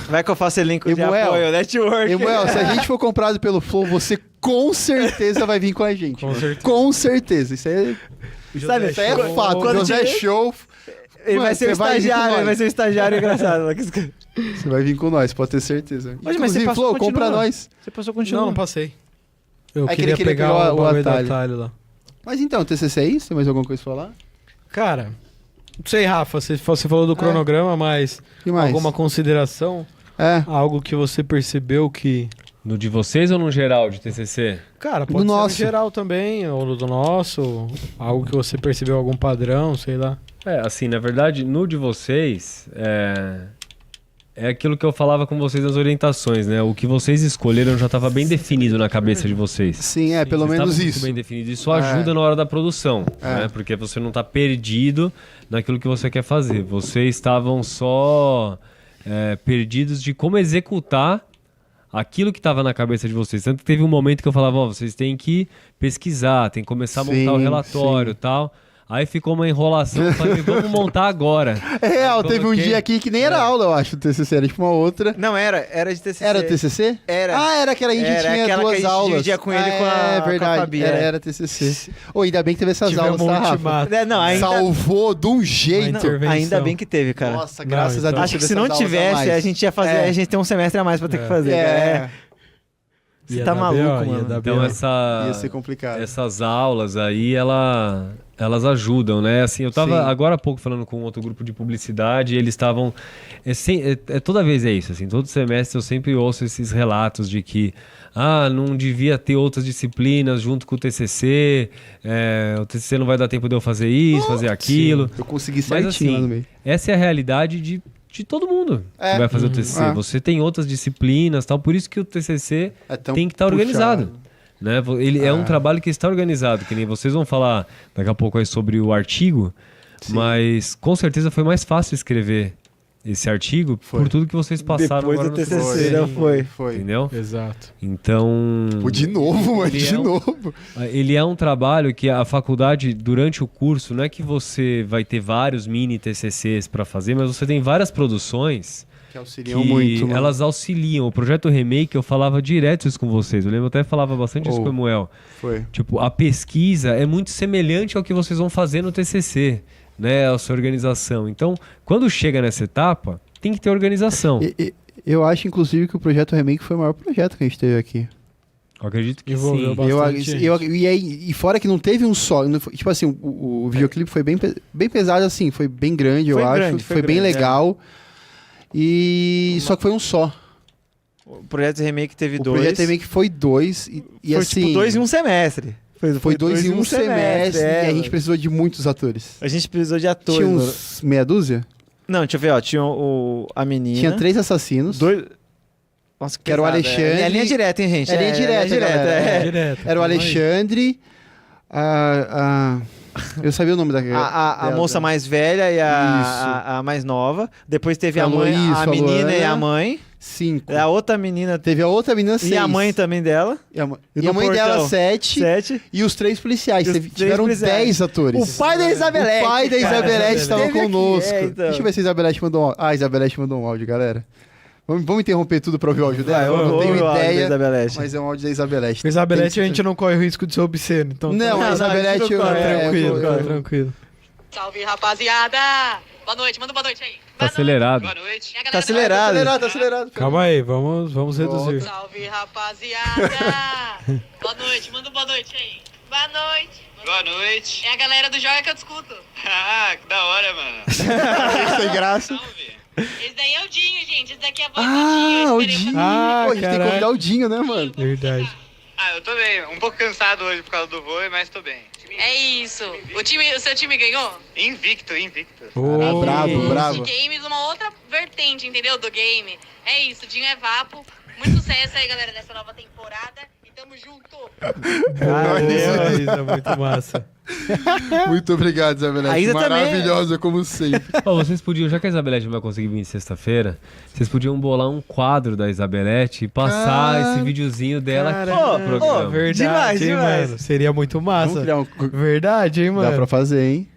Speaker 3: Vai que eu faço elenco de
Speaker 4: Emuel.
Speaker 3: apoio, network.
Speaker 4: Emuel, se a gente for comprado pelo Flow, você com certeza vai vir com a gente.
Speaker 2: Com certeza.
Speaker 4: Com certeza. Isso é,
Speaker 3: Sabe,
Speaker 4: isso aí é fato.
Speaker 3: quando
Speaker 4: José
Speaker 3: tiver-
Speaker 4: Show...
Speaker 3: Ele
Speaker 4: Mano,
Speaker 3: vai ser o
Speaker 4: você vai vir com
Speaker 3: estagiário,
Speaker 4: nós.
Speaker 3: ele vai ser o estagiário engraçado.
Speaker 4: Você vai vir com nós, pode ter certeza.
Speaker 3: Mas
Speaker 4: Inclusive,
Speaker 3: você passou,
Speaker 4: Flow,
Speaker 3: continua.
Speaker 4: compra nós.
Speaker 3: Você passou
Speaker 2: Não,
Speaker 3: continua.
Speaker 2: não passei. Eu
Speaker 4: É que ele
Speaker 2: queria
Speaker 4: queria
Speaker 2: pegar
Speaker 4: pegar
Speaker 2: o
Speaker 4: o
Speaker 2: bagulho do
Speaker 4: atalho.
Speaker 2: atalho lá.
Speaker 4: Mas então, TCC é isso? Tem mais alguma coisa pra falar?
Speaker 2: Cara, não sei, Rafa, você falou do cronograma, mas
Speaker 4: E mais?
Speaker 2: alguma consideração?
Speaker 4: É.
Speaker 2: Algo que você percebeu que...
Speaker 5: No de vocês ou no geral de TCC?
Speaker 2: Cara, pode ser
Speaker 4: nosso.
Speaker 2: no geral também, ou do nosso, algo que você percebeu, algum padrão, sei lá.
Speaker 5: Assim, na verdade, no de vocês, é aquilo que eu falava com vocês nas orientações, né? O que vocês escolheram já estava bem definido na cabeça de vocês.
Speaker 4: Sim, pelo
Speaker 5: Vocês
Speaker 4: menos
Speaker 5: estavam muito
Speaker 4: isso.
Speaker 5: bem definido. Isso ajuda na hora da produção,
Speaker 4: É.
Speaker 5: né? Porque você não está perdido naquilo que você quer fazer. Vocês estavam só perdidos de como executar aquilo que estava na cabeça de vocês. Tanto que teve um momento que eu falava, vocês têm que pesquisar, tem que começar a montar o
Speaker 4: Sim,
Speaker 5: relatório e tal. Aí ficou uma enrolação, eu falei, vamos montar agora.
Speaker 4: É real, teve um
Speaker 5: Coloquei-
Speaker 4: dia aqui que nem era aula, eu acho, do TCC, era tipo uma outra.
Speaker 3: Não, era de TCC.
Speaker 4: Era TCC?
Speaker 3: Era.
Speaker 4: Ah, era que a gente
Speaker 3: Era
Speaker 4: tinha
Speaker 3: aquela que a
Speaker 4: duas
Speaker 3: gente
Speaker 4: aulas.
Speaker 3: dividia com ele com a-
Speaker 4: É
Speaker 3: com a
Speaker 4: verdade,
Speaker 3: Fabi,
Speaker 4: era TCC. Ô, ainda bem que teve essas
Speaker 2: Tivemos
Speaker 4: aulas, tá,
Speaker 2: um
Speaker 4: Rafa?
Speaker 2: ultimato.
Speaker 3: Não, ainda...
Speaker 4: Salvou de um jeito.
Speaker 2: Uma intervenção.
Speaker 3: Ainda bem que teve, cara.
Speaker 4: Nossa, graças
Speaker 2: Não,
Speaker 4: a Deus.
Speaker 3: Acho que
Speaker 4: teve
Speaker 3: se não
Speaker 4: essas aulas
Speaker 3: tivesse,
Speaker 4: mais.
Speaker 3: a gente ia fazer.
Speaker 4: É.
Speaker 3: A gente tem um semestre a mais pra ter que fazer.
Speaker 4: É,
Speaker 3: Você
Speaker 2: Ia
Speaker 3: tá
Speaker 2: dar
Speaker 3: maluco,
Speaker 2: B.O., ia
Speaker 3: mano.
Speaker 2: dar
Speaker 5: Então
Speaker 2: B.O.
Speaker 4: ia ser complicado.
Speaker 5: essas aulas aí, elas ajudam, né? Assim, eu tava
Speaker 4: Sim.
Speaker 5: agora há pouco falando com outro grupo de publicidade e eles estavam... toda vez é isso, assim, todo semestre eu sempre ouço esses relatos de que não devia ter outras disciplinas junto com o TCC, o TCC não vai dar tempo de eu fazer isso, fazer aquilo.
Speaker 4: Eu consegui
Speaker 5: Mas
Speaker 4: certinho lá no
Speaker 5: assim,
Speaker 4: meio.
Speaker 5: essa é a realidade de todo mundo que vai fazer o TCC.
Speaker 4: É.
Speaker 5: Você tem outras disciplinas, tal, por isso que o TCC
Speaker 4: É tão
Speaker 5: tem que estar
Speaker 4: puxado.
Speaker 5: organizado. Né? Ele é um trabalho que está organizado, que nem vocês vão falar daqui a pouco aí sobre o artigo, mas com certeza foi mais fácil escrever esse artigo por tudo que vocês passaram
Speaker 3: Depois
Speaker 5: agora
Speaker 3: do
Speaker 5: no
Speaker 3: TCC, não foi.
Speaker 4: Foi.
Speaker 5: entendeu?
Speaker 2: Exato.
Speaker 5: Então,
Speaker 4: Pô, de novo, mano,
Speaker 5: Ele
Speaker 4: de
Speaker 5: é um-
Speaker 4: novo.
Speaker 5: ele é um trabalho que a faculdade, durante o curso, não é que você vai ter vários mini TCCs para fazer, mas você tem várias produções
Speaker 4: Que auxiliam
Speaker 5: que
Speaker 4: muito, mano.
Speaker 5: elas auxiliam. O projeto Remake, eu falava direto isso com vocês. Eu lembro, eu até falava bastante isso com o Emuel.
Speaker 4: Foi.
Speaker 5: Tipo, a pesquisa é muito semelhante ao que vocês vão fazer no TCC, né? A sua organização. Então, quando chega nessa etapa, tem que ter organização.
Speaker 4: Eu acho, inclusive, que o projeto Remake foi o maior projeto que a gente teve aqui.
Speaker 5: Eu acredito que
Speaker 2: Envolveu
Speaker 5: sim.
Speaker 2: bastante.
Speaker 4: E fora que não teve um só. Não foi- tipo assim, o videoclipe foi bem pesado, assim, foi bem grande,
Speaker 3: Foi
Speaker 4: eu acho.
Speaker 3: grande,
Speaker 4: Foi
Speaker 3: foi
Speaker 4: bem
Speaker 3: grande,
Speaker 4: legal. E só que foi um só.
Speaker 3: O projeto Remake teve
Speaker 4: O
Speaker 3: dois.
Speaker 4: projeto Remake foi dois. E
Speaker 3: foi
Speaker 4: assim.
Speaker 3: tipo 2 em um semestre.
Speaker 4: Foi dois em um semestre.
Speaker 3: é,
Speaker 4: E a gente
Speaker 3: mano.
Speaker 4: precisou de muitos atores.
Speaker 3: A gente precisou de atores.
Speaker 4: Tinha
Speaker 3: mano.
Speaker 4: uns meia dúzia?
Speaker 3: Não, deixa eu ver, ó. Tinha a menina.
Speaker 4: Tinha 3 assassinos.
Speaker 3: Dois. Nossa,
Speaker 4: Que era o
Speaker 3: pesado,
Speaker 4: Alexandre.
Speaker 3: É linha direta, hein, gente?
Speaker 4: É linha direta, galera.
Speaker 3: é.
Speaker 2: Direto.
Speaker 4: Era o
Speaker 2: calma aí.
Speaker 4: Alexandre. Eu sabia o nome da
Speaker 3: A
Speaker 4: dela,
Speaker 3: moça
Speaker 4: né?
Speaker 3: mais velha e a mais nova. Depois teve a mãe,
Speaker 4: Falou isso,
Speaker 3: a
Speaker 4: falou
Speaker 3: menina e a
Speaker 4: Ana.
Speaker 3: mãe.
Speaker 4: 5.
Speaker 3: A outra menina
Speaker 4: Teve a outra menina 6.
Speaker 3: e a mãe também dela.
Speaker 4: E a, ma-
Speaker 3: E
Speaker 4: e a
Speaker 3: do
Speaker 4: mãe dela
Speaker 3: portão?
Speaker 4: 7.
Speaker 3: 7.
Speaker 4: E os 3 policiais.
Speaker 3: E os
Speaker 4: Teve-
Speaker 3: 3
Speaker 4: tiveram
Speaker 3: policiais.
Speaker 4: 10 atores.
Speaker 3: O pai da Isabelete.
Speaker 4: O pai da
Speaker 3: cara.
Speaker 4: Isabelete estava
Speaker 3: Esteve aqui,
Speaker 4: conosco.
Speaker 3: então.
Speaker 4: Deixa eu ver se a Isabelete mandou um áudio. Ah, a Isabelete mandou um áudio, galera. Vamos interromper tudo pra ouvir o áudio dela?
Speaker 3: Vai,
Speaker 4: Eu não
Speaker 3: ouve
Speaker 4: tenho
Speaker 3: o áudio da
Speaker 4: ideia,
Speaker 3: Isabelete.
Speaker 4: mas é um áudio da Isabelete.
Speaker 2: Com Isabelete
Speaker 4: Tem
Speaker 2: a
Speaker 4: que-
Speaker 2: gente não corre o risco de ser obsceno. Então
Speaker 4: Não, a
Speaker 3: Não,
Speaker 4: Isabelete...
Speaker 3: a gente não corre,
Speaker 2: tranquilo,
Speaker 4: eu-
Speaker 2: tranquilo.
Speaker 6: Salve, rapaziada! Boa noite, manda boa noite aí.
Speaker 5: Tá acelerado.
Speaker 6: Boa noite. E a galera
Speaker 3: Tá
Speaker 6: do-
Speaker 3: acelerado.
Speaker 4: Tá acelerado.
Speaker 2: Calma aí, vamos reduzir.
Speaker 6: Salve, rapaziada! Boa noite, manda boa noite aí. Boa noite.
Speaker 7: Boa noite.
Speaker 6: É a galera do Joga que eu discuto.
Speaker 7: Ah, que da hora, mano.
Speaker 4: Sem graça.
Speaker 7: Salve.
Speaker 6: Esse daí é o Dinho, gente. Esse daqui é a voz
Speaker 4: Ah,
Speaker 6: do Dinho.
Speaker 4: o
Speaker 6: Eu esperei
Speaker 4: Dinho.
Speaker 2: Ah,
Speaker 4: Pô, a gente tem que
Speaker 2: caralho.
Speaker 4: convidar o Dinho, né, mano?
Speaker 2: Verdade.
Speaker 7: Ah, eu tô bem. Um pouco cansado hoje por causa do voo, mas tô bem.
Speaker 6: É isso. O seu time ganhou?
Speaker 7: Invicto.
Speaker 2: Ô,
Speaker 4: Bravo, bravo.
Speaker 6: Games, uma outra vertente, entendeu? Do game. É isso, o Dinho é vapo. Muito sucesso aí, galera, nessa nova temporada. E tamo junto.
Speaker 2: Isso é muito massa.
Speaker 4: Muito obrigado,
Speaker 3: A
Speaker 4: Isabelete.
Speaker 3: Isa também-
Speaker 4: Maravilhosa, como sempre.
Speaker 5: Ó, vocês podiam, já que a Isabelete não vai conseguir vir sexta-feira, vocês podiam bolar um quadro da Isabelete e passar
Speaker 4: Cara.
Speaker 5: esse videozinho dela aqui
Speaker 2: Cara,
Speaker 5: no programa.
Speaker 2: verdade,
Speaker 3: Demais,
Speaker 2: hein,
Speaker 3: demais.
Speaker 2: mano? Seria muito
Speaker 4: Vamos
Speaker 2: massa.
Speaker 4: criar um...
Speaker 2: Verdade, hein, mano?
Speaker 4: Dá pra fazer, hein?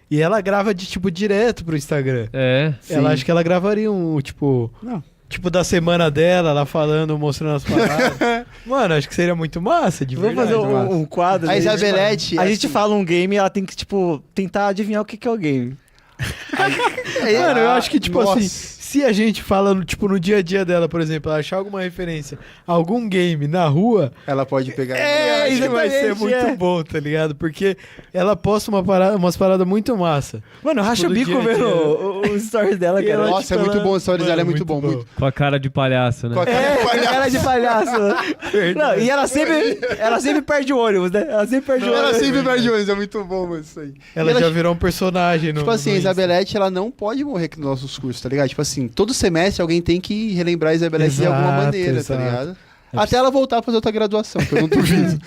Speaker 2: E ela grava de tipo direto pro Instagram.
Speaker 5: É.
Speaker 2: Ela acho que ela gravaria um, tipo.
Speaker 4: Não.
Speaker 2: Tipo, da semana dela, ela falando, mostrando as paradas. Mano, acho que seria muito massa, de
Speaker 3: Vamos
Speaker 2: verdade.
Speaker 3: fazer
Speaker 2: massa.
Speaker 3: um quadro.
Speaker 4: A
Speaker 3: daí,
Speaker 4: Isabelete...
Speaker 3: A gente
Speaker 4: assim,
Speaker 3: fala um game e ela tem que, tipo, tentar adivinhar o que é o game.
Speaker 2: Mano, eu acho que, tipo
Speaker 4: Nossa.
Speaker 2: assim, se a gente fala, tipo, no dia a dia dela, por exemplo, ela achar alguma referência a algum game na rua,
Speaker 4: Ela pode pegar...
Speaker 2: eu acho que vai ser
Speaker 3: exatamente,
Speaker 2: muito
Speaker 3: é.
Speaker 2: bom, tá ligado? Porque ela posta umas paradas muito massa.
Speaker 3: Mano, racha o
Speaker 2: do
Speaker 3: bico
Speaker 2: dia a
Speaker 3: vendo
Speaker 2: dia.
Speaker 3: os stories dela,
Speaker 2: E
Speaker 3: cara.
Speaker 2: ela,
Speaker 4: Nossa, é
Speaker 2: tipo,
Speaker 4: muito
Speaker 2: ela-
Speaker 4: bom, a história
Speaker 2: Mano,
Speaker 4: dela é muito bom. Muito...
Speaker 5: Com a cara de palhaço, né?
Speaker 4: Com a cara de
Speaker 3: É,
Speaker 4: palhaço.
Speaker 3: cara de palhaço. Não, e ela sempre perde o ônibus, né? Ela sempre perde o
Speaker 4: Ela
Speaker 3: ônibus.
Speaker 4: sempre perde olhos, é muito bom, mano, isso aí.
Speaker 2: Ela
Speaker 4: E
Speaker 2: já virou um personagem no
Speaker 4: Tipo assim, a
Speaker 2: no Insta.
Speaker 4: Isabelete, ela não pode morrer aqui nos nossos cursos, tá ligado? Tipo assim, todo semestre alguém tem que relembrar a Isabelete de alguma
Speaker 2: Exato,
Speaker 4: maneira,
Speaker 2: exato.
Speaker 4: tá ligado? Até ela voltar a fazer outra graduação, que eu não duvido.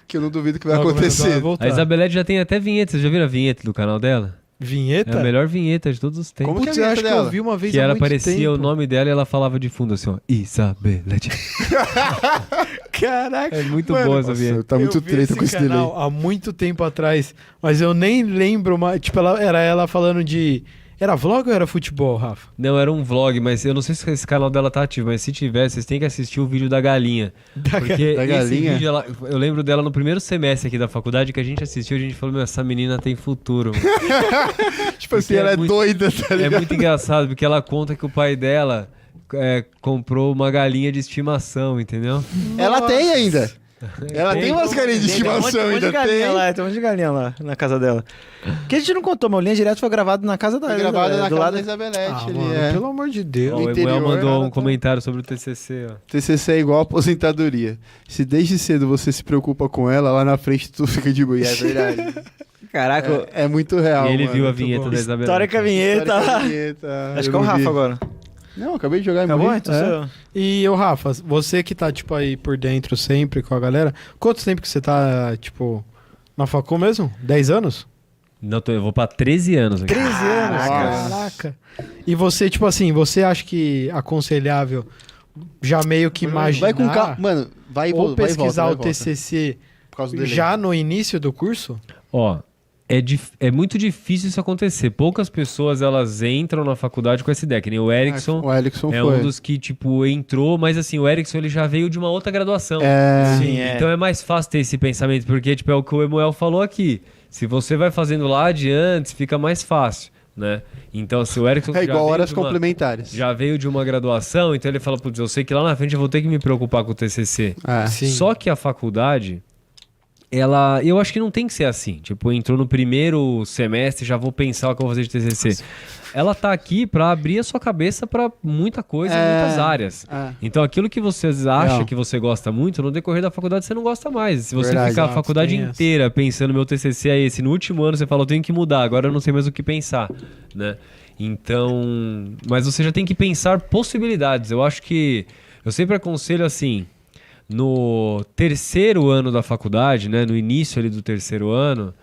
Speaker 4: Que eu não duvido que vai
Speaker 2: Ela começou a
Speaker 4: acontecer.
Speaker 2: voltar.
Speaker 5: A Isabelete já tem até vinheta. Vocês já viram a vinheta do canal dela? É
Speaker 2: Vinheta?
Speaker 5: a melhor vinheta de todos os tempos.
Speaker 4: Como que
Speaker 2: Putz,
Speaker 4: é a
Speaker 2: eu acho
Speaker 4: vinheta
Speaker 2: que eu
Speaker 4: dela?
Speaker 2: vi uma vez
Speaker 5: Que
Speaker 2: há
Speaker 5: ela
Speaker 2: muito
Speaker 5: aparecia
Speaker 2: tempo.
Speaker 5: o nome dela e ela falava de fundo assim, ó. Isabelete.
Speaker 2: Caraca.
Speaker 5: É muito
Speaker 2: Mano,
Speaker 5: boa essa
Speaker 4: Nossa,
Speaker 5: vinheta.
Speaker 4: tá muito
Speaker 2: eu vi
Speaker 4: treta com esse delay.
Speaker 2: canal há muito tempo atrás, mas eu nem lembro mais. Tipo, era ela falando de. Era vlog ou era futebol, Rafa?
Speaker 5: Não, era um vlog, mas eu não sei se esse canal dela tá ativo, mas se tiver, vocês têm que assistir o vídeo da galinha. Porque
Speaker 4: da
Speaker 5: esse
Speaker 4: galinha?
Speaker 5: vídeo, eu lembro dela no primeiro semestre aqui da faculdade que a gente assistiu, a gente falou, meu, essa menina tem futuro. mano."
Speaker 4: Tipo assim,
Speaker 5: Porque
Speaker 4: ela
Speaker 5: é
Speaker 4: é
Speaker 5: muito-
Speaker 4: doida, tá
Speaker 5: É
Speaker 4: ligado?
Speaker 5: muito engraçado, porque ela conta que o pai dela comprou uma galinha de estimação, entendeu?
Speaker 4: Ela tem ainda. Ela tem
Speaker 5: Tem.
Speaker 4: umas galinhas de estimação
Speaker 3: Tem um monte de
Speaker 4: ainda,
Speaker 3: galinha
Speaker 4: tem.
Speaker 3: lá, tem um monte de galinha lá na casa dela. Que a gente não contou, mas o Linha Direto foi gravado na casa da
Speaker 4: Foi gravada na
Speaker 3: do
Speaker 4: casa
Speaker 3: lado
Speaker 4: da Isabelete.
Speaker 2: Ah,
Speaker 4: ali,
Speaker 2: mano,
Speaker 4: é.
Speaker 2: pelo amor de Deus.
Speaker 5: Ó, o
Speaker 4: interior,
Speaker 5: Emanuel mandou
Speaker 4: ela
Speaker 5: um
Speaker 4: tá-
Speaker 5: comentário sobre o TCC, ó.
Speaker 4: TCC é igual aposentadoria. Se desde cedo você se preocupa com ela, lá na frente tu fica de boa. E é verdade.
Speaker 3: Caraca,
Speaker 4: É muito real,
Speaker 5: E ele
Speaker 4: mano.
Speaker 5: viu a
Speaker 2: muito
Speaker 5: vinheta
Speaker 2: bom.
Speaker 5: da Isabela.
Speaker 3: história com a vinheta.
Speaker 4: História com a vinheta,
Speaker 3: Acho
Speaker 4: eu
Speaker 3: que é o
Speaker 4: não
Speaker 3: Rafa
Speaker 4: vi.
Speaker 3: agora.
Speaker 4: Não, acabei de jogar e
Speaker 3: Acabou?
Speaker 4: morri.
Speaker 3: Então
Speaker 4: É.
Speaker 3: sou eu.
Speaker 2: E o Rafa, você que tá, tipo, aí por dentro sempre com a galera, quanto tempo que você tá, tipo, na facul mesmo? 10 anos?
Speaker 5: Não, eu vou pra 13 anos aqui.
Speaker 2: 13 anos,
Speaker 4: Caraca.
Speaker 2: caraca. E você, tipo assim, você acha que é aconselhável já meio que imaginar
Speaker 4: Vai com calma. Mano, vai e
Speaker 2: ou
Speaker 4: volta. vai e
Speaker 2: pesquisar
Speaker 4: volta,
Speaker 2: o
Speaker 4: vai e volta.
Speaker 2: TCC
Speaker 4: Por causa do delay.
Speaker 2: já no início do curso?
Speaker 5: Ó, é muito difícil isso acontecer. Poucas pessoas, elas entram na faculdade com essa ideia, que nem o Erickson.
Speaker 4: O Erickson
Speaker 5: É
Speaker 4: foi.
Speaker 5: um dos que, tipo, entrou, mas assim, o Erickson ele já veio de uma outra graduação.
Speaker 4: É...
Speaker 3: Sim, é.
Speaker 5: Então é mais fácil ter esse pensamento, porque, tipo, é o que o Emuel falou aqui. Se você vai fazendo lá adiante, fica mais fácil, né? Então, se o Erickson
Speaker 4: É
Speaker 5: já
Speaker 4: igual
Speaker 5: veio
Speaker 4: horas
Speaker 5: de uma-
Speaker 4: complementares.
Speaker 5: já veio de uma graduação, então ele fala, putz, eu sei que lá na frente eu vou ter que me preocupar com o TCC.
Speaker 4: É.
Speaker 2: Sim.
Speaker 5: Só que a faculdade, eu acho que não tem que ser assim. Tipo, entrou no primeiro semestre, já vou pensar o que eu vou fazer de TCC. Ela tá aqui pra abrir a sua cabeça pra muita coisa em muitas áreas.
Speaker 4: É.
Speaker 5: Então, aquilo que você acha
Speaker 4: Não.
Speaker 5: que você gosta muito, no decorrer da faculdade você não gosta mais. Se você
Speaker 4: Verdade.
Speaker 5: ficar a
Speaker 2: Exato,
Speaker 5: faculdade
Speaker 2: tem essa.
Speaker 5: inteira pensando meu TCC é esse, no último ano você fala, eu tenho que mudar, agora eu não sei mais o que pensar, né? Então, mas você já tem que pensar possibilidades. Eu acho que eu sempre aconselho assim, no terceiro ano da faculdade, né, no início ali do terceiro ano,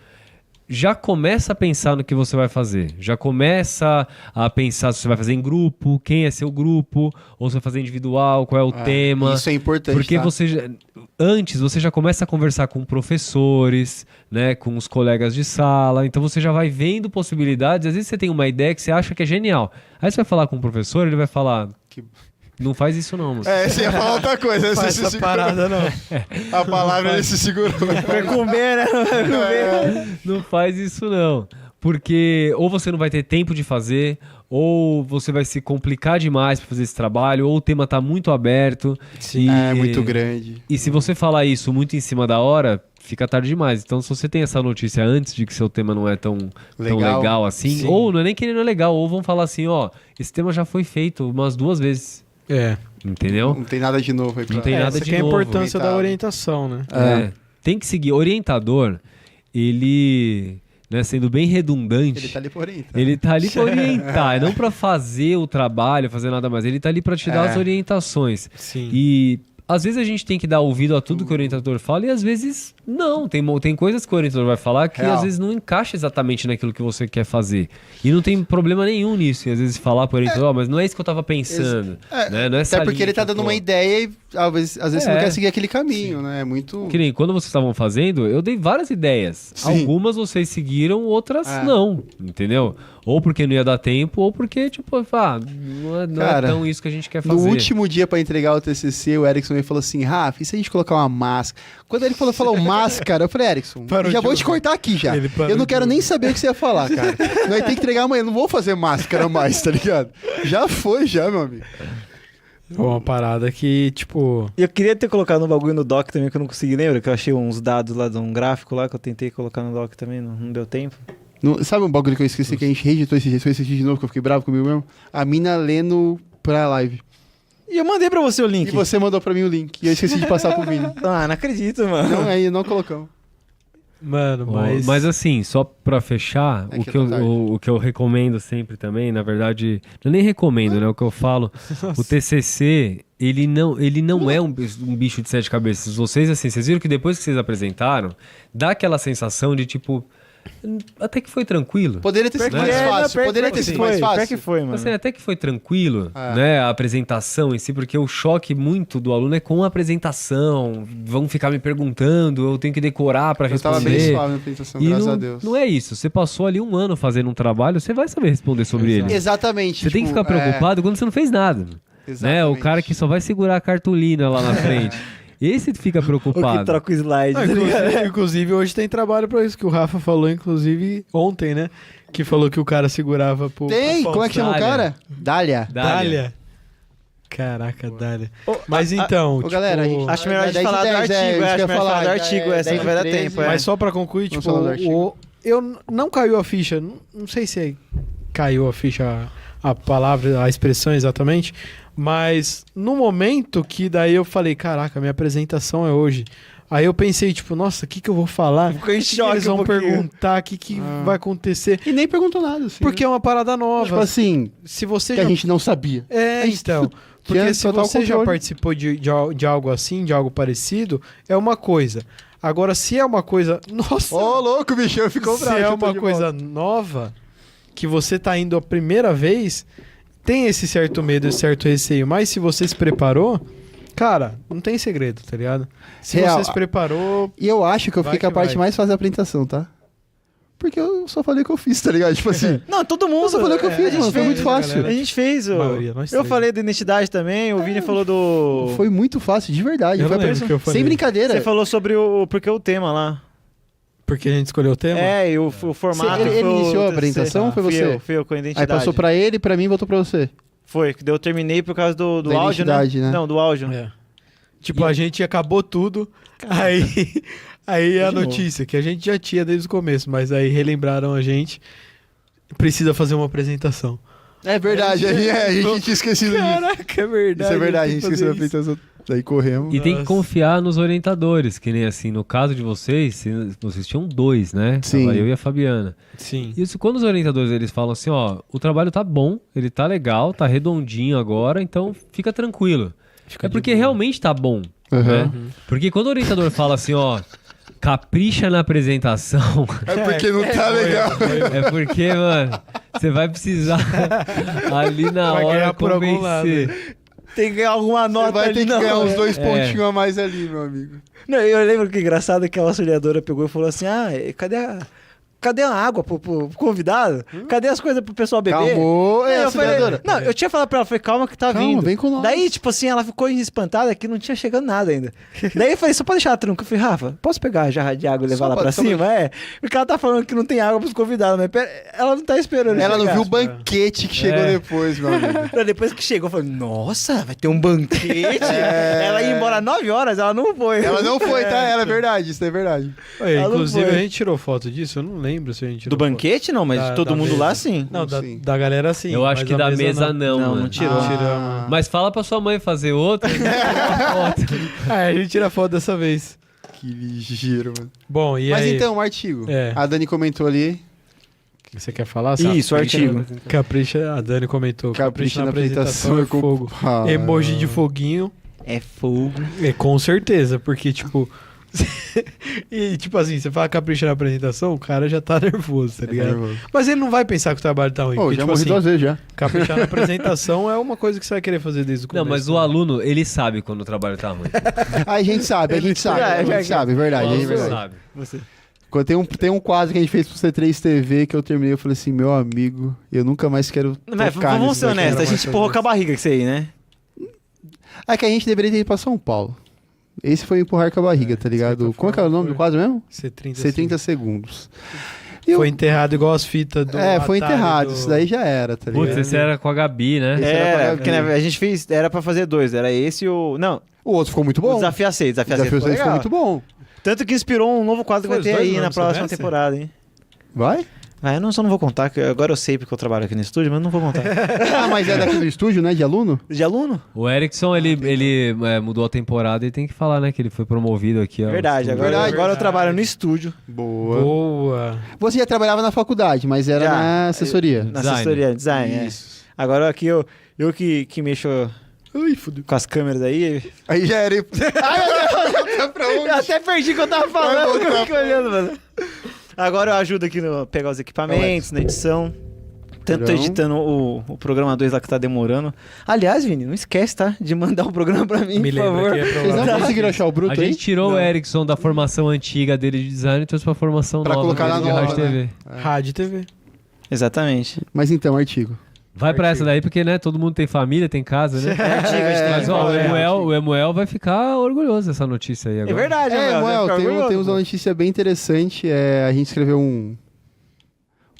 Speaker 5: já começa a pensar no que você vai fazer. Já começa a pensar se você vai fazer em grupo, quem é seu grupo, ou se vai fazer individual, qual é o tema.
Speaker 4: Isso é importante,
Speaker 5: Porque
Speaker 4: tá?
Speaker 5: antes você já começa a conversar com professores, né, com os colegas de sala, então você já vai vendo possibilidades. Às vezes você tem uma ideia que você acha que é genial. Aí você vai falar com o professor, ele vai falar, não faz isso não, moço.
Speaker 4: É, você ia falar outra coisa.
Speaker 2: Faz
Speaker 4: Você se
Speaker 2: essa
Speaker 4: segurou.
Speaker 2: parada, não.
Speaker 4: A palavra ele se segurou.
Speaker 3: Vai comer, né? Vai comer.
Speaker 5: Não faz isso não. Porque ou você não vai ter tempo de fazer, ou você vai se complicar demais para fazer esse trabalho, ou o tema tá muito aberto.
Speaker 2: Sim.
Speaker 4: É muito grande.
Speaker 5: E se você falar isso muito em cima da hora, fica tarde demais. Então, se você tem essa notícia antes de que seu tema não é tão legal assim,
Speaker 2: Sim.
Speaker 5: ou não é nem que ele não é legal, ou vão falar assim, ó, esse tema já foi feito umas 2 vezes,
Speaker 2: É.
Speaker 5: entendeu?
Speaker 4: Não tem nada de novo aí pra...
Speaker 5: Não tem nada
Speaker 2: essa
Speaker 5: de
Speaker 2: que é a
Speaker 5: novo.
Speaker 2: importância da
Speaker 4: Orientado.
Speaker 2: orientação, né?
Speaker 5: É. Tem que seguir. Orientador, ele, né, sendo bem redundante,
Speaker 4: Ele tá ali por orientar.
Speaker 5: ele tá ali pra orientar, não pra fazer o trabalho, fazer nada mais. Ele tá ali pra te dar
Speaker 4: É.
Speaker 5: as orientações.
Speaker 2: Sim.
Speaker 5: E às vezes a gente tem que dar ouvido a tudo que o orientador fala e às vezes não. Tem coisas que o orientador vai falar que
Speaker 4: Real.
Speaker 5: às vezes não encaixa exatamente naquilo que você quer fazer. E não tem problema nenhum nisso. E às vezes falar pro orientador, mas não é isso que eu tava pensando. Né? Não é essa
Speaker 4: Até porque
Speaker 5: linha
Speaker 4: ele tá
Speaker 5: que eu
Speaker 4: dando
Speaker 5: tô.
Speaker 4: uma ideia e às vezes você não
Speaker 5: É.
Speaker 4: quer seguir aquele caminho, né? É muito...
Speaker 5: Que nem quando vocês estavam fazendo, eu dei várias ideias.
Speaker 4: Sim.
Speaker 5: Algumas vocês seguiram, outras
Speaker 4: É.
Speaker 5: não. Entendeu? Ou porque não ia dar tempo, ou porque, tipo, não é
Speaker 4: Cara,
Speaker 5: tão isso que a gente quer
Speaker 4: No
Speaker 5: fazer.
Speaker 4: último dia pra entregar o TCC, o Erickson me falou assim, Rafa, e se a gente colocar uma máscara? Quando ele falou máscara, eu falei, Erickson,
Speaker 2: Parou
Speaker 4: já
Speaker 2: de
Speaker 4: vou te
Speaker 2: ouvir.
Speaker 4: cortar aqui já.
Speaker 2: Ele parou
Speaker 4: Eu não
Speaker 2: de
Speaker 4: quero
Speaker 2: ouvir.
Speaker 4: nem saber o que você ia falar, cara. Nós tem que entregar amanhã, não vou fazer máscara mais, tá ligado? Já foi, já, meu amigo.
Speaker 2: É uma parada que, tipo...
Speaker 3: E eu queria ter colocado um bagulho no doc também que eu não consegui, lembra? Que eu achei uns dados lá de um gráfico lá que eu tentei colocar no doc também, não deu tempo.
Speaker 4: Sabe um bagulho que eu esqueci que a gente reeditou esse dia, foi esse dia de novo, que eu fiquei bravo comigo mesmo? A mina lendo pra live.
Speaker 3: E eu mandei pra você o link.
Speaker 4: E você mandou pra mim o link, e eu esqueci de passar pro Vini.
Speaker 3: Ah, não acredito, mano.
Speaker 4: Não, aí não colocamos.
Speaker 2: Mano,
Speaker 5: Ó, mas assim, só pra fechar,
Speaker 4: É
Speaker 5: o,
Speaker 4: que
Speaker 5: que
Speaker 4: é
Speaker 5: eu,
Speaker 4: tarde.
Speaker 5: o que eu recomendo sempre também, na verdade, eu nem recomendo, né? O que eu falo, o TCC, ele não é um bicho de 7 cabeças. Vocês, assim, vocês viram que depois que vocês apresentaram, dá aquela sensação de tipo, até que foi tranquilo.
Speaker 4: Poderia ter sido
Speaker 3: Pior que
Speaker 4: mais
Speaker 3: é,
Speaker 4: fácil,
Speaker 3: pior
Speaker 4: poderia
Speaker 3: que
Speaker 4: ter sido
Speaker 3: foi,
Speaker 4: mais
Speaker 3: pior
Speaker 4: fácil.
Speaker 3: que foi, mano.
Speaker 5: Assim, até que foi tranquilo,
Speaker 4: É.
Speaker 5: né? A apresentação em si, porque o choque muito do aluno é com a apresentação. Vão ficar me perguntando, eu tenho que decorar pra
Speaker 4: Eu tava
Speaker 5: responder.
Speaker 4: bem suave na apresentação,
Speaker 5: E
Speaker 4: graças
Speaker 5: não,
Speaker 4: a Deus.
Speaker 5: não é isso. Você passou ali um ano fazendo um trabalho, você vai saber responder sobre ele.
Speaker 4: Exatamente.
Speaker 5: Você tem que ficar preocupado quando você não fez nada. Né? O cara que só vai segurar a cartolina lá na frente. Esse fica
Speaker 3: O que
Speaker 5: preocupado.
Speaker 3: troca o slide.
Speaker 2: Ah,
Speaker 3: tá ligado?
Speaker 2: inclusive, hoje tem trabalho pra isso, que o Rafa falou, inclusive, ontem, né? Que falou que o cara segurava pro...
Speaker 4: Tem,
Speaker 2: pra
Speaker 4: como é que chama o
Speaker 5: Dália.
Speaker 4: cara? Dália.
Speaker 2: Dália. Caraca, Dália. Mas então,
Speaker 4: Ô, galera, a gente-
Speaker 3: Acho melhor a gente
Speaker 4: 10 e
Speaker 3: falar do
Speaker 4: 10,
Speaker 3: artigo,
Speaker 4: isso
Speaker 3: acho
Speaker 4: que eu ia
Speaker 3: melhor falar do
Speaker 4: falar,
Speaker 3: artigo,
Speaker 4: é
Speaker 3: essa não
Speaker 4: 10
Speaker 3: vai dar
Speaker 4: e 13,
Speaker 3: tempo, é.
Speaker 2: Mas só pra concluir,
Speaker 4: Vamos
Speaker 2: tipo,
Speaker 4: falar do artigo.
Speaker 2: eu não caiu a ficha, não sei se caiu a ficha, a palavra, a expressão exatamente, mas no momento que daí eu falei, caraca, minha apresentação é hoje. Aí eu pensei, tipo, nossa, o que eu vou falar?
Speaker 3: Ficou em
Speaker 2: O que
Speaker 3: choque
Speaker 2: eles
Speaker 3: um
Speaker 2: vão
Speaker 3: pouquinho.
Speaker 2: perguntar? O que vai acontecer?
Speaker 4: E nem perguntou nada, assim.
Speaker 2: Porque é uma parada
Speaker 4: né?
Speaker 2: nova.
Speaker 4: Tipo assim,
Speaker 2: Se você
Speaker 4: que a
Speaker 2: já...
Speaker 4: gente não sabia.
Speaker 2: É, então. Porque
Speaker 4: tinha
Speaker 2: se
Speaker 4: total
Speaker 2: você já
Speaker 4: controle.
Speaker 2: participou de algo assim, de algo parecido, é uma coisa. Agora, se é uma coisa... Nossa!
Speaker 4: Ô, louco, bichão, ficou
Speaker 2: se
Speaker 4: bravo.
Speaker 2: é
Speaker 4: eu tô
Speaker 2: uma
Speaker 4: de
Speaker 2: coisa
Speaker 4: volta.
Speaker 2: nova, que você tá indo a primeira vez, tem esse certo medo, esse certo receio. Mas se você se preparou, cara, não tem segredo, tá ligado? Se
Speaker 4: Real.
Speaker 2: você se preparou...
Speaker 4: E eu acho que eu
Speaker 2: Vai
Speaker 4: fiquei com a
Speaker 2: que
Speaker 4: parte
Speaker 2: vai.
Speaker 4: mais fácil da apresentação, tá? Porque eu só falei o que eu fiz, tá ligado? Tipo assim,
Speaker 3: Não, todo mundo.
Speaker 4: eu só falei o que eu
Speaker 3: a
Speaker 4: fiz,
Speaker 3: gente
Speaker 4: mano. Foi
Speaker 3: fez,
Speaker 4: muito fácil.
Speaker 2: galera.
Speaker 3: A gente fez,
Speaker 2: A maioria, nós
Speaker 3: eu
Speaker 2: três.
Speaker 3: falei da identidade também, o Vini falou do...
Speaker 4: Foi muito fácil, de verdade.
Speaker 2: Eu
Speaker 4: Foi
Speaker 2: não lembro o que eu falei.
Speaker 4: sem brincadeira.
Speaker 3: Você falou sobre o... Porque o tema lá.
Speaker 2: Porque a gente escolheu o tema?
Speaker 3: É, e o formato...
Speaker 4: Ele
Speaker 3: foi o
Speaker 4: iniciou a
Speaker 3: TCC.
Speaker 4: apresentação ou foi
Speaker 3: Fui
Speaker 4: você?
Speaker 3: Fui eu com a
Speaker 4: Aí
Speaker 3: identidade.
Speaker 4: passou pra ele, pra mim e voltou pra você.
Speaker 3: Foi, que daí eu terminei por causa do
Speaker 4: Da
Speaker 3: áudio, né?
Speaker 4: identidade, né?
Speaker 3: Não, do áudio.
Speaker 2: É. Tipo, a gente acabou tudo, aí a notícia, que a gente já tinha desde o começo, mas aí relembraram a gente, precisa fazer uma apresentação.
Speaker 4: É verdade, a gente tinha esquecido disso.
Speaker 2: Caraca, é verdade.
Speaker 4: Isso é verdade, a
Speaker 2: tem
Speaker 4: gente
Speaker 2: que
Speaker 4: esqueceu da
Speaker 2: fazer isso.
Speaker 4: apresentação. Daí corremos.
Speaker 5: E tem que
Speaker 2: Nossa.
Speaker 5: confiar nos orientadores, que nem assim, no caso de vocês tinham 2, né?
Speaker 4: Sim.
Speaker 5: Tava eu e a Fabiana.
Speaker 2: Sim.
Speaker 5: Isso, quando os orientadores eles falam assim, ó, o trabalho tá bom, ele tá legal, tá redondinho agora, então fica tranquilo. É porque realmente tá bom,
Speaker 4: Uhum.
Speaker 5: né? Porque quando o orientador fala assim, ó, capricha na apresentação,
Speaker 4: É porque não tá legal.
Speaker 5: é porque, mano, você vai precisar ali na
Speaker 2: Vai
Speaker 5: hora
Speaker 2: ganhar por algum lado.
Speaker 5: convencer.
Speaker 3: Tem que ganhar alguma nota
Speaker 4: Você vai ter
Speaker 3: ali,
Speaker 4: que
Speaker 3: não,
Speaker 4: ganhar uns
Speaker 3: né?
Speaker 4: 2
Speaker 5: É.
Speaker 4: pontinhos a mais ali, meu amigo.
Speaker 3: Não, eu lembro que engraçado é que a auxiliadora pegou e falou assim, cadê a água pro convidado? Cadê as coisas pro pessoal beber?
Speaker 4: Calmou,
Speaker 3: Aí eu falei,
Speaker 4: auxiliadora.
Speaker 3: não, eu tinha falado pra ela, falei, calma que tá
Speaker 4: Calma,
Speaker 3: vindo.
Speaker 4: vem com nós.
Speaker 3: Daí, tipo assim, ela ficou espantada que não tinha chegado nada ainda. Daí eu falei, só pode deixar ela tranquila. Eu falei, Rafa, posso pegar a jarra de água e levar
Speaker 4: Só
Speaker 3: lá pra
Speaker 4: pode, só
Speaker 3: cima? É, porque ela tá falando que não tem água pros convidados, mas pera, ela não tá esperando
Speaker 4: Ela não
Speaker 3: chegar.
Speaker 4: viu o banquete que chegou
Speaker 5: É.
Speaker 4: depois, meu amigo.
Speaker 3: Daí depois que chegou, eu falei, nossa, vai ter um banquete? Ela ia embora 9 horas, ela não foi.
Speaker 4: Ela não foi, tá? Ela é verdade, isso é verdade.
Speaker 2: Ué,
Speaker 3: Ela não
Speaker 2: inclusive,
Speaker 3: foi.
Speaker 2: a gente tirou foto disso? Eu não lembro se a gente tirou
Speaker 3: Do banquete, não, mas
Speaker 2: Da-
Speaker 3: todo
Speaker 2: da
Speaker 3: mundo
Speaker 2: mesa.
Speaker 3: lá, sim.
Speaker 2: Foto. Não,
Speaker 4: Sim.
Speaker 2: da galera sim.
Speaker 5: Eu acho
Speaker 2: mas
Speaker 5: que da mesa não,
Speaker 3: Não,
Speaker 5: mano.
Speaker 3: não tirou.
Speaker 4: Ah.
Speaker 5: Mas fala pra sua mãe fazer outra e tira uma foto.
Speaker 2: É, a gente tira foto dessa vez.
Speaker 4: Que ligeiro, mano.
Speaker 2: Bom, e
Speaker 4: Mas
Speaker 2: aí?
Speaker 4: então, o artigo.
Speaker 2: É.
Speaker 4: A Dani comentou ali.
Speaker 2: O que você quer falar?
Speaker 3: Isso, o artigo.
Speaker 2: Capricha, a Dani comentou.
Speaker 4: Capricha na apresentação
Speaker 2: é
Speaker 4: é com
Speaker 2: fogo.
Speaker 4: Ah.
Speaker 2: Emoji de foguinho.
Speaker 3: É fogo.
Speaker 2: Com certeza, porque, tipo... e, tipo assim, você fala capricha na apresentação, o cara já tá nervoso, tá ligado? Mas ele não vai pensar que o trabalho tá ruim.
Speaker 4: Pô,
Speaker 2: porque,
Speaker 4: já
Speaker 2: tipo
Speaker 4: morri
Speaker 2: assim,
Speaker 4: 2 vezes já.
Speaker 2: caprichar na apresentação é uma coisa que você vai querer fazer desde o
Speaker 5: Não,
Speaker 2: começo.
Speaker 5: mas o aluno, ele sabe quando o trabalho tá ruim.
Speaker 4: A gente sabe, a gente sabe, é verdade.
Speaker 5: O
Speaker 4: É
Speaker 5: aluno
Speaker 4: verdade.
Speaker 5: sabe.
Speaker 4: Quando tem um quadro que a gente fez pro C3 TV que eu terminei, eu falei assim, meu amigo, eu nunca mais quero
Speaker 3: Mas
Speaker 4: tocar
Speaker 3: vamos
Speaker 4: nisso
Speaker 3: ser
Speaker 4: daqui.
Speaker 3: honestos, a gente empurrou com a barriga com isso aí, né?
Speaker 4: É que a gente deveria ter ido pra São Paulo. Esse foi empurrar com a barriga, tá ligado? Como é que é o nome do quadro mesmo?
Speaker 2: C30
Speaker 4: segundos.
Speaker 2: Foi enterrado igual as fitas do
Speaker 4: foi
Speaker 2: Atari
Speaker 4: enterrado,
Speaker 2: do-
Speaker 4: isso daí já era, tá ligado?
Speaker 5: Putz, esse era com a Gabi, né?
Speaker 4: Esse era pra
Speaker 3: Era,
Speaker 4: Gabi.
Speaker 3: porque né, a gente fez, era pra fazer 2, era esse e o... Não,
Speaker 4: O outro ficou muito
Speaker 3: o
Speaker 4: bom.
Speaker 3: Desafio a 6, Desafio a 6
Speaker 4: Desafio
Speaker 3: ficou
Speaker 4: 6 ficou
Speaker 3: legal.
Speaker 4: muito bom.
Speaker 3: Tanto que inspirou um novo quadro que
Speaker 2: Foi
Speaker 3: vai
Speaker 2: os
Speaker 3: ter
Speaker 2: dois
Speaker 3: aí
Speaker 2: no
Speaker 3: na
Speaker 2: mesmo
Speaker 3: próxima
Speaker 2: semestre?
Speaker 3: temporada, hein?
Speaker 4: Vai?
Speaker 3: Ah, eu só não vou contar, que agora eu sei porque eu trabalho aqui no estúdio, mas não vou contar.
Speaker 4: Ah, mas é daqui do estúdio, né? De aluno?
Speaker 3: De aluno?
Speaker 5: O Erickson, ele mudou a temporada e tem que falar, né? Que ele foi promovido aqui. Ó,
Speaker 3: Verdade, agora,
Speaker 4: Verdade.
Speaker 3: agora eu trabalho no estúdio.
Speaker 4: Boa.
Speaker 2: Boa.
Speaker 4: Você já trabalhava na faculdade, mas era
Speaker 3: Já.
Speaker 4: na assessoria.
Speaker 3: Na
Speaker 5: Design.
Speaker 3: assessoria, design, é.
Speaker 4: Isso.
Speaker 3: Agora aqui eu que mexo
Speaker 4: Ai, fudeu.
Speaker 3: com as câmeras aí.
Speaker 4: Aí já era. Ai, meu Deus, tá pra onde?
Speaker 3: Eu até perdi o que eu tava falando, eu fiquei olhando, mano. Agora eu ajudo aqui no pegar os equipamentos, na edição. Tanto tô
Speaker 4: Então-
Speaker 3: editando o programa 2 lá que tá demorando. Aliás, Vini, não esquece, tá? De mandar o programa pra mim,
Speaker 2: Me
Speaker 3: por
Speaker 2: lembra
Speaker 3: favor.
Speaker 2: que é
Speaker 4: Vocês
Speaker 2: provável.
Speaker 4: não conseguiram achar o bruto
Speaker 5: A
Speaker 4: aí?
Speaker 5: gente tirou
Speaker 3: Não.
Speaker 5: o Erickson da formação antiga dele de design e trouxe pra formação
Speaker 4: Pra
Speaker 5: nova
Speaker 4: colocar
Speaker 5: dele
Speaker 4: na
Speaker 5: de
Speaker 4: nova,
Speaker 5: rádio e TV.
Speaker 2: Rádio e TV.
Speaker 3: Exatamente.
Speaker 4: Mas então, artigo.
Speaker 5: Vai pra essa daí, porque, né, todo mundo tem família, tem casa, né? Mas, ó, o Emuel vai ficar orgulhoso dessa notícia aí
Speaker 3: É
Speaker 5: agora.
Speaker 3: verdade,
Speaker 4: É,
Speaker 3: Manuel,
Speaker 4: Moel,
Speaker 3: deve ficar orgulhoso,
Speaker 4: temos
Speaker 3: pô.
Speaker 4: uma notícia bem interessante. A gente escreveu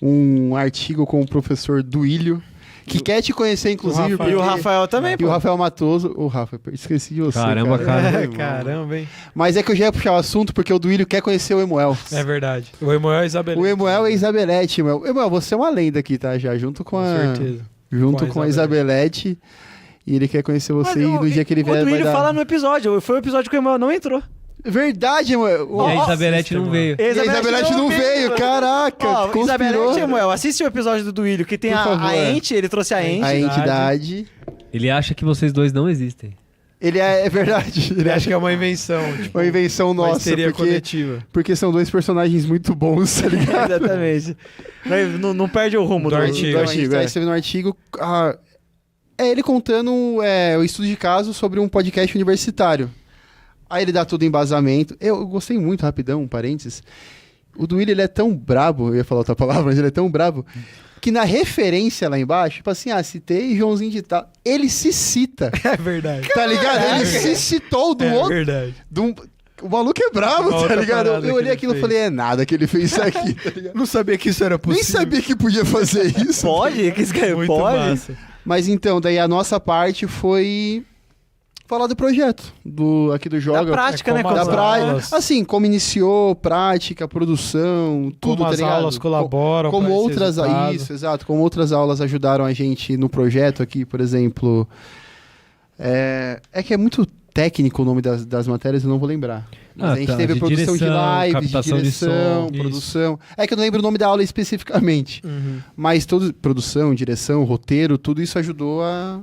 Speaker 4: um artigo com o professor Duílio, que quer te conhecer, inclusive.
Speaker 2: Rafael.
Speaker 4: porque-
Speaker 3: E o Rafael também,
Speaker 4: E
Speaker 3: pô.
Speaker 4: o Rafael Matoso. O Rafa, esqueci de você.
Speaker 5: Caramba, cara.
Speaker 2: Caramba, hein?
Speaker 4: Mas é que eu já ia puxar o assunto porque o Duílio quer conhecer o Emuel.
Speaker 2: É verdade. O Emanuel e a Isabela.
Speaker 4: O Emuel é Isabelete, Emuel. Emuel, você é uma lenda aqui, tá? Já, junto com
Speaker 2: Com
Speaker 4: a.
Speaker 2: certeza.
Speaker 4: Junto
Speaker 2: Com
Speaker 4: com
Speaker 2: a
Speaker 4: a Isabelete. E ele quer conhecer você. E no dia que ele vier.
Speaker 3: O
Speaker 4: vai
Speaker 3: Duílio
Speaker 4: dar...
Speaker 3: fala no episódio. Foi o episódio que o Emanuel não entrou.
Speaker 4: Verdade, Emuel.
Speaker 5: E a Isabelete não veio.
Speaker 4: E a Isabelete não veio, caraca.
Speaker 3: Ó,
Speaker 4: conspirou.
Speaker 3: Isabelete, Emuel, assiste o episódio do Duílio, que tem
Speaker 4: Por
Speaker 3: a
Speaker 4: favor.
Speaker 3: Ente, ele trouxe a Ente.
Speaker 4: A entidade.
Speaker 5: Ele acha que vocês dois não existem.
Speaker 4: Ele é verdade.
Speaker 2: Ele acha que é uma invenção. Tipo,
Speaker 4: uma invenção
Speaker 2: uma
Speaker 4: nossa.
Speaker 2: histeria
Speaker 4: Porque,
Speaker 2: coletiva.
Speaker 4: porque são dois personagens muito bons, tá ligado?
Speaker 3: Exatamente. Mas não perde o rumo
Speaker 2: Do
Speaker 3: do
Speaker 2: artigo.
Speaker 4: Então, a gente tá escrevendo um artigo. É ele contando o estudo de caso sobre um podcast universitário. Aí ele dá todo o embasamento. Eu gostei muito, rapidão, um parênteses. O Duílio, ele é tão brabo, eu ia falar outra palavra, mas ele é tão brabo, que na referência lá embaixo, tipo assim, citei Joãozinho de tal, ele se cita,
Speaker 2: É verdade.
Speaker 4: tá ligado? Ele se citou do
Speaker 2: É
Speaker 4: outro.
Speaker 2: verdade.
Speaker 4: O maluco é bravo,
Speaker 2: Uma
Speaker 4: tá
Speaker 2: outra
Speaker 4: ligado?
Speaker 2: parada
Speaker 4: Eu
Speaker 2: que
Speaker 4: olhei
Speaker 2: ele
Speaker 4: aquilo e
Speaker 2: fez.
Speaker 4: falei, é nada que ele fez isso aqui, tá ligado?
Speaker 2: Não sabia que isso era
Speaker 4: Nem
Speaker 2: possível.
Speaker 4: sabia que podia fazer isso.
Speaker 3: Pode? Que esse cara
Speaker 2: Muito
Speaker 3: pode?
Speaker 2: massa.
Speaker 4: Mas então, daí a nossa parte foi falar do projeto, aqui do Joga.
Speaker 3: Da prática, né?
Speaker 2: como
Speaker 4: Da
Speaker 2: as
Speaker 4: prática.
Speaker 2: aulas.
Speaker 4: Assim, como iniciou, prática, produção, tudo,
Speaker 2: Como
Speaker 4: tá
Speaker 2: as
Speaker 4: ligado?
Speaker 2: aulas colaboram.
Speaker 4: Como
Speaker 2: pra esse
Speaker 4: outras
Speaker 2: resultado.
Speaker 4: isso, exato, como outras aulas ajudaram a gente no projeto aqui, por exemplo. É que é muito técnico o nome das matérias, eu não vou lembrar. Mas a gente teve
Speaker 5: de
Speaker 4: produção de
Speaker 5: direção,
Speaker 4: lives, de
Speaker 5: captação de
Speaker 4: direção,
Speaker 5: som.
Speaker 4: produção. É que eu não lembro o nome da aula especificamente.
Speaker 2: Uhum.
Speaker 4: Mas produção, direção, roteiro, tudo isso ajudou a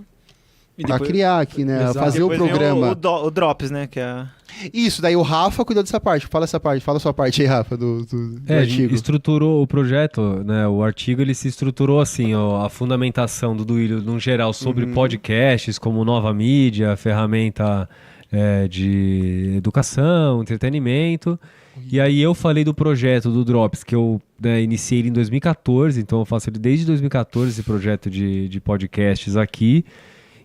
Speaker 4: criar aqui, né?
Speaker 2: Exato.
Speaker 4: A fazer o
Speaker 3: Depois vem
Speaker 4: programa.
Speaker 3: o Drops, né? Que é...
Speaker 4: Isso, daí o Rafa cuidou dessa parte. Fala essa parte, fala a sua parte aí, Rafa, do
Speaker 5: A gente
Speaker 4: artigo.
Speaker 5: estruturou o projeto, né? O artigo ele se estruturou assim, ó, a fundamentação do Duílio no geral sobre podcasts como nova mídia, ferramenta de educação, entretenimento. E aí eu falei do projeto do Drops, que eu iniciei ele em 2014, então eu faço ele desde 2014, esse projeto de podcasts aqui.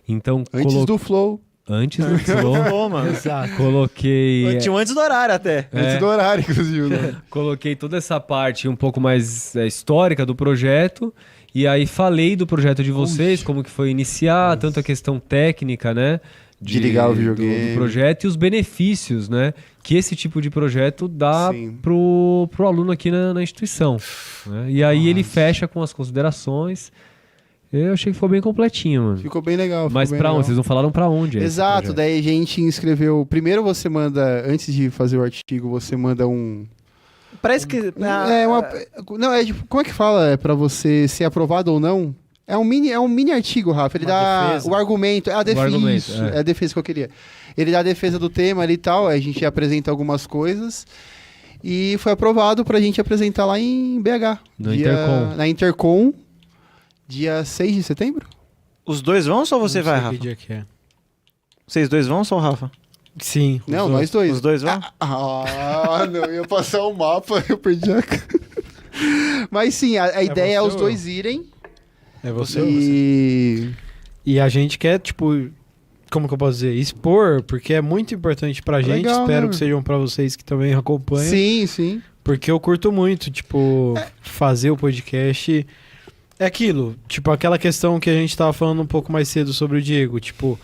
Speaker 5: Então,
Speaker 4: Antes do Flow.
Speaker 5: Antes do Flow,
Speaker 3: Pô, mano.
Speaker 2: Exato.
Speaker 5: coloquei...
Speaker 3: Tinha um antes do horário até.
Speaker 4: Antes do horário, inclusive. Né?
Speaker 5: Coloquei toda essa parte um pouco mais histórica do projeto e aí falei do projeto de vocês, como que foi iniciar, tanto a questão técnica, né?
Speaker 4: De ligar o videogame.
Speaker 5: do projeto e os benefícios, né? Que esse tipo de projeto dá
Speaker 4: Sim.
Speaker 5: pro aluno aqui na instituição. Né? E aí ele fecha com as considerações. Eu achei que ficou bem completinho, mano.
Speaker 4: Ficou bem legal.
Speaker 5: Mas
Speaker 4: ficou bem
Speaker 5: pra onde?
Speaker 4: legal.
Speaker 5: Vocês não falaram pra onde? é esse
Speaker 4: Exato,
Speaker 5: projeto?
Speaker 4: daí a gente inscreveu. Primeiro você manda, antes de fazer o artigo, você manda um.
Speaker 3: Parece que...
Speaker 4: Não, é tipo, como é que fala? É pra você ser aprovado ou não? É um mini artigo, Rafa. Ele
Speaker 2: Uma
Speaker 4: dá
Speaker 2: defesa.
Speaker 4: o argumento. É a defesa.
Speaker 5: argumento,
Speaker 4: Isso,
Speaker 5: é.
Speaker 4: é a defesa que eu queria. Ele dá a defesa do tema ali e tal. A gente apresenta algumas coisas. E foi aprovado pra gente apresentar lá em BH.
Speaker 5: No Intercom.
Speaker 4: Na Intercom, dia 6 de setembro.
Speaker 3: Os dois vão ou só você
Speaker 2: Não
Speaker 3: vai,
Speaker 2: sei
Speaker 3: Rafa?
Speaker 2: que dia que é.
Speaker 3: Vocês dois vão ou só o Rafa?
Speaker 2: Sim.
Speaker 4: Não,
Speaker 2: os
Speaker 4: nós dois.
Speaker 3: Os dois vão?
Speaker 4: Não, eu ia passar o mapa, eu perdi a... Mas sim, a ideia é
Speaker 2: você
Speaker 4: os
Speaker 2: ou
Speaker 4: dois irem.
Speaker 2: É você.
Speaker 4: E...
Speaker 2: A gente quer, tipo, como que eu posso dizer? Expor, porque é muito importante pra gente.
Speaker 4: Legal,
Speaker 2: Espero
Speaker 4: né?
Speaker 2: que sejam pra vocês que também acompanham.
Speaker 4: Sim, sim.
Speaker 2: Porque eu curto muito, tipo, fazer o podcast. É aquilo, tipo, aquela questão que a gente tava falando um pouco mais cedo sobre o Diego. Tipo,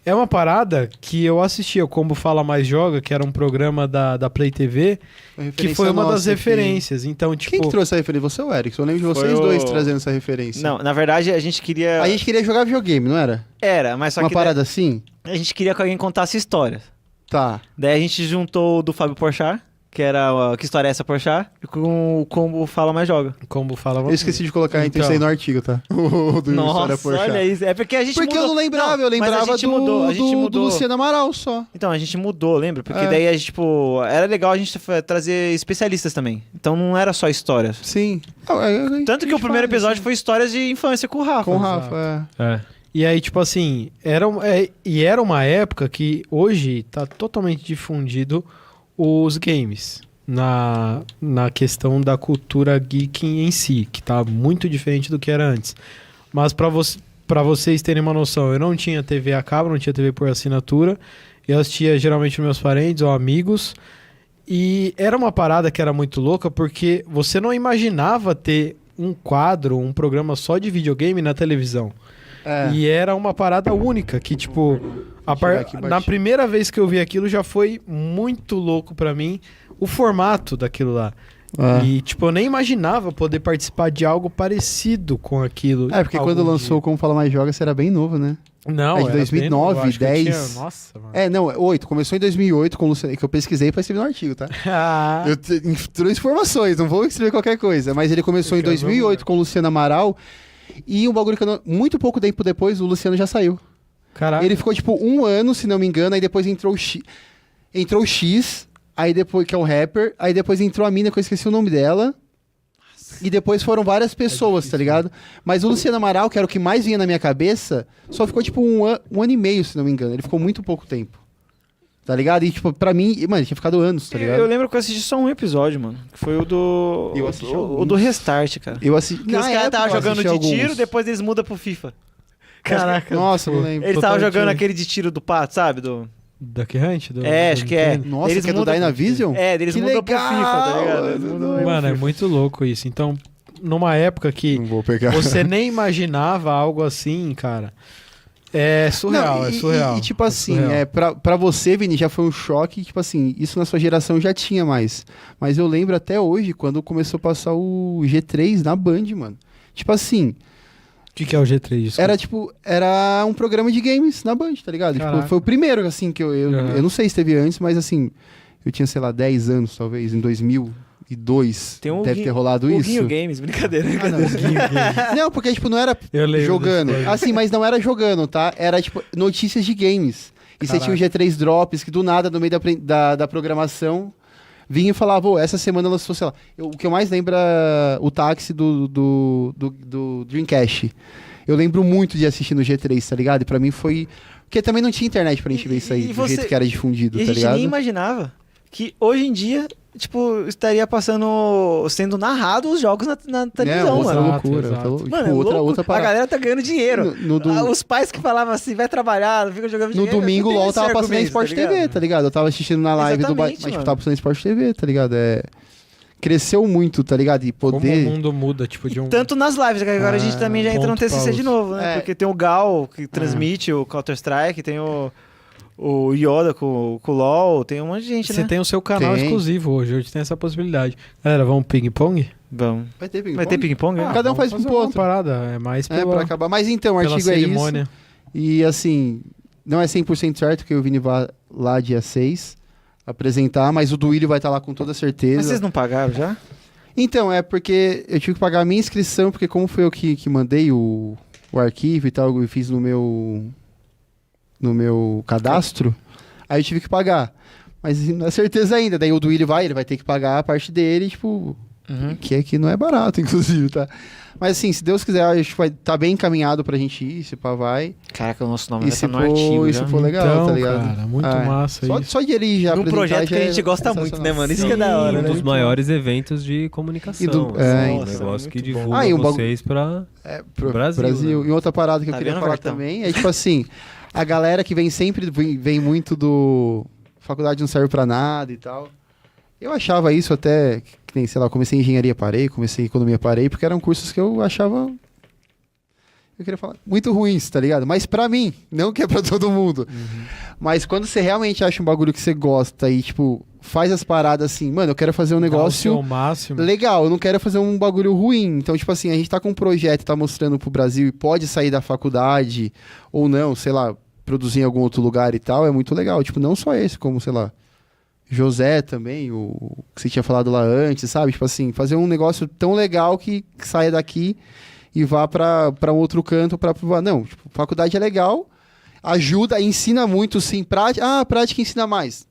Speaker 2: é uma parada que eu assistia, o Combo Fala Mais Joga, que era um programa da Play TV, que foi uma das referências. Então, tipo.
Speaker 4: Quem que trouxe essa referência? Você ou o Eric? Eu lembro de vocês
Speaker 3: Foi
Speaker 4: dois
Speaker 3: o-
Speaker 4: trazendo essa referência.
Speaker 3: Não, na verdade a gente queria...
Speaker 4: A gente queria jogar videogame, não era?
Speaker 3: Era, mas só
Speaker 4: Uma
Speaker 3: que
Speaker 4: parada assim?
Speaker 3: a gente queria que alguém contasse histórias.
Speaker 4: Tá.
Speaker 3: Daí a gente juntou o do Fábio Porchat, que era Que História é Essa, Porchat? E com o Combo Fala Mais Joga.
Speaker 2: Combo Fala
Speaker 4: Eu esqueci de colocar entre
Speaker 2: Então.
Speaker 4: isso aí no artigo, tá? O do História
Speaker 3: Nossa,
Speaker 4: Porchat.
Speaker 3: olha isso. É porque a gente
Speaker 4: Porque
Speaker 3: mudou.
Speaker 4: eu não lembrava, eu
Speaker 3: mas
Speaker 4: lembrava
Speaker 3: a gente mudou, a gente
Speaker 4: do
Speaker 3: mudou.
Speaker 4: Luciano Amaral só.
Speaker 3: Então, a gente mudou, lembra? Porque
Speaker 4: É.
Speaker 3: daí a gente, tipo, era legal a gente trazer especialistas também. Então não era só histórias.
Speaker 4: Sim.
Speaker 3: Tanto que o primeiro episódio foi histórias de infância com o Rafa.
Speaker 4: com o Rafa.
Speaker 5: É.
Speaker 2: E aí, tipo assim, era uma época que hoje tá totalmente difundido os games na questão da cultura geek em si, que tá muito diferente do que era antes. Mas pra vocês terem uma noção, eu não tinha TV a cabo, não tinha TV por assinatura, eu assistia geralmente meus parentes ou amigos, e era uma parada que era muito louca, porque você não imaginava ter um quadro, um programa só de videogame na televisão.
Speaker 4: É.
Speaker 2: E era uma parada única, que tipo,
Speaker 4: chegar aqui, bate.
Speaker 2: na primeira vez que eu vi aquilo já foi muito louco pra mim o formato daquilo lá. E tipo, eu nem imaginava poder participar de algo parecido com aquilo.
Speaker 4: É, porque quando
Speaker 2: algum
Speaker 4: lançou o Como Fala Mais Joga, você era bem novo, né?
Speaker 2: dia. Não,
Speaker 4: é de
Speaker 2: era
Speaker 4: 2009,
Speaker 2: bem novo, acho que eu
Speaker 4: 10.
Speaker 2: tinha- Nossa, mano.
Speaker 4: É, não, 8. Começou em 2008 com o Luciano, que eu pesquisei pra escrever no artigo, tá?
Speaker 2: Ah,
Speaker 4: Eu trouxe informações, não vou escrever qualquer coisa. Mas ele começou em 2008 com o Luciano Amaral. E um bagulho que eu não... Muito pouco tempo depois, o Luciano já saiu.
Speaker 2: caraca.
Speaker 4: Ele ficou, tipo, 1 ano, se não me engano, aí depois entrou o X. Entrou o X, aí depois, que é o rapper, aí depois entrou a mina, que eu esqueci o nome dela. E depois foram várias pessoas, tá ligado? Mas o Luciano Amaral, que era o que mais vinha na minha cabeça, só ficou, tipo, um ano e meio, se não me engano. Ele ficou muito pouco tempo. Tá ligado? E, tipo, pra mim, mano, ele tinha ficado anos, tá ligado?
Speaker 3: Eu lembro que eu assisti só um episódio, mano. Que foi o do.
Speaker 4: Eu assisti
Speaker 3: o
Speaker 4: alguns.
Speaker 3: do Restart, cara.
Speaker 4: Eu assisti.
Speaker 3: Que os caras estavam jogando de tiro,
Speaker 4: depois.
Speaker 3: depois eles mudam pro FIFA.
Speaker 2: Caraca.
Speaker 4: Nossa, não lembro.
Speaker 3: Eles estavam
Speaker 2: totalmente
Speaker 3: jogando
Speaker 2: diferente.
Speaker 3: aquele de tiro do pato, sabe? Do...
Speaker 2: Duck Hunt?
Speaker 3: Acho que é.
Speaker 2: Nintendo?
Speaker 4: Nossa,
Speaker 3: Eles
Speaker 4: que é do
Speaker 3: mudam-
Speaker 4: Dynavision?
Speaker 3: É, eles
Speaker 4: Que
Speaker 3: mudam pro
Speaker 4: legal,
Speaker 3: FIFA, tá ligado? Eles
Speaker 4: mano.
Speaker 3: mudam pro
Speaker 2: Mano, é
Speaker 3: FIFA.
Speaker 2: muito louco isso. Então, numa época que
Speaker 4: Não vou pegar.
Speaker 2: você nem imaginava algo assim, cara. É surreal,
Speaker 4: Não,
Speaker 2: é surreal.
Speaker 4: E, tipo assim,
Speaker 2: surreal.
Speaker 4: pra você, Vini, já foi um choque. Tipo assim, isso na sua geração já tinha mais. Mas eu lembro até hoje, quando começou a passar o G3 na Band, mano. Tipo assim,
Speaker 2: O que é o G3? Desculpa.
Speaker 4: era um programa de games na Band, tá ligado? Tipo,
Speaker 2: Caraca.
Speaker 4: foi o primeiro, assim, que
Speaker 2: Uhum.
Speaker 4: eu não sei se teve antes, mas assim, eu tinha, sei lá, 10 anos, talvez, em 2002.
Speaker 3: Tem um
Speaker 4: deve ter rolado
Speaker 3: O
Speaker 4: isso.
Speaker 3: Guinho Games, brincadeira.
Speaker 4: Ah, não. Não, porque, tipo, não era
Speaker 2: Eu lembro
Speaker 4: jogando.
Speaker 2: desse
Speaker 4: Assim, mas não era jogando, tá? Era, tipo, notícias de games. E você tinha o G3 Drops, que do nada, no meio da programação, vinha e falava, ô, essa semana lançou, sei lá. O que eu mais lembro é o táxi do Dreamcast. Eu lembro muito de assistir no G3, tá ligado? E pra mim foi... Porque também não tinha internet pra gente ver isso aí,
Speaker 3: E
Speaker 4: do
Speaker 3: você-
Speaker 4: jeito que era difundido,
Speaker 3: E a
Speaker 4: tá
Speaker 3: gente
Speaker 4: ligado?
Speaker 3: nem imaginava que hoje em dia, tipo, estaria sendo narrado os jogos na televisão,
Speaker 4: outra
Speaker 3: mano.
Speaker 4: loucura.
Speaker 2: Exato.
Speaker 4: outra-
Speaker 3: Mano,
Speaker 4: tipo,
Speaker 3: é
Speaker 4: outra
Speaker 3: louco. A
Speaker 4: parada.
Speaker 3: galera tá ganhando dinheiro.
Speaker 4: No do-
Speaker 3: Os pais que falavam assim, vai trabalhar, não fica jogando
Speaker 4: No
Speaker 3: videogame,
Speaker 4: domingo, o
Speaker 3: não tem
Speaker 4: LOL
Speaker 3: esse
Speaker 4: tava passando na
Speaker 3: argumento,
Speaker 4: Sport
Speaker 3: ligado?
Speaker 4: TV, tá ligado? Eu tava assistindo na live do
Speaker 3: Exatamente,
Speaker 4: mas tipo,
Speaker 3: mano.
Speaker 4: tava passando na Sport TV, tá ligado? Cresceu muito, tá ligado? E
Speaker 2: Como o
Speaker 4: poder...
Speaker 2: mundo muda, tipo, de um...
Speaker 3: Tanto nas lives, que agora a gente também já entra no
Speaker 2: ponto
Speaker 3: TCC
Speaker 2: pausa.
Speaker 3: de novo, né?
Speaker 4: É.
Speaker 3: Porque tem o Gal, que transmite o Counter-Strike, tem o Yoda com o LoL, tem um monte de gente,
Speaker 2: Você
Speaker 3: né?
Speaker 2: tem o seu canal
Speaker 4: Tem.
Speaker 2: exclusivo hoje tem essa possibilidade. Galera, vamos ping-pong?
Speaker 3: Vamos.
Speaker 4: Vai ter ping-pong?
Speaker 3: Vai ter ping-pong? né?
Speaker 4: Cada um faz
Speaker 2: vamos
Speaker 4: um
Speaker 2: fazer uma
Speaker 4: outro.
Speaker 2: parada, é mais
Speaker 4: É, pra acabar. Mas então, o
Speaker 2: pela
Speaker 4: artigo é isso.
Speaker 2: cerimônia.
Speaker 4: E assim, não é 100% certo que o Vini vá lá dia 6 apresentar, mas o do Willi vai estar lá com toda certeza.
Speaker 3: Mas vocês não pagaram já?
Speaker 4: Então, é porque eu tive que pagar a minha inscrição, porque como foi eu que mandei o o arquivo e tal, eu fiz no meu cadastro, aí eu tive que pagar. Mas não é certeza ainda. Daí o do Willi ele vai ter que pagar a parte dele, tipo, que aqui não é barato, inclusive, tá? Mas assim, se Deus quiser, acho que vai tá bem encaminhado pra gente ir, se pá, vai.
Speaker 3: Caraca, o nosso nome
Speaker 4: E
Speaker 3: vai
Speaker 4: se
Speaker 3: estar no artigo já.
Speaker 4: for legal,
Speaker 2: Então,
Speaker 4: tá ligado?
Speaker 2: cara, muito massa isso.
Speaker 4: Só de ele já
Speaker 3: Num
Speaker 4: apresentar
Speaker 3: projeto que
Speaker 4: já
Speaker 3: a gente
Speaker 4: é
Speaker 3: gosta muito, né, mano? Isso
Speaker 5: Sim,
Speaker 3: que é da hora,
Speaker 5: um
Speaker 3: né?
Speaker 5: dos maiores eventos de comunicação.
Speaker 4: E do-
Speaker 5: assim,
Speaker 4: é,
Speaker 5: um
Speaker 3: nossa,
Speaker 5: negócio que
Speaker 3: muito bom.
Speaker 5: divulga
Speaker 4: E um
Speaker 5: vocês pra...
Speaker 4: Pro
Speaker 5: Brasil, né?
Speaker 4: E outra parada que
Speaker 3: Tá
Speaker 4: eu queria
Speaker 3: vendo,
Speaker 4: falar
Speaker 3: Vertão?
Speaker 4: também é, tipo assim, a galera que vem muito do faculdade não serve pra nada e tal. Eu achava isso até, que nem, sei lá, comecei engenharia, parei, comecei economia, parei, porque eram cursos que eu achava, eu queria falar, muito ruins, tá ligado? Mas pra mim, não que é pra todo mundo. Mas quando você realmente acha um bagulho que você gosta e, tipo, faz as paradas assim, mano, eu quero fazer um
Speaker 2: Dá o
Speaker 4: negócio
Speaker 2: seu máximo.
Speaker 4: legal, eu não quero fazer um bagulho ruim. Então, tipo assim, a gente tá com um projeto, tá mostrando pro Brasil e pode sair da faculdade ou não, sei lá, produzir em algum outro lugar e tal, é muito legal. Tipo, não só esse, como, sei lá, José também, o que você tinha falado lá antes, sabe? Tipo assim, fazer um negócio tão legal que saia daqui e vá pra um outro canto pra provar. Não, tipo, faculdade é legal, ajuda, ensina muito, sim. Prática ensina mais.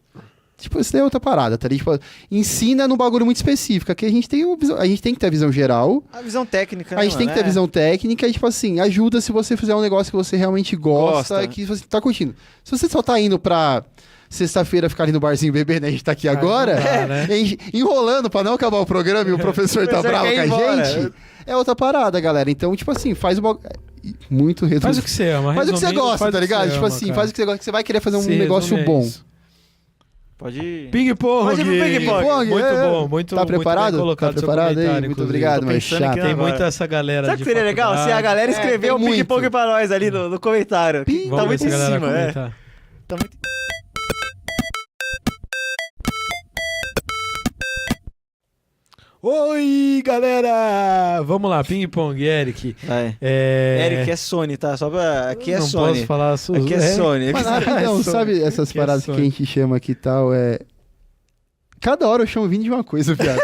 Speaker 4: Tipo, isso daí é outra parada, tá ligado? Tipo, ensina num bagulho muito específico. Aqui a gente tem que ter a visão geral,
Speaker 3: A visão técnica, né,
Speaker 4: a gente tem que ter a
Speaker 3: mano?
Speaker 4: visão técnica e, tipo assim, ajuda se você fizer um negócio que você realmente gosta,
Speaker 3: Gosta.
Speaker 4: que você tá curtindo. Se você só tá indo pra sexta-feira ficar ali no barzinho beber, né? A gente tá aqui agora,
Speaker 2: não dá, né?
Speaker 4: enrolando pra não acabar o programa e o professor tá
Speaker 3: Professor
Speaker 4: bravo
Speaker 3: quer
Speaker 4: com a
Speaker 3: ir embora.
Speaker 4: gente, é outra parada, galera. Então, tipo assim, faz o bagulho... Muito resumo.
Speaker 2: Faz o que você ama.
Speaker 4: Faz o que você
Speaker 2: resumindo,
Speaker 4: gosta,
Speaker 2: faz
Speaker 4: tá
Speaker 2: o que
Speaker 4: ligado?
Speaker 2: você
Speaker 4: Tipo
Speaker 2: ama,
Speaker 4: assim,
Speaker 2: cara.
Speaker 4: faz o que você gosta, que você vai querer fazer um
Speaker 2: Se
Speaker 4: negócio
Speaker 2: resume a
Speaker 4: bom.
Speaker 2: isso.
Speaker 3: Pode ir.
Speaker 2: Ping-pong.
Speaker 3: Pode ir pro ping-pong.
Speaker 2: Muito
Speaker 4: é.
Speaker 2: bom, muito
Speaker 4: Tá
Speaker 2: muito
Speaker 4: preparado?
Speaker 2: bem colocado
Speaker 4: Tá
Speaker 2: seu
Speaker 4: preparado aí?
Speaker 2: comentário,
Speaker 4: Muito
Speaker 2: inclusive.
Speaker 4: obrigado,
Speaker 3: Tô
Speaker 4: mas
Speaker 3: pensando
Speaker 4: chato.
Speaker 3: aqui
Speaker 2: Tem
Speaker 3: agora.
Speaker 2: muito essa galera
Speaker 3: Sabe
Speaker 2: de
Speaker 3: que seria legal? Se a
Speaker 2: faculdade.
Speaker 3: galera escrever um
Speaker 4: tem muito.
Speaker 3: ping-pong pra nós ali no comentário. que
Speaker 2: Vamos
Speaker 3: Tá
Speaker 2: ver
Speaker 3: muito
Speaker 2: se
Speaker 3: em
Speaker 2: a galera
Speaker 3: cima, é.
Speaker 2: comentar.
Speaker 3: Tá muito...
Speaker 2: Oi, galera! Vamos lá, ping-pong, Eric.
Speaker 3: Vai.
Speaker 2: É...
Speaker 3: Eric é Sony, tá? Só pra... Aqui é
Speaker 2: não
Speaker 3: Sony.
Speaker 2: posso falar...
Speaker 3: Aqui é Sony.
Speaker 4: Mas rapidão, sabe essas
Speaker 2: Que é
Speaker 4: paradas que a
Speaker 2: sonho.
Speaker 4: gente chama aqui e tal, Cada hora eu chamo o Vini de uma coisa, viado.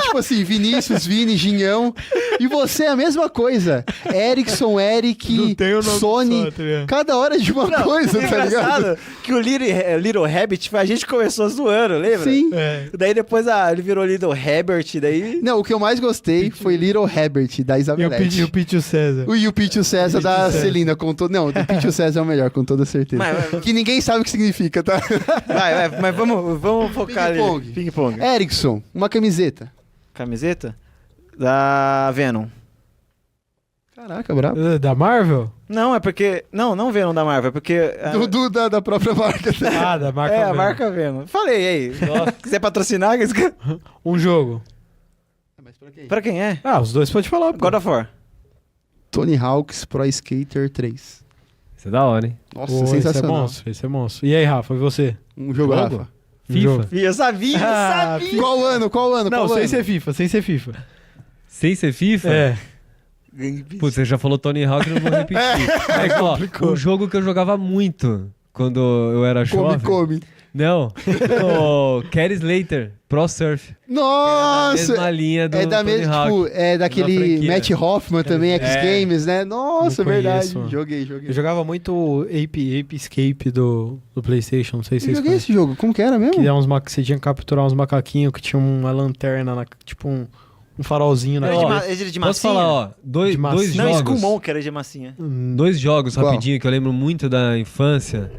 Speaker 4: Tipo assim, Vinícius, Vini, Ginhão. E você é a mesma coisa. Erickson, Eric,
Speaker 2: Não tem o nome
Speaker 4: Sony.
Speaker 2: só, tá ligado?
Speaker 4: Cada hora é de uma coisa, tá ligado?
Speaker 3: Engraçado que o Little Rabbit, a gente começou zoando, lembra?
Speaker 4: Sim.
Speaker 2: É.
Speaker 3: Daí depois ele virou Little Herbert, daí...
Speaker 4: Não, o que eu mais gostei foi Little Herbert, da
Speaker 2: E o
Speaker 4: Isabelete.
Speaker 2: Pítio César.
Speaker 4: E o Pítio César
Speaker 2: Pítio
Speaker 4: da
Speaker 2: César.
Speaker 4: Celina. Não, o Pítio César é o melhor, com toda certeza.
Speaker 3: Mas-
Speaker 4: Que ninguém sabe o que significa, tá?
Speaker 3: Mas vamos focar ali.
Speaker 4: Ping-pong.
Speaker 3: Ping-pong.
Speaker 4: Erickson, uma camiseta.
Speaker 3: Camiseta? Da Venom.
Speaker 4: Caraca, brabo.
Speaker 2: Da Marvel?
Speaker 3: Não, é porque... Não Venom da Marvel, é porque...
Speaker 4: Da própria marca.
Speaker 2: Ah, da marca
Speaker 3: É, a
Speaker 2: Venom.
Speaker 3: marca Venom. Falei aí. Quiser patrocinar,
Speaker 2: Um jogo.
Speaker 3: pra quem é?
Speaker 2: Ah, os dois pode falar, pô.
Speaker 3: God of War.
Speaker 4: Tony Hawk's Pro Skater 3.
Speaker 5: Isso é da hora, hein?
Speaker 4: Nossa,
Speaker 2: Pô,
Speaker 4: sensacional.
Speaker 2: Esse é monstro. E aí, Rafa, e você?
Speaker 4: Um jogo,
Speaker 5: Jogo?
Speaker 4: Rafa.
Speaker 2: Um jogo.
Speaker 5: FIFA.
Speaker 3: Eu sabia,
Speaker 2: Ah,
Speaker 4: Qual ano?
Speaker 2: Não, sem ser FIFA, sem ser FIFA.
Speaker 5: Sem ser FIFA?
Speaker 2: É.
Speaker 5: Putz, você já falou Tony Hawk, não vou repetir. Mas, ó, um jogo que eu jogava muito quando eu era jovem.
Speaker 4: Come.
Speaker 5: Não, o Cat Slater, Pro Surf.
Speaker 4: Nossa!
Speaker 5: Mesma linha do
Speaker 4: É da
Speaker 5: Tony
Speaker 4: mesma,
Speaker 5: Hawk.
Speaker 4: tipo, é
Speaker 5: Da
Speaker 4: daquele
Speaker 5: franquia.
Speaker 4: Matt Hoffman também, X-Games, né? Nossa,
Speaker 2: Não
Speaker 4: verdade.
Speaker 2: conheço.
Speaker 4: Joguei.
Speaker 2: Eu jogava muito Ape Escape do PlayStation, não sei se
Speaker 4: Eu
Speaker 2: vocês
Speaker 4: joguei
Speaker 2: conhecem.
Speaker 4: esse jogo. Como que era mesmo?
Speaker 2: Que é você tinha que capturar uns macaquinhos que tinha uma lanterna, tipo um farolzinho na
Speaker 5: Ó,
Speaker 2: cabeça.
Speaker 3: Ele de
Speaker 5: Posso
Speaker 3: massinha?
Speaker 5: falar, ó, dois
Speaker 2: De massinha.
Speaker 3: Não,
Speaker 5: jogos.
Speaker 3: Skullmon, que era de massinha.
Speaker 5: Dois jogos
Speaker 4: Qual?
Speaker 5: rapidinho que eu lembro muito da infância.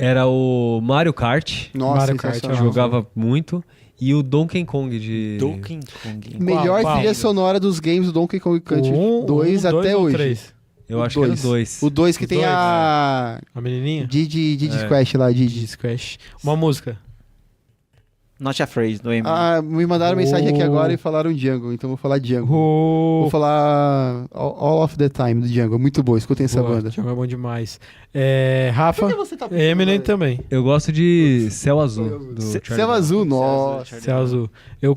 Speaker 5: Era o Mario Kart,
Speaker 4: Nossa,
Speaker 2: Mario Kart,
Speaker 4: sensacional.
Speaker 5: eu jogava muito, e o Donkey Kong de...
Speaker 3: Donkey Kong.
Speaker 4: Melhor
Speaker 2: Qual?
Speaker 4: trilha sonora dos games do Donkey Kong Country 2 até
Speaker 2: ou
Speaker 4: hoje.
Speaker 2: 3?
Speaker 5: Eu
Speaker 4: O
Speaker 5: acho que era o
Speaker 4: dois.
Speaker 5: 2.
Speaker 4: O 2 que
Speaker 2: O
Speaker 4: tem
Speaker 2: dois,
Speaker 4: a
Speaker 2: A menininha?
Speaker 4: Didi
Speaker 5: É.
Speaker 4: Squash lá, Didi.
Speaker 2: Squash. Uma música.
Speaker 3: Not Afraid, do Eminem.
Speaker 4: Ah, me mandaram mensagem aqui
Speaker 2: Oh.
Speaker 4: agora e falaram Django, então vou falar Django.
Speaker 2: Oh.
Speaker 4: Vou falar All of the Time do Django, muito boa, escutem essa
Speaker 2: Boa,
Speaker 4: banda.
Speaker 2: Django é bom demais. Rafa,
Speaker 4: você tá
Speaker 2: Eminem também.
Speaker 5: Eu gosto de Céu Azul, do Charlie
Speaker 4: Céu
Speaker 5: Brown.
Speaker 4: Azul, nossa.
Speaker 2: Céu Azul. Eu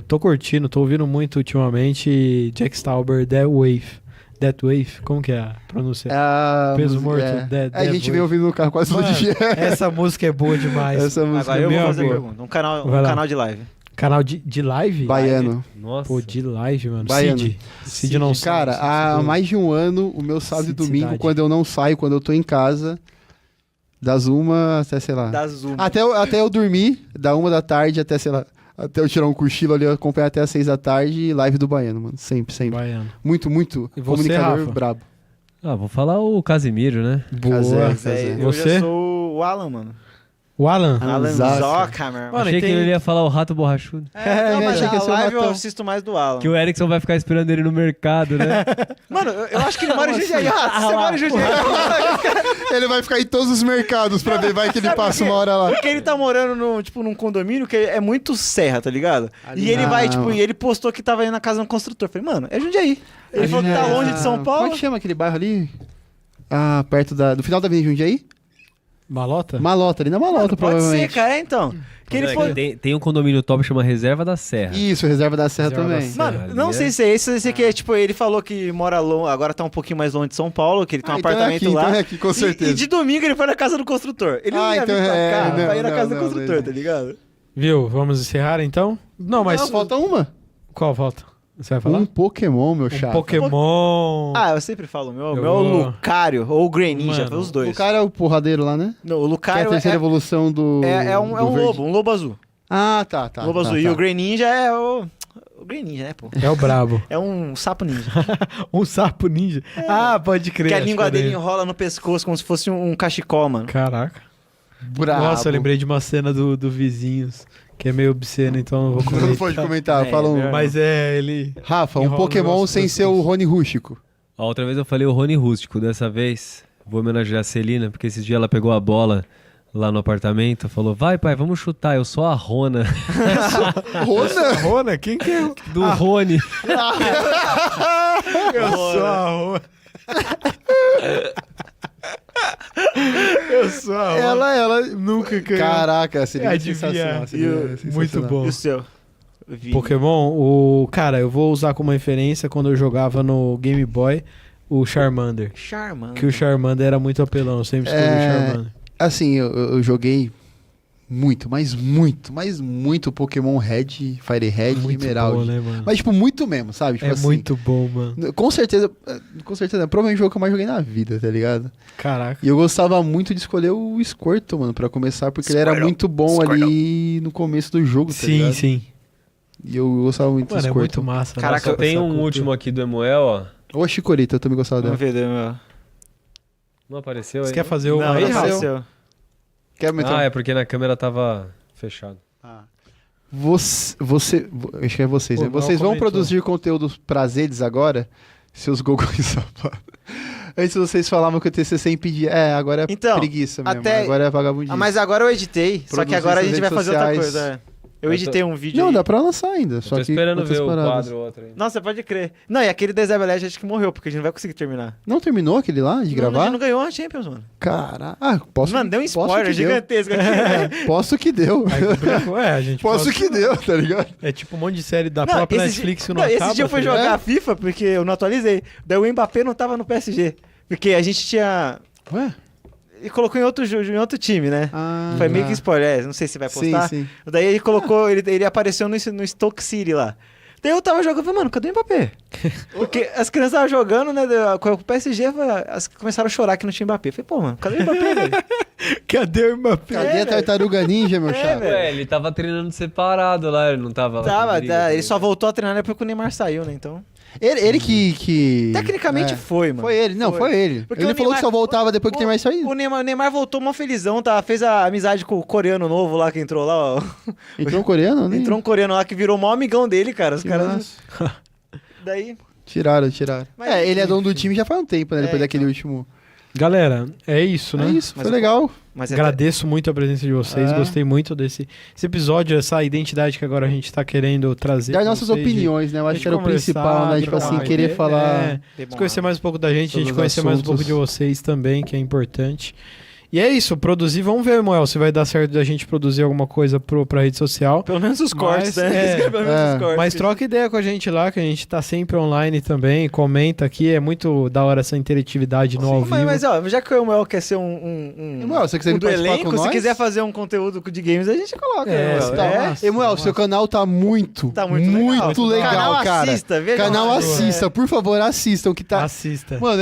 Speaker 2: tô curtindo, tô ouvindo muito ultimamente Jack Stauber, That Wave, como que é a pronúncia? Peso morto, Dead
Speaker 4: A gente vem
Speaker 2: Wave.
Speaker 4: ouvindo no carro quase todo
Speaker 2: Mano,
Speaker 4: dia.
Speaker 2: essa música é boa demais.
Speaker 4: Essa música
Speaker 3: Agora eu
Speaker 2: meu
Speaker 3: vou fazer a
Speaker 2: amor.
Speaker 3: pergunta. Um canal
Speaker 2: Vai lá.
Speaker 3: de live.
Speaker 2: Canal de live?
Speaker 4: Baiano.
Speaker 5: Nossa.
Speaker 2: Pô, de live, mano.
Speaker 4: Baiano.
Speaker 2: Cid não sabe.
Speaker 4: Cara, há mais de um ano, o meu sábado e domingo,
Speaker 2: Cidade.
Speaker 4: quando eu não saio, quando eu tô em casa, das 1 até, sei lá.
Speaker 3: Da Zoom.
Speaker 4: Até eu dormir, da 1 da tarde até, sei lá, até eu tirar um cochilo ali, eu acompanho até as 6 da tarde, live do Baiano, mano. Sempre, sempre.
Speaker 2: Baiano.
Speaker 4: Muito, muito.
Speaker 2: E você,
Speaker 4: Comunicador
Speaker 2: Rafa?
Speaker 4: brabo.
Speaker 5: Ah, vou falar o Casimiro, né?
Speaker 2: Boa.
Speaker 4: Casé.
Speaker 3: Eu
Speaker 2: Você?
Speaker 3: já sou o Alan, mano.
Speaker 2: O Alan?
Speaker 3: Alan
Speaker 4: Zaca.
Speaker 3: Zoca, meu irmão.
Speaker 2: Mano,
Speaker 5: Achei
Speaker 2: e
Speaker 5: que
Speaker 2: tem-
Speaker 5: ele ia falar o Rato Borrachudo.
Speaker 3: Não, mas
Speaker 4: achei que ia
Speaker 3: a
Speaker 4: ser o
Speaker 3: live eu
Speaker 4: Ratão.
Speaker 3: assisto mais do Alan.
Speaker 5: Que o Erickson vai ficar esperando ele no mercado, né?
Speaker 3: Mano, eu acho que ele mora em Jundiaí. Rato, você mora em Jundiaí.
Speaker 4: Ele vai ficar em todos os mercados pra ver, vai que ele
Speaker 3: Sabe por
Speaker 4: passa
Speaker 3: quê?
Speaker 4: uma hora lá.
Speaker 3: Porque ele tá morando num condomínio que é muito serra, tá ligado? E ele vai, tipo, e ele postou que tava aí na casa de um construtor. Eu falei, mano, é Jundiaí. Ele falou que tá longe de São
Speaker 4: Como é
Speaker 3: Paulo.
Speaker 4: que chama aquele bairro ali? Ah, perto do final da Avenida Jundiaí?
Speaker 2: Malota?
Speaker 4: Malota, ali na Malota,
Speaker 3: Mano, pode ser,
Speaker 4: provavelmente.
Speaker 3: cara, então. Que ele foi...
Speaker 5: Tem um condomínio top que chama Reserva da Serra.
Speaker 4: Isso, Reserva da Serra
Speaker 2: Reserva da
Speaker 4: também.
Speaker 2: Serra.
Speaker 3: Mano,
Speaker 5: Ali
Speaker 3: não
Speaker 5: é-
Speaker 3: sei se é esse, esse aqui é, tipo, ele falou que mora longe, agora tá um pouquinho mais longe de São Paulo, que ele tem um
Speaker 4: então é
Speaker 3: apartamento
Speaker 4: aqui,
Speaker 3: lá.
Speaker 4: Então é aqui, com certeza.
Speaker 3: E de domingo ele foi na casa do construtor. Ele não
Speaker 4: Ah,
Speaker 3: ia
Speaker 4: então
Speaker 3: vir pra
Speaker 4: é,
Speaker 3: cá
Speaker 4: não,
Speaker 3: pra ir na
Speaker 4: não,
Speaker 3: casa do
Speaker 4: não,
Speaker 3: construtor,
Speaker 4: não.
Speaker 3: tá ligado?
Speaker 2: Viu? Vamos encerrar então? Não, mas.
Speaker 4: Não, falta uma.
Speaker 2: Qual falta? Você vai falar?
Speaker 4: Um Pokémon, meu
Speaker 2: Um
Speaker 4: chato.
Speaker 2: Pokémon.
Speaker 3: Ah, eu sempre falo, o
Speaker 2: Eu
Speaker 3: meu é o
Speaker 2: vou-
Speaker 3: Lucario, ou o Greninja,
Speaker 2: Mano,
Speaker 3: os dois.
Speaker 4: O cara é o porradeiro lá, né?
Speaker 3: Não, o
Speaker 4: Que é a
Speaker 3: Lucario
Speaker 4: terceira evolução do.
Speaker 3: é um
Speaker 4: do verde.
Speaker 3: lobo, um lobo azul.
Speaker 4: Ah, tá.
Speaker 3: lobo azul. E o Greninja é o Greninja, né, pô?
Speaker 2: É o brabo.
Speaker 3: É um sapo ninja.
Speaker 2: Um sapo ninja. Ah, pode crer.
Speaker 3: que a
Speaker 2: acho
Speaker 3: língua
Speaker 2: que eu
Speaker 3: dele
Speaker 2: dei.
Speaker 3: enrola no pescoço como se fosse um cachecol, mano.
Speaker 2: Caraca.
Speaker 4: Brabo.
Speaker 2: Nossa, eu lembrei de uma cena do Vizinhos, que é meio obscena, então não vou
Speaker 4: Não
Speaker 2: comentar.
Speaker 4: pode comentar,
Speaker 3: É,
Speaker 4: fala um.
Speaker 3: melhor
Speaker 2: Mas é, ele...
Speaker 4: Rafa, um
Speaker 2: Enrola o
Speaker 4: Pokémon
Speaker 2: negócio
Speaker 4: sem
Speaker 2: das
Speaker 4: ser o
Speaker 2: coisas.
Speaker 4: Rony Rústico.
Speaker 5: A outra vez eu falei o Rony Rústico. Dessa vez vou homenagear a Celina, porque esses dias ela pegou a bola lá no apartamento, falou, vai pai, vamos chutar, eu sou a Rona.
Speaker 4: Rona?
Speaker 2: Rona? Quem que é?
Speaker 5: Do Rony.
Speaker 2: Eu sou a Rona. Eu sou a Rona.
Speaker 4: Ela
Speaker 2: Nunca ganhou.
Speaker 4: Caraca, seria
Speaker 2: Adivinha.
Speaker 4: sensacional. Seria sensacional.
Speaker 2: Muito bom.
Speaker 3: E o seu? Vi.
Speaker 2: Pokémon, o... Cara, eu vou usar como referência quando eu jogava no Game Boy o Charmander.
Speaker 3: Charmander.
Speaker 2: Que o Charmander era muito apelão, eu sempre escolhi o Charmander.
Speaker 4: Assim, eu joguei muito, mas muito Pokémon Red, Fire Red e
Speaker 2: Muito
Speaker 4: Emerald.
Speaker 2: bom, né, mano?
Speaker 4: Mas, tipo, muito mesmo, sabe? Tipo
Speaker 2: É
Speaker 4: assim,
Speaker 2: muito bom, mano.
Speaker 4: Com certeza, provavelmente o jogo que eu mais joguei na vida, tá ligado?
Speaker 2: Caraca.
Speaker 4: E eu gostava muito de escolher o Squirtle, mano, pra começar, porque ele era muito bom ali no começo do jogo, tá
Speaker 2: Sim,
Speaker 4: ligado?
Speaker 2: sim.
Speaker 4: E eu gostava muito do
Speaker 2: Mano, é
Speaker 4: Squirtle.
Speaker 2: muito massa.
Speaker 3: Caraca,
Speaker 2: nossa,
Speaker 5: Tem
Speaker 2: essa
Speaker 5: um
Speaker 2: cultura.
Speaker 5: último aqui do Emuel, ó.
Speaker 4: Ou a Chikorita, eu também gostava dela.
Speaker 3: Vamos ver, meu.
Speaker 5: Não apareceu
Speaker 2: Você
Speaker 5: aí?
Speaker 2: quer fazer uma
Speaker 3: Não,
Speaker 2: aí,
Speaker 3: não
Speaker 2: Rafa?
Speaker 3: apareceu.
Speaker 4: Quer meter
Speaker 5: Ah, é porque na câmera tava fechado.
Speaker 4: acho que é vocês,
Speaker 2: Pô,
Speaker 4: né?
Speaker 2: não
Speaker 4: Vocês vão
Speaker 2: comentou.
Speaker 4: produzir conteúdos prazeres agora? Seus gogos e sapatos. Antes vocês falavam que o TCC impedia. É, agora é
Speaker 3: Então,
Speaker 4: preguiça mesmo.
Speaker 3: até-
Speaker 4: Agora é vagabundice.
Speaker 3: Ah, mas agora eu editei, só que
Speaker 4: Produzir
Speaker 3: agora a
Speaker 4: suas
Speaker 3: gente vai
Speaker 4: redes
Speaker 3: fazer outra
Speaker 4: sociais.
Speaker 3: coisa. Eu editei um vídeo
Speaker 4: Não,
Speaker 3: aí.
Speaker 4: dá pra lançar ainda. Só
Speaker 5: Tô
Speaker 4: que
Speaker 5: esperando
Speaker 4: outras
Speaker 5: ver o
Speaker 4: paradas.
Speaker 5: quadro outro aí.
Speaker 3: Nossa, pode crer. Não, e aquele da Isabela acho que morreu, porque a gente não vai conseguir terminar.
Speaker 4: Não terminou aquele lá de
Speaker 3: Não, a
Speaker 4: gravar?
Speaker 3: gente não ganhou a Champions, mano.
Speaker 4: Cara, posso.
Speaker 3: Mano, deu um
Speaker 4: posso
Speaker 3: spoiler
Speaker 4: que deu.
Speaker 3: gigantesco aqui.
Speaker 4: Posso que deu.
Speaker 2: Aí complicou. É, a gente
Speaker 4: Posso
Speaker 2: pode-
Speaker 4: que deu, tá ligado?
Speaker 2: É tipo um monte de série da
Speaker 3: Não,
Speaker 2: própria
Speaker 3: esse
Speaker 2: Netflix que
Speaker 3: dia-
Speaker 2: não acaba.
Speaker 3: Esse dia eu fui
Speaker 2: tá ligado?
Speaker 3: jogar FIFA, porque eu não atualizei. Daí o Mbappé não tava no PSG. Porque a gente tinha...
Speaker 4: Ué?
Speaker 3: Ele colocou em outro time, né?
Speaker 4: Ah,
Speaker 3: Foi meio
Speaker 2: tá.
Speaker 3: que spoiler, não sei se vai
Speaker 4: sim,
Speaker 3: postar.
Speaker 4: sim.
Speaker 3: Daí ele colocou, ele apareceu no Stoke City lá. Daí eu tava jogando, falei, mano, cadê o Mbappé? Porque as crianças estavam jogando, né, com o PSG, as começaram a chorar que não tinha Mbappé. Eu falei, pô, mano, cadê o Mbappé, velho?
Speaker 2: Cadê o Mbappé?
Speaker 4: Cadê a
Speaker 3: velho.
Speaker 4: Tartaruga Ninja, meu
Speaker 3: É,
Speaker 4: chapa?
Speaker 3: velho.
Speaker 5: Ué, ele tava treinando separado lá, ele não tava lá.
Speaker 3: Tava,
Speaker 5: com briga,
Speaker 3: ele só voltou a treinar depois que o Neymar saiu, né, então...
Speaker 4: Ele que...
Speaker 3: Tecnicamente
Speaker 4: é.
Speaker 3: foi, mano.
Speaker 4: Foi ele, não, foi ele.
Speaker 3: Porque
Speaker 4: Ele
Speaker 3: o
Speaker 4: falou
Speaker 3: Neymar-
Speaker 4: que só voltava depois que o Neymar saiu.
Speaker 3: O Neymar voltou mó felizão, tá? Fez a amizade com o coreano novo lá que entrou lá, ó.
Speaker 4: Entrou um coreano, né?
Speaker 3: Entrou um coreano lá que virou o maior amigão dele, cara. Os
Speaker 4: Que
Speaker 3: caras...
Speaker 4: massa.
Speaker 3: Daí...
Speaker 4: Tiraram.
Speaker 3: Mas
Speaker 4: ele é
Speaker 3: enfim.
Speaker 4: dono do time já faz um tempo, né? Depois
Speaker 3: É,
Speaker 4: daquele último...
Speaker 2: Galera, é isso, né?
Speaker 4: É isso,
Speaker 3: Mas
Speaker 4: foi
Speaker 3: eu-
Speaker 4: legal.
Speaker 3: Mas é
Speaker 2: Agradeço muito a presença de vocês,
Speaker 4: É.
Speaker 2: gostei muito desse episódio, essa identidade que agora a gente tá querendo trazer.
Speaker 4: Dar
Speaker 2: pra
Speaker 4: nossas
Speaker 2: vocês, de-
Speaker 4: opiniões, né? Eu acho
Speaker 2: de
Speaker 4: que era o
Speaker 2: conversar,
Speaker 4: principal, né? Tipo
Speaker 2: trocar
Speaker 4: assim,
Speaker 2: uma
Speaker 4: querer
Speaker 2: ideia.
Speaker 4: falar...
Speaker 2: É,
Speaker 3: Bom,
Speaker 2: conhecer mais um pouco da gente, a gente
Speaker 4: Sobre os
Speaker 2: conhecer mais um pouco
Speaker 4: assuntos.
Speaker 2: de vocês também, que é importante. E é isso, produzir, vamos ver, Moel, se vai dar certo da gente produzir alguma coisa pra rede social.
Speaker 3: Pelo menos os cortes,
Speaker 2: Mas,
Speaker 3: né? Pelo menos os cortes.
Speaker 2: Mas troca ideia com a gente lá, que a gente tá sempre online também, comenta aqui, é muito da hora essa interatividade no ao vivo.
Speaker 3: Mas, ó, já que o Emuel quer ser um
Speaker 4: Emuel, você quiser
Speaker 3: um
Speaker 4: vir
Speaker 3: do
Speaker 4: participar
Speaker 3: elenco,
Speaker 4: com
Speaker 3: se
Speaker 4: nós?
Speaker 3: quiser fazer um conteúdo de games, a gente coloca.
Speaker 2: É,
Speaker 3: Emuel.
Speaker 2: tá
Speaker 3: É?
Speaker 2: massa.
Speaker 4: Emuel, seu canal tá muito
Speaker 3: muito legal. Canal
Speaker 4: cara.
Speaker 3: assista, veja
Speaker 4: Canal
Speaker 3: lá.
Speaker 4: assista, por favor, assistam, que tá...
Speaker 2: Assista.
Speaker 4: Mano,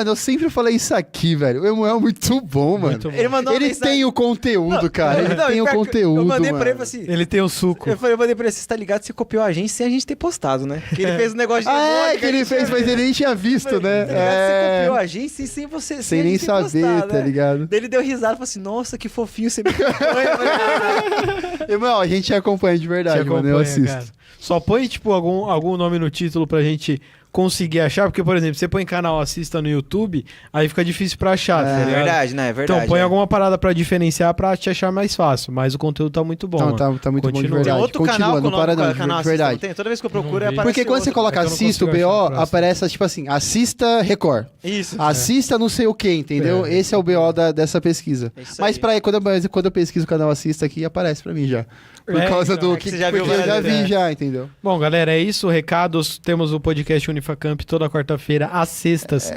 Speaker 4: eu sempre falei isso aqui, velho. O Emuel é muito bom, mano.
Speaker 2: Muito bom.
Speaker 3: Ele mandou uma
Speaker 4: Ele
Speaker 3: mensagem-
Speaker 4: tem o conteúdo, cara. Ele tem o
Speaker 3: pior que
Speaker 4: conteúdo,
Speaker 3: Eu mandei
Speaker 4: mano.
Speaker 3: pra ele assim.
Speaker 2: Ele tem o suco.
Speaker 3: Eu mandei pra ele, você tá ligado? Você copiou a gente sem a gente ter postado, né? Que ele fez um negócio de
Speaker 4: Ah, é,
Speaker 3: emoji,
Speaker 4: que ele fez, mas ele nem tinha visto, né?
Speaker 3: Você copiou a gente sem você
Speaker 4: Sem
Speaker 3: a
Speaker 4: nem
Speaker 3: gente ter
Speaker 4: saber,
Speaker 3: postado,
Speaker 4: tá
Speaker 3: né?
Speaker 4: ligado?
Speaker 3: Daí ele deu risada e falou assim: nossa, que fofinho você me acompanha. Eu falei, "Ah,
Speaker 4: Emuel, a gente acompanha de verdade,
Speaker 2: Te
Speaker 4: mano. Eu
Speaker 2: acompanha,
Speaker 4: assisto.
Speaker 2: cara. Só põe, tipo, algum nome no título pra gente conseguir achar, porque, por exemplo, você põe canal assista no YouTube, aí fica difícil pra achar, tá
Speaker 3: É
Speaker 2: ligado?
Speaker 3: verdade, né? É verdade.
Speaker 2: Então põe
Speaker 3: é.
Speaker 2: alguma parada pra diferenciar pra te achar mais fácil, mas o conteúdo tá muito bom.
Speaker 4: Então,
Speaker 2: mano.
Speaker 4: tá muito bom de
Speaker 2: Continua.
Speaker 4: verdade.
Speaker 3: Tem outro
Speaker 4: Continua,
Speaker 3: canal com
Speaker 4: não
Speaker 3: o nome
Speaker 4: para
Speaker 3: do
Speaker 4: não,
Speaker 3: canal
Speaker 4: de
Speaker 3: assista,
Speaker 4: verdade.
Speaker 3: não tem? Toda vez que eu procuro,
Speaker 2: Não vi.
Speaker 3: aparece
Speaker 4: Porque quando
Speaker 3: outro.
Speaker 4: você coloca
Speaker 2: É que eu não
Speaker 4: assista o
Speaker 2: consigo achar
Speaker 4: BO,
Speaker 2: a próxima.
Speaker 4: aparece tipo assim, assista Record.
Speaker 3: Isso.
Speaker 4: Assista não sei o que, entendeu?
Speaker 2: É.
Speaker 4: Esse é o BO dessa pesquisa.
Speaker 3: É isso
Speaker 4: Mas
Speaker 3: aí.
Speaker 4: quando eu pesquiso o canal assista aqui, aparece pra mim já. Por
Speaker 2: É,
Speaker 4: causa
Speaker 2: então,
Speaker 4: do
Speaker 3: é que
Speaker 4: que
Speaker 3: você já viu
Speaker 4: porque eu já
Speaker 3: várias
Speaker 4: vi
Speaker 3: vezes,
Speaker 4: já, entendeu?
Speaker 2: Bom, galera, é isso. Recados. Temos o podcast Unifacamp toda quarta-feira, às sextas.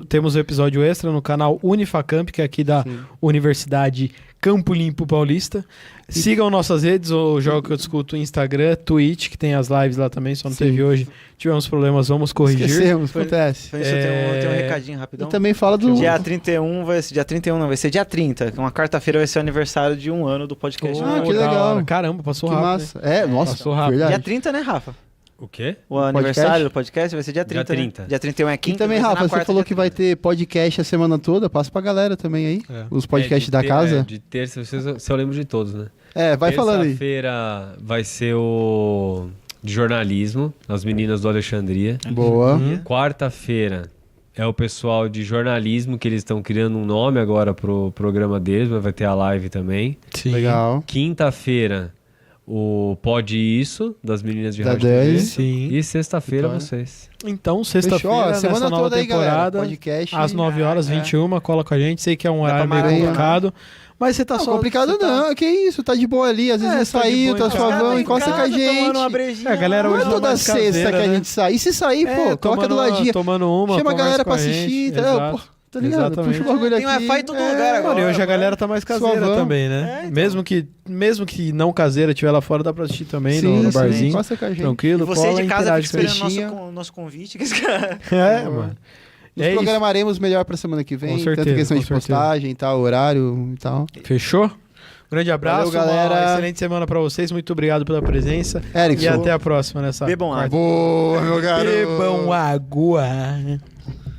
Speaker 2: Temos o episódio extra no canal Unifacamp, que é aqui da Universidade Campo Limpo Paulista. Sigam nossas redes, o Jogo que eu discuto, Instagram, Twitch, que tem as lives lá também, só não
Speaker 4: Sim.
Speaker 2: teve hoje. Tivemos problemas, vamos corrigir.
Speaker 4: Esquecemos, acontece.
Speaker 3: Por isso eu tenho um recadinho
Speaker 4: E
Speaker 3: rapidão.
Speaker 4: também fala do...
Speaker 3: Dia 31 vai ser. Dia 31 não, vai ser dia 30. Uma quarta-feira vai ser o aniversário de 1 ano do podcast.
Speaker 4: Ah, que
Speaker 2: da
Speaker 4: legal.
Speaker 2: hora. Caramba, passou
Speaker 4: Que
Speaker 2: rápido.
Speaker 4: massa. É, nossa,
Speaker 2: Passou rápido.
Speaker 4: verdade.
Speaker 3: Dia 30, né, Rafa?
Speaker 5: O quê?
Speaker 3: O aniversário do podcast vai ser dia 30.
Speaker 5: Dia 30.
Speaker 3: Né? Dia 31 é
Speaker 4: E
Speaker 3: quinta.
Speaker 4: também,
Speaker 3: vai ser na
Speaker 4: Rafa, você
Speaker 3: quarta,
Speaker 4: falou
Speaker 3: dia
Speaker 4: que vai
Speaker 3: 30.
Speaker 4: ter podcast a semana toda. Passa pra galera também aí.
Speaker 2: É.
Speaker 4: Os podcasts
Speaker 5: de
Speaker 4: da
Speaker 5: ter-
Speaker 4: casa.
Speaker 5: de terça, se eu lembro de todos, né?
Speaker 4: É, vai falando aí.
Speaker 5: Terça-feira vai ser o de jornalismo, as meninas do Alexandria.
Speaker 4: Boa.
Speaker 5: Quarta-feira é o pessoal de jornalismo, que eles estão criando um nome agora pro programa deles, mas vai ter a live também.
Speaker 2: Sim.
Speaker 4: Legal.
Speaker 5: Quinta-feira, o Pode Isso, das meninas de
Speaker 4: Da
Speaker 5: rádio
Speaker 4: 10.
Speaker 5: TV.
Speaker 2: Sim.
Speaker 5: E sexta-feira
Speaker 4: Vitória.
Speaker 5: vocês.
Speaker 2: Então,
Speaker 4: Fechou, ó,
Speaker 2: sexta-feira,
Speaker 4: semana
Speaker 2: nessa nova
Speaker 4: toda aí, galera.
Speaker 2: temporada,
Speaker 4: Podcast.
Speaker 2: às 9 horas, 21, cola com a gente. Sei que é um
Speaker 3: Dá pra
Speaker 2: horário meio
Speaker 3: maratonar.
Speaker 2: complicado, mas você tá
Speaker 4: Não,
Speaker 2: só...
Speaker 4: complicado
Speaker 2: você tá-
Speaker 4: não, que isso, tá de boa ali, às vezes
Speaker 2: É,
Speaker 4: é,
Speaker 2: tá de
Speaker 4: saiu,
Speaker 2: boa
Speaker 4: tá
Speaker 2: em casa.
Speaker 4: suavão,
Speaker 3: Em
Speaker 4: encosta com a
Speaker 3: casa, tomando uma
Speaker 4: gente.
Speaker 3: brejinha.
Speaker 2: É, a galera
Speaker 4: Não
Speaker 2: hoje
Speaker 4: é toda
Speaker 2: mais
Speaker 4: sexta
Speaker 2: caseira,
Speaker 4: que a
Speaker 2: né?
Speaker 4: gente sai. E se sair, pô, coloca do ladinho.
Speaker 2: Tomando uma,
Speaker 4: Chama a
Speaker 2: conversa
Speaker 4: galera
Speaker 2: com
Speaker 4: pra
Speaker 2: a gente,
Speaker 4: assistir, tá,
Speaker 2: exato.
Speaker 4: pô, tá ligado?
Speaker 2: Exatamente.
Speaker 4: Puxa o bagulho
Speaker 3: Tem
Speaker 4: aqui.
Speaker 3: Wi-Fi em todo lugar agora.
Speaker 2: Mano, e hoje a
Speaker 3: mano.
Speaker 2: galera tá mais caseira
Speaker 4: Suavão.
Speaker 2: também, né?
Speaker 3: É, então.
Speaker 2: mesmo que não caseira, tiver lá fora, dá pra assistir também
Speaker 4: Sim,
Speaker 2: no
Speaker 4: sim,
Speaker 2: barzinho.
Speaker 4: encosta com a gente.
Speaker 3: E
Speaker 2: Tranquilo,
Speaker 3: você
Speaker 2: cola,
Speaker 3: de casa
Speaker 2: interage
Speaker 3: fica
Speaker 2: com a
Speaker 3: esperando
Speaker 2: gente.
Speaker 3: nosso convite. Que esse cara...
Speaker 2: É, mano.
Speaker 4: Nos
Speaker 2: É isso.
Speaker 4: programaremos melhor pra semana que vem,
Speaker 2: Com certeza,
Speaker 4: tanto questão
Speaker 2: com
Speaker 4: de
Speaker 2: certeza.
Speaker 4: postagem e tal, horário e tal.
Speaker 2: Fechou? Grande abraço,
Speaker 4: Valeu, galera.
Speaker 2: uma excelente semana pra vocês. Muito obrigado pela presença.
Speaker 4: Erickson.
Speaker 2: E até a próxima nessa.
Speaker 3: Bebam água.
Speaker 4: Boa, meu garoto.
Speaker 2: Bebam água.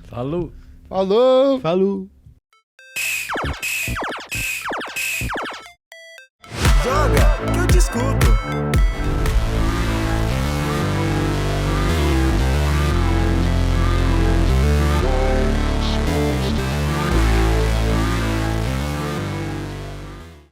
Speaker 5: Falou!
Speaker 4: Falou.
Speaker 2: Falou.